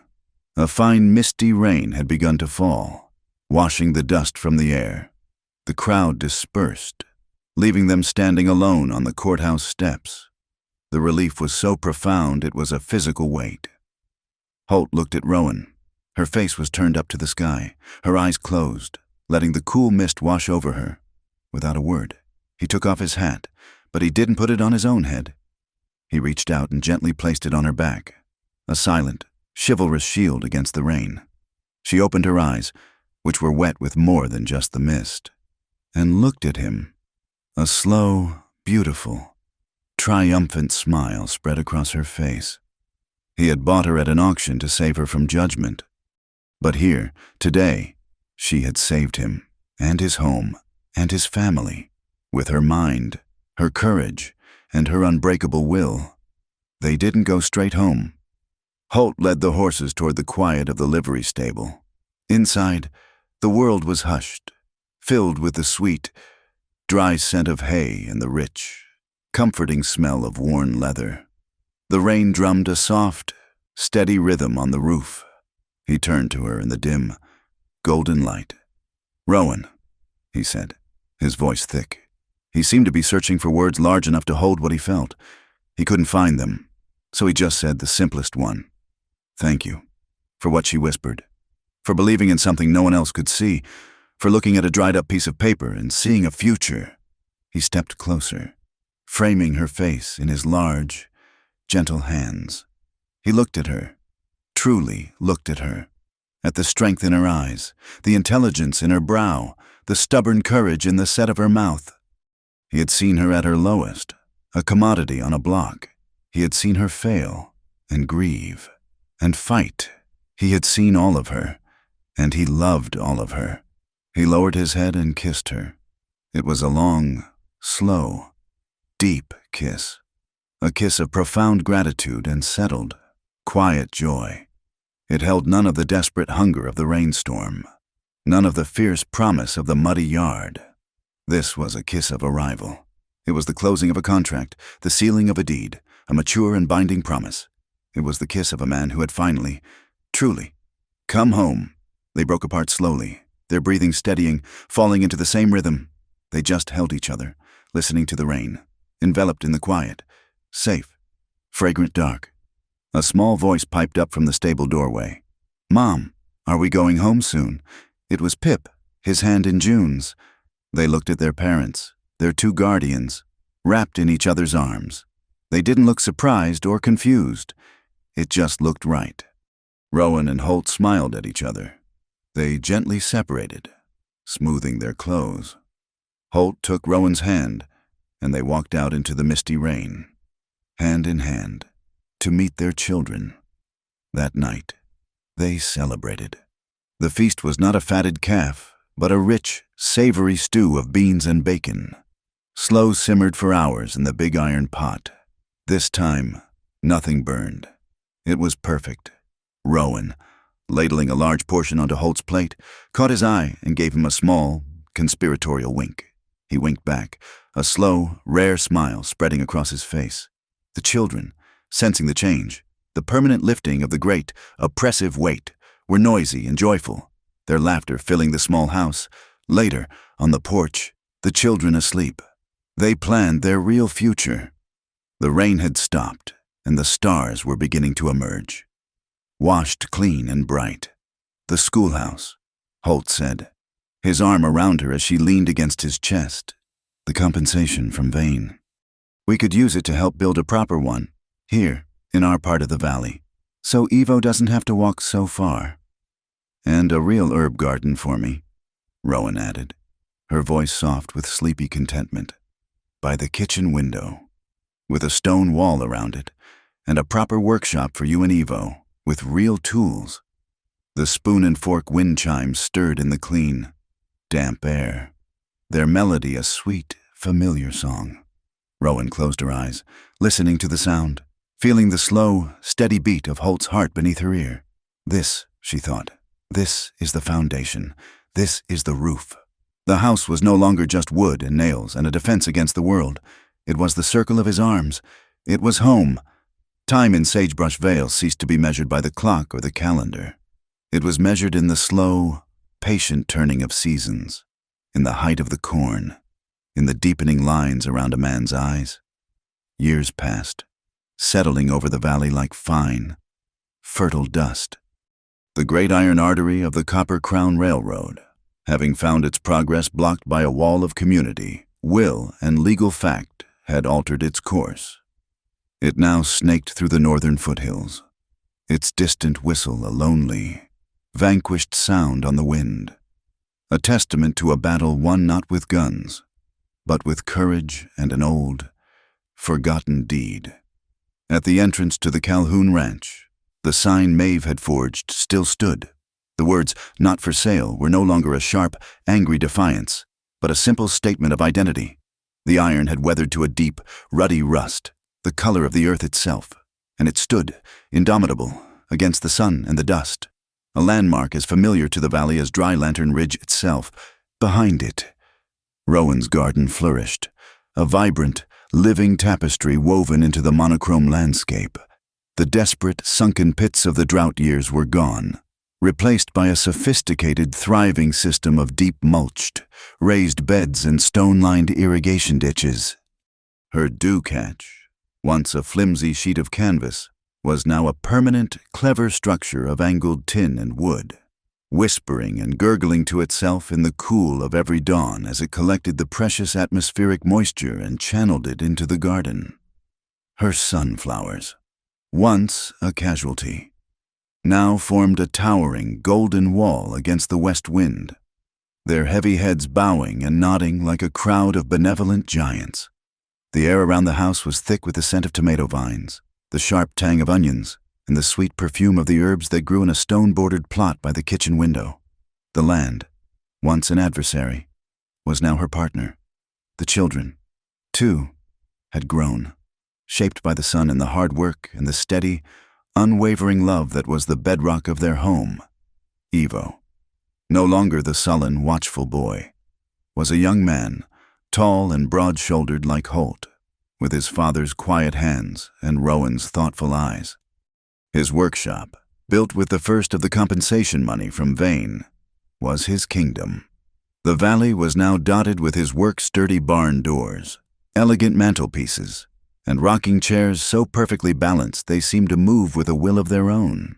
A fine misty rain had begun to fall, washing the dust from the air. The crowd dispersed, leaving them standing alone on the courthouse steps. The relief was so profound it was a physical weight. Holt looked at Rowan. Her face was turned up to the sky, her eyes closed, letting the cool mist wash over her. Without a word, he took off his hat, but he didn't put it on his own head. He reached out and gently placed it on her back, a silent, chivalrous shield against the rain. She opened her eyes, which were wet with more than just the mist, and looked at him. A slow, beautiful, triumphant smile spread across her face. He had bought her at an auction to save her from judgment. But here, today, she had saved him, and his home, and his family, with her mind, her courage, and her unbreakable will. They didn't go straight home. Holt led the horses toward the quiet of the livery stable. Inside, the world was hushed, filled with the sweet, dry scent of hay and the rich, comforting smell of worn leather. The rain drummed a soft, steady rhythm on the roof. He turned to her in the dim, golden light. "Rowan," he said, his voice thick. He seemed to be searching for words large enough to hold what he felt. He couldn't find them, so he just said the simplest one. "Thank you," for what she whispered, for believing in something no one else could see, for looking at a dried-up piece of paper and seeing a future. He stepped closer, framing her face in his large, gentle hands. He looked at her, truly looked at her, at the strength in her eyes, the intelligence in her brow, the stubborn courage in the set of her mouth. He had seen her at her lowest, a commodity on a block. He had seen her fail, and grieve, and fight. He had seen all of her, and he loved all of her. He lowered his head and kissed her. It was a long, slow, deep kiss, a kiss of profound gratitude and settled, quiet joy. It held none of the desperate hunger of the rainstorm, none of the fierce promise of the muddy yard. This was a kiss of arrival. It was the closing of a contract, the sealing of a deed, a mature and binding promise. It was the kiss of a man who had finally, truly, come home. They broke apart slowly, their breathing steadying, falling into the same rhythm. They just held each other, listening to the rain, enveloped in the quiet, safe, fragrant dark. A small voice piped up from the stable doorway. "Mom, are we going home soon?" It was Pip, his hand in June's. They looked at their parents, their two guardians, wrapped in each other's arms. They didn't look surprised or confused. It just looked right. Rowan and Holt smiled at each other. They gently separated, smoothing their clothes. Holt took Rowan's hand, and they walked out into the misty rain, hand in hand, to meet their children. That night, they celebrated. The feast was not a fatted calf, but a rich, savory stew of beans and bacon, slow simmered for hours in the big iron pot. This time, nothing burned. It was perfect. Rowan, ladling a large portion onto Holt's plate, caught his eye and gave him a small, conspiratorial wink. He winked back, a slow, rare smile spreading across his face. The children, sensing the change, the permanent lifting of the great, oppressive weight, were noisy and joyful, their laughter filling the small house. Later, on the porch, the children asleep, They planned their real future. The rain had stopped, and the stars were beginning to emerge. Washed clean and bright. The schoolhouse, Holt said, his arm around her as she leaned against his chest. The compensation from Vane. We could use it to help build a proper one, here, in our part of the valley, so Evo doesn't have to walk so far. And a real herb garden for me, Rowan added, her voice soft with sleepy contentment. By the kitchen window, with a stone wall around it, and a proper workshop for you and Evo, with real tools. The spoon and fork wind chimes stirred in the clean, damp air, their melody a sweet, familiar song. Rowan closed her eyes, listening to the sound, feeling the slow, steady beat of Holt's heart beneath her ear. This, she thought, this is the foundation. This is the roof. The house was no longer just wood and nails and a defense against the world. It was the circle of his arms. It was home. Time in Sagebrush Vale ceased to be measured by the clock or the calendar. It was measured in the slow, patient turning of seasons, in the height of the corn, in the deepening lines around a man's eyes. Years passed, settling over the valley like fine, fertile dust. The great iron artery of the Copper Crown Railroad, having found its progress blocked by a wall of community, will, and legal fact, had altered its course. It now snaked through the northern foothills, its distant whistle a lonely, vanquished sound on the wind, a testament to a battle won not with guns, but with courage and an old, forgotten deed. At the entrance to the Calhoun Ranch, the sign Maeve had forged still stood. The words, "Not for sale," were no longer a sharp, angry defiance, but a simple statement of identity. The iron had weathered to a deep, ruddy rust, the color of the earth itself, and it stood, indomitable, against the sun and the dust, a landmark as familiar to the valley as Dry Lantern Ridge itself. Behind it, Rowan's garden flourished, a vibrant, living tapestry woven into the monochrome landscape. The desperate, sunken pits of the drought years were gone, replaced by a sophisticated, thriving system of deep-mulched, raised beds and stone-lined irrigation ditches. Her dew catch, once a flimsy sheet of canvas, was now a permanent, clever structure of angled tin and wood, whispering and gurgling to itself in the cool of every dawn as it collected the precious atmospheric moisture and channeled it into the garden. Her sunflowers, once a casualty, now formed a towering, golden wall against the west wind, their heavy heads bowing and nodding like a crowd of benevolent giants. The air around the house was thick with the scent of tomato vines, the sharp tang of onions, and the sweet perfume of the herbs that grew in a stone-bordered plot by the kitchen window. The land, once an adversary, was now her partner. The children, too, had grown, shaped by the sun and the hard work and the steady, unwavering love that was the bedrock of their home. Evo, no longer the sullen, watchful boy, was a young man, tall and broad-shouldered like Holt, with his father's quiet hands and Rowan's thoughtful eyes. His workshop, built with the first of the compensation money from Vane, was his kingdom. The valley was now dotted with his work-sturdy barn doors, elegant mantelpieces, and rocking chairs so perfectly balanced they seemed to move with a will of their own.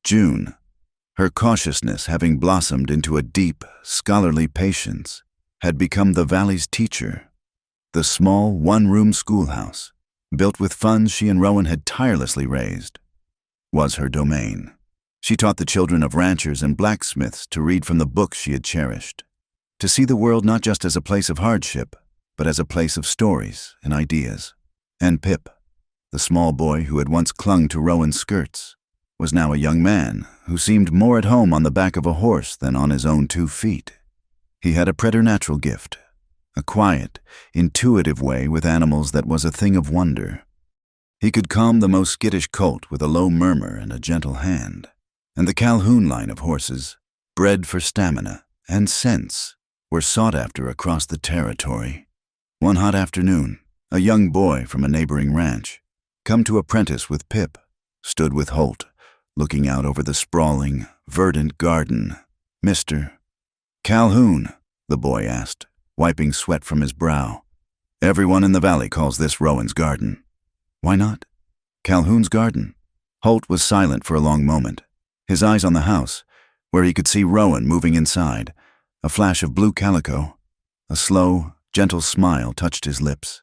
June, her cautiousness having blossomed into a deep, scholarly patience, had become the valley's teacher. The small, one-room schoolhouse, built with funds she and Rowan had tirelessly raised, was her domain. She taught the children of ranchers and blacksmiths to read from the books she had cherished, to see the world not just as a place of hardship, but as a place of stories and ideas. And Pip, the small boy who had once clung to Rowan's skirts, was now a young man who seemed more at home on the back of a horse than on his own 2 feet. He had a preternatural gift, a quiet, intuitive way with animals that was a thing of wonder. He could calm the most skittish colt with a low murmur and a gentle hand, and the Calhoun line of horses, bred for stamina and sense, were sought after across the territory. One hot afternoon, a young boy from a neighboring ranch, come to apprentice with Pip, stood with Holt, looking out over the sprawling, verdant garden. "Mr. Calhoun?" the boy asked, wiping sweat from his brow. Everyone in the valley calls this Rowan's garden. Why not? Calhoun's garden. Holt was silent for a long moment, his eyes on the house, where he could see Rowan moving inside. A flash of blue calico. A slow, gentle smile touched his lips.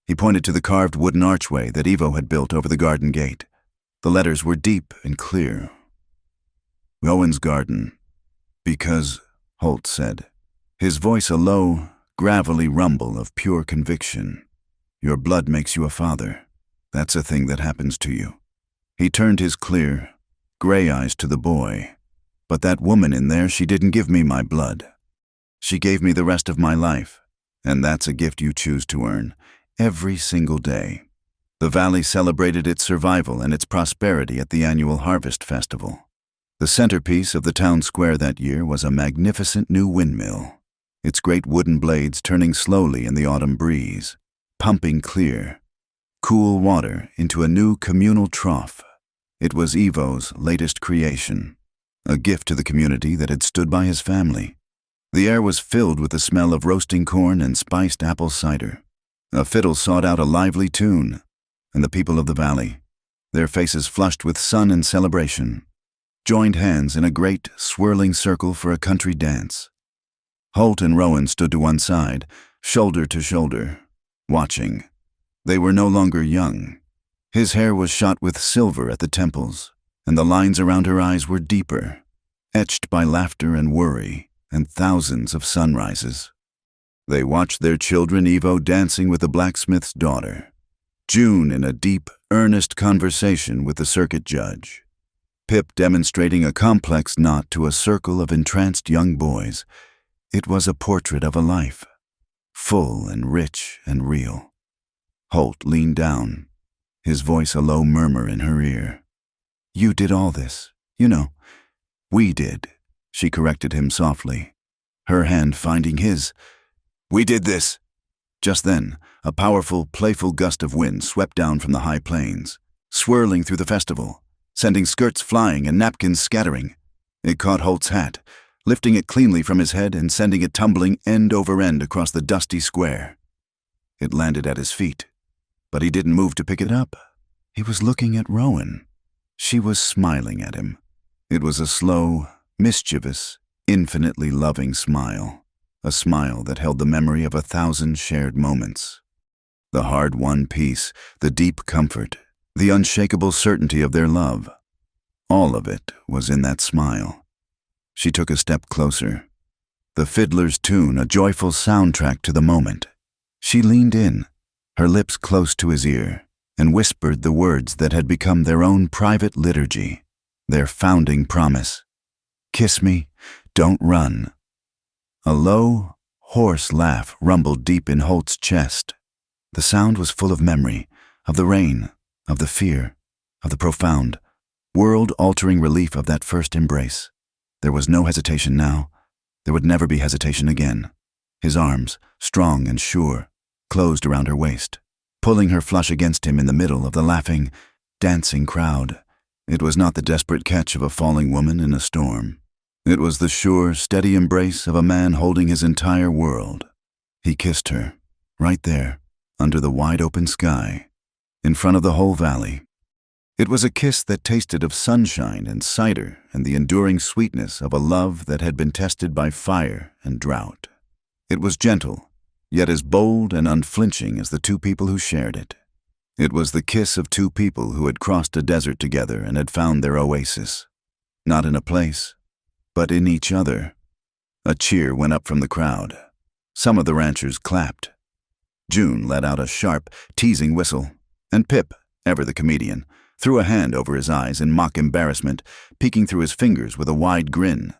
He pointed to the carved wooden archway that Ivo had built over the garden gate. The letters were deep and clear. Rowan's garden. Because, Holt said, his voice a low, gravelly rumble of pure conviction. Your blood makes you a father. That's a thing that happens to you. He turned his clear, gray eyes to the boy. But that woman in there, she didn't give me my blood. She gave me the rest of my life, and that's a gift you choose to earn, every single day. The valley celebrated its survival and its prosperity at the annual Harvest Festival. The centerpiece of the town square that year was a magnificent new windmill, its great wooden blades turning slowly in the autumn breeze, pumping clear, cool water into a new communal trough. It was Ivo's latest creation, a gift to the community that had stood by his family. The air was filled with the smell of roasting corn and spiced apple cider. A fiddle sought out a lively tune, and the people of the valley, their faces flushed with sun and celebration, joined hands in a great, swirling circle for a country dance. Holt and Rowan stood to one side, shoulder to shoulder, watching. They were no longer young. His hair was shot with silver at the temples, and the lines around her eyes were deeper, etched by laughter and worry and thousands of sunrises. They watched their children Ivo dancing with the blacksmith's daughter, June in a deep, earnest conversation with the circuit judge, Pip demonstrating a complex knot to a circle of entranced young boys. It was a portrait of a life, full and rich and real. Holt leaned down, his voice a low murmur in her ear. You did all this, you know. We did, she corrected him softly, her hand finding his. We did this. Just then, a powerful, playful gust of wind swept down from the high plains, swirling through the festival, sending skirts flying and napkins scattering. It caught Holt's hat, lifting it cleanly from his head and sending it tumbling end over end across the dusty square. It landed at his feet, but he didn't move to pick it up. He was looking at Rowan. She was smiling at him. It was a slow, mischievous, infinitely loving smile, a smile that held the memory of 1,000 shared moments. The hard-won peace, the deep comfort, the unshakable certainty of their love. All of it was in that smile. She took a step closer. The fiddler's tune, a joyful soundtrack to the moment. She leaned in, her lips close to his ear, and whispered the words that had become their own private liturgy, their founding promise. Kiss me, don't run. A low, hoarse laugh rumbled deep in Holt's chest. The sound was full of memory, of the rain, of the fear, of the profound, world-altering relief of that first embrace. There was no hesitation now. There would never be hesitation again. His arms, strong and sure, closed around her waist, pulling her flush against him in the middle of the laughing, dancing crowd. It was not the desperate catch of a falling woman in a storm. It was the sure, steady embrace of a man holding his entire world. He kissed her, right there, under the wide-open sky, in front of the whole valley. It was a kiss that tasted of sunshine and cider and the enduring sweetness of a love that had been tested by fire and drought. It was gentle, yet as bold and unflinching as the two people who shared it. It was the kiss of two people who had crossed a desert together and had found their oasis, not in a place, but in each other. A cheer went up from the crowd. Some of the ranchers clapped. June let out a sharp, teasing whistle, and Pip, ever the comedian, threw a hand over his eyes in mock embarrassment, peeking through his fingers with a wide grin.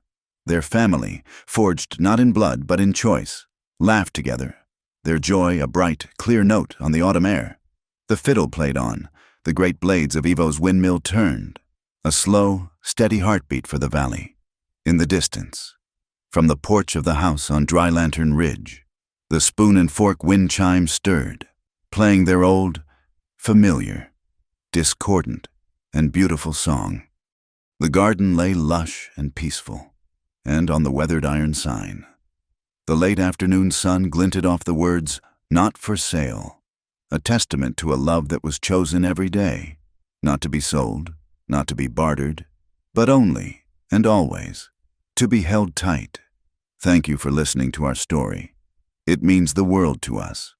Their family, forged not in blood but in choice, laughed together, their joy a bright, clear note on the autumn air. The fiddle played on, the great blades of Ivo's windmill turned, a slow, steady heartbeat for the valley. In the distance, from the porch of the house on Dry Lantern Ridge, the spoon and fork wind chimes stirred, playing their old, familiar, discordant, and beautiful song. The garden lay lush and peaceful, and on the weathered iron sign, the late afternoon sun glinted off the words, not for sale, a testament to a love that was chosen every day, not to be sold, not to be bartered, but only and always to be held tight. Thank you for listening to our story. It means the world to us.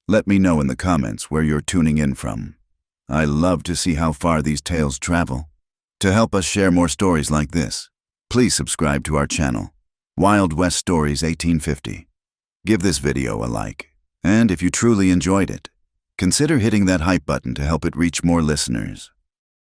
Let me know in the comments where you're tuning in from. I love to see how far these tales travel. To help us share more stories like this, please subscribe to our channel, Wild West Stories 1850. Give this video a like, and if you truly enjoyed it, consider hitting that hype button to help it reach more listeners.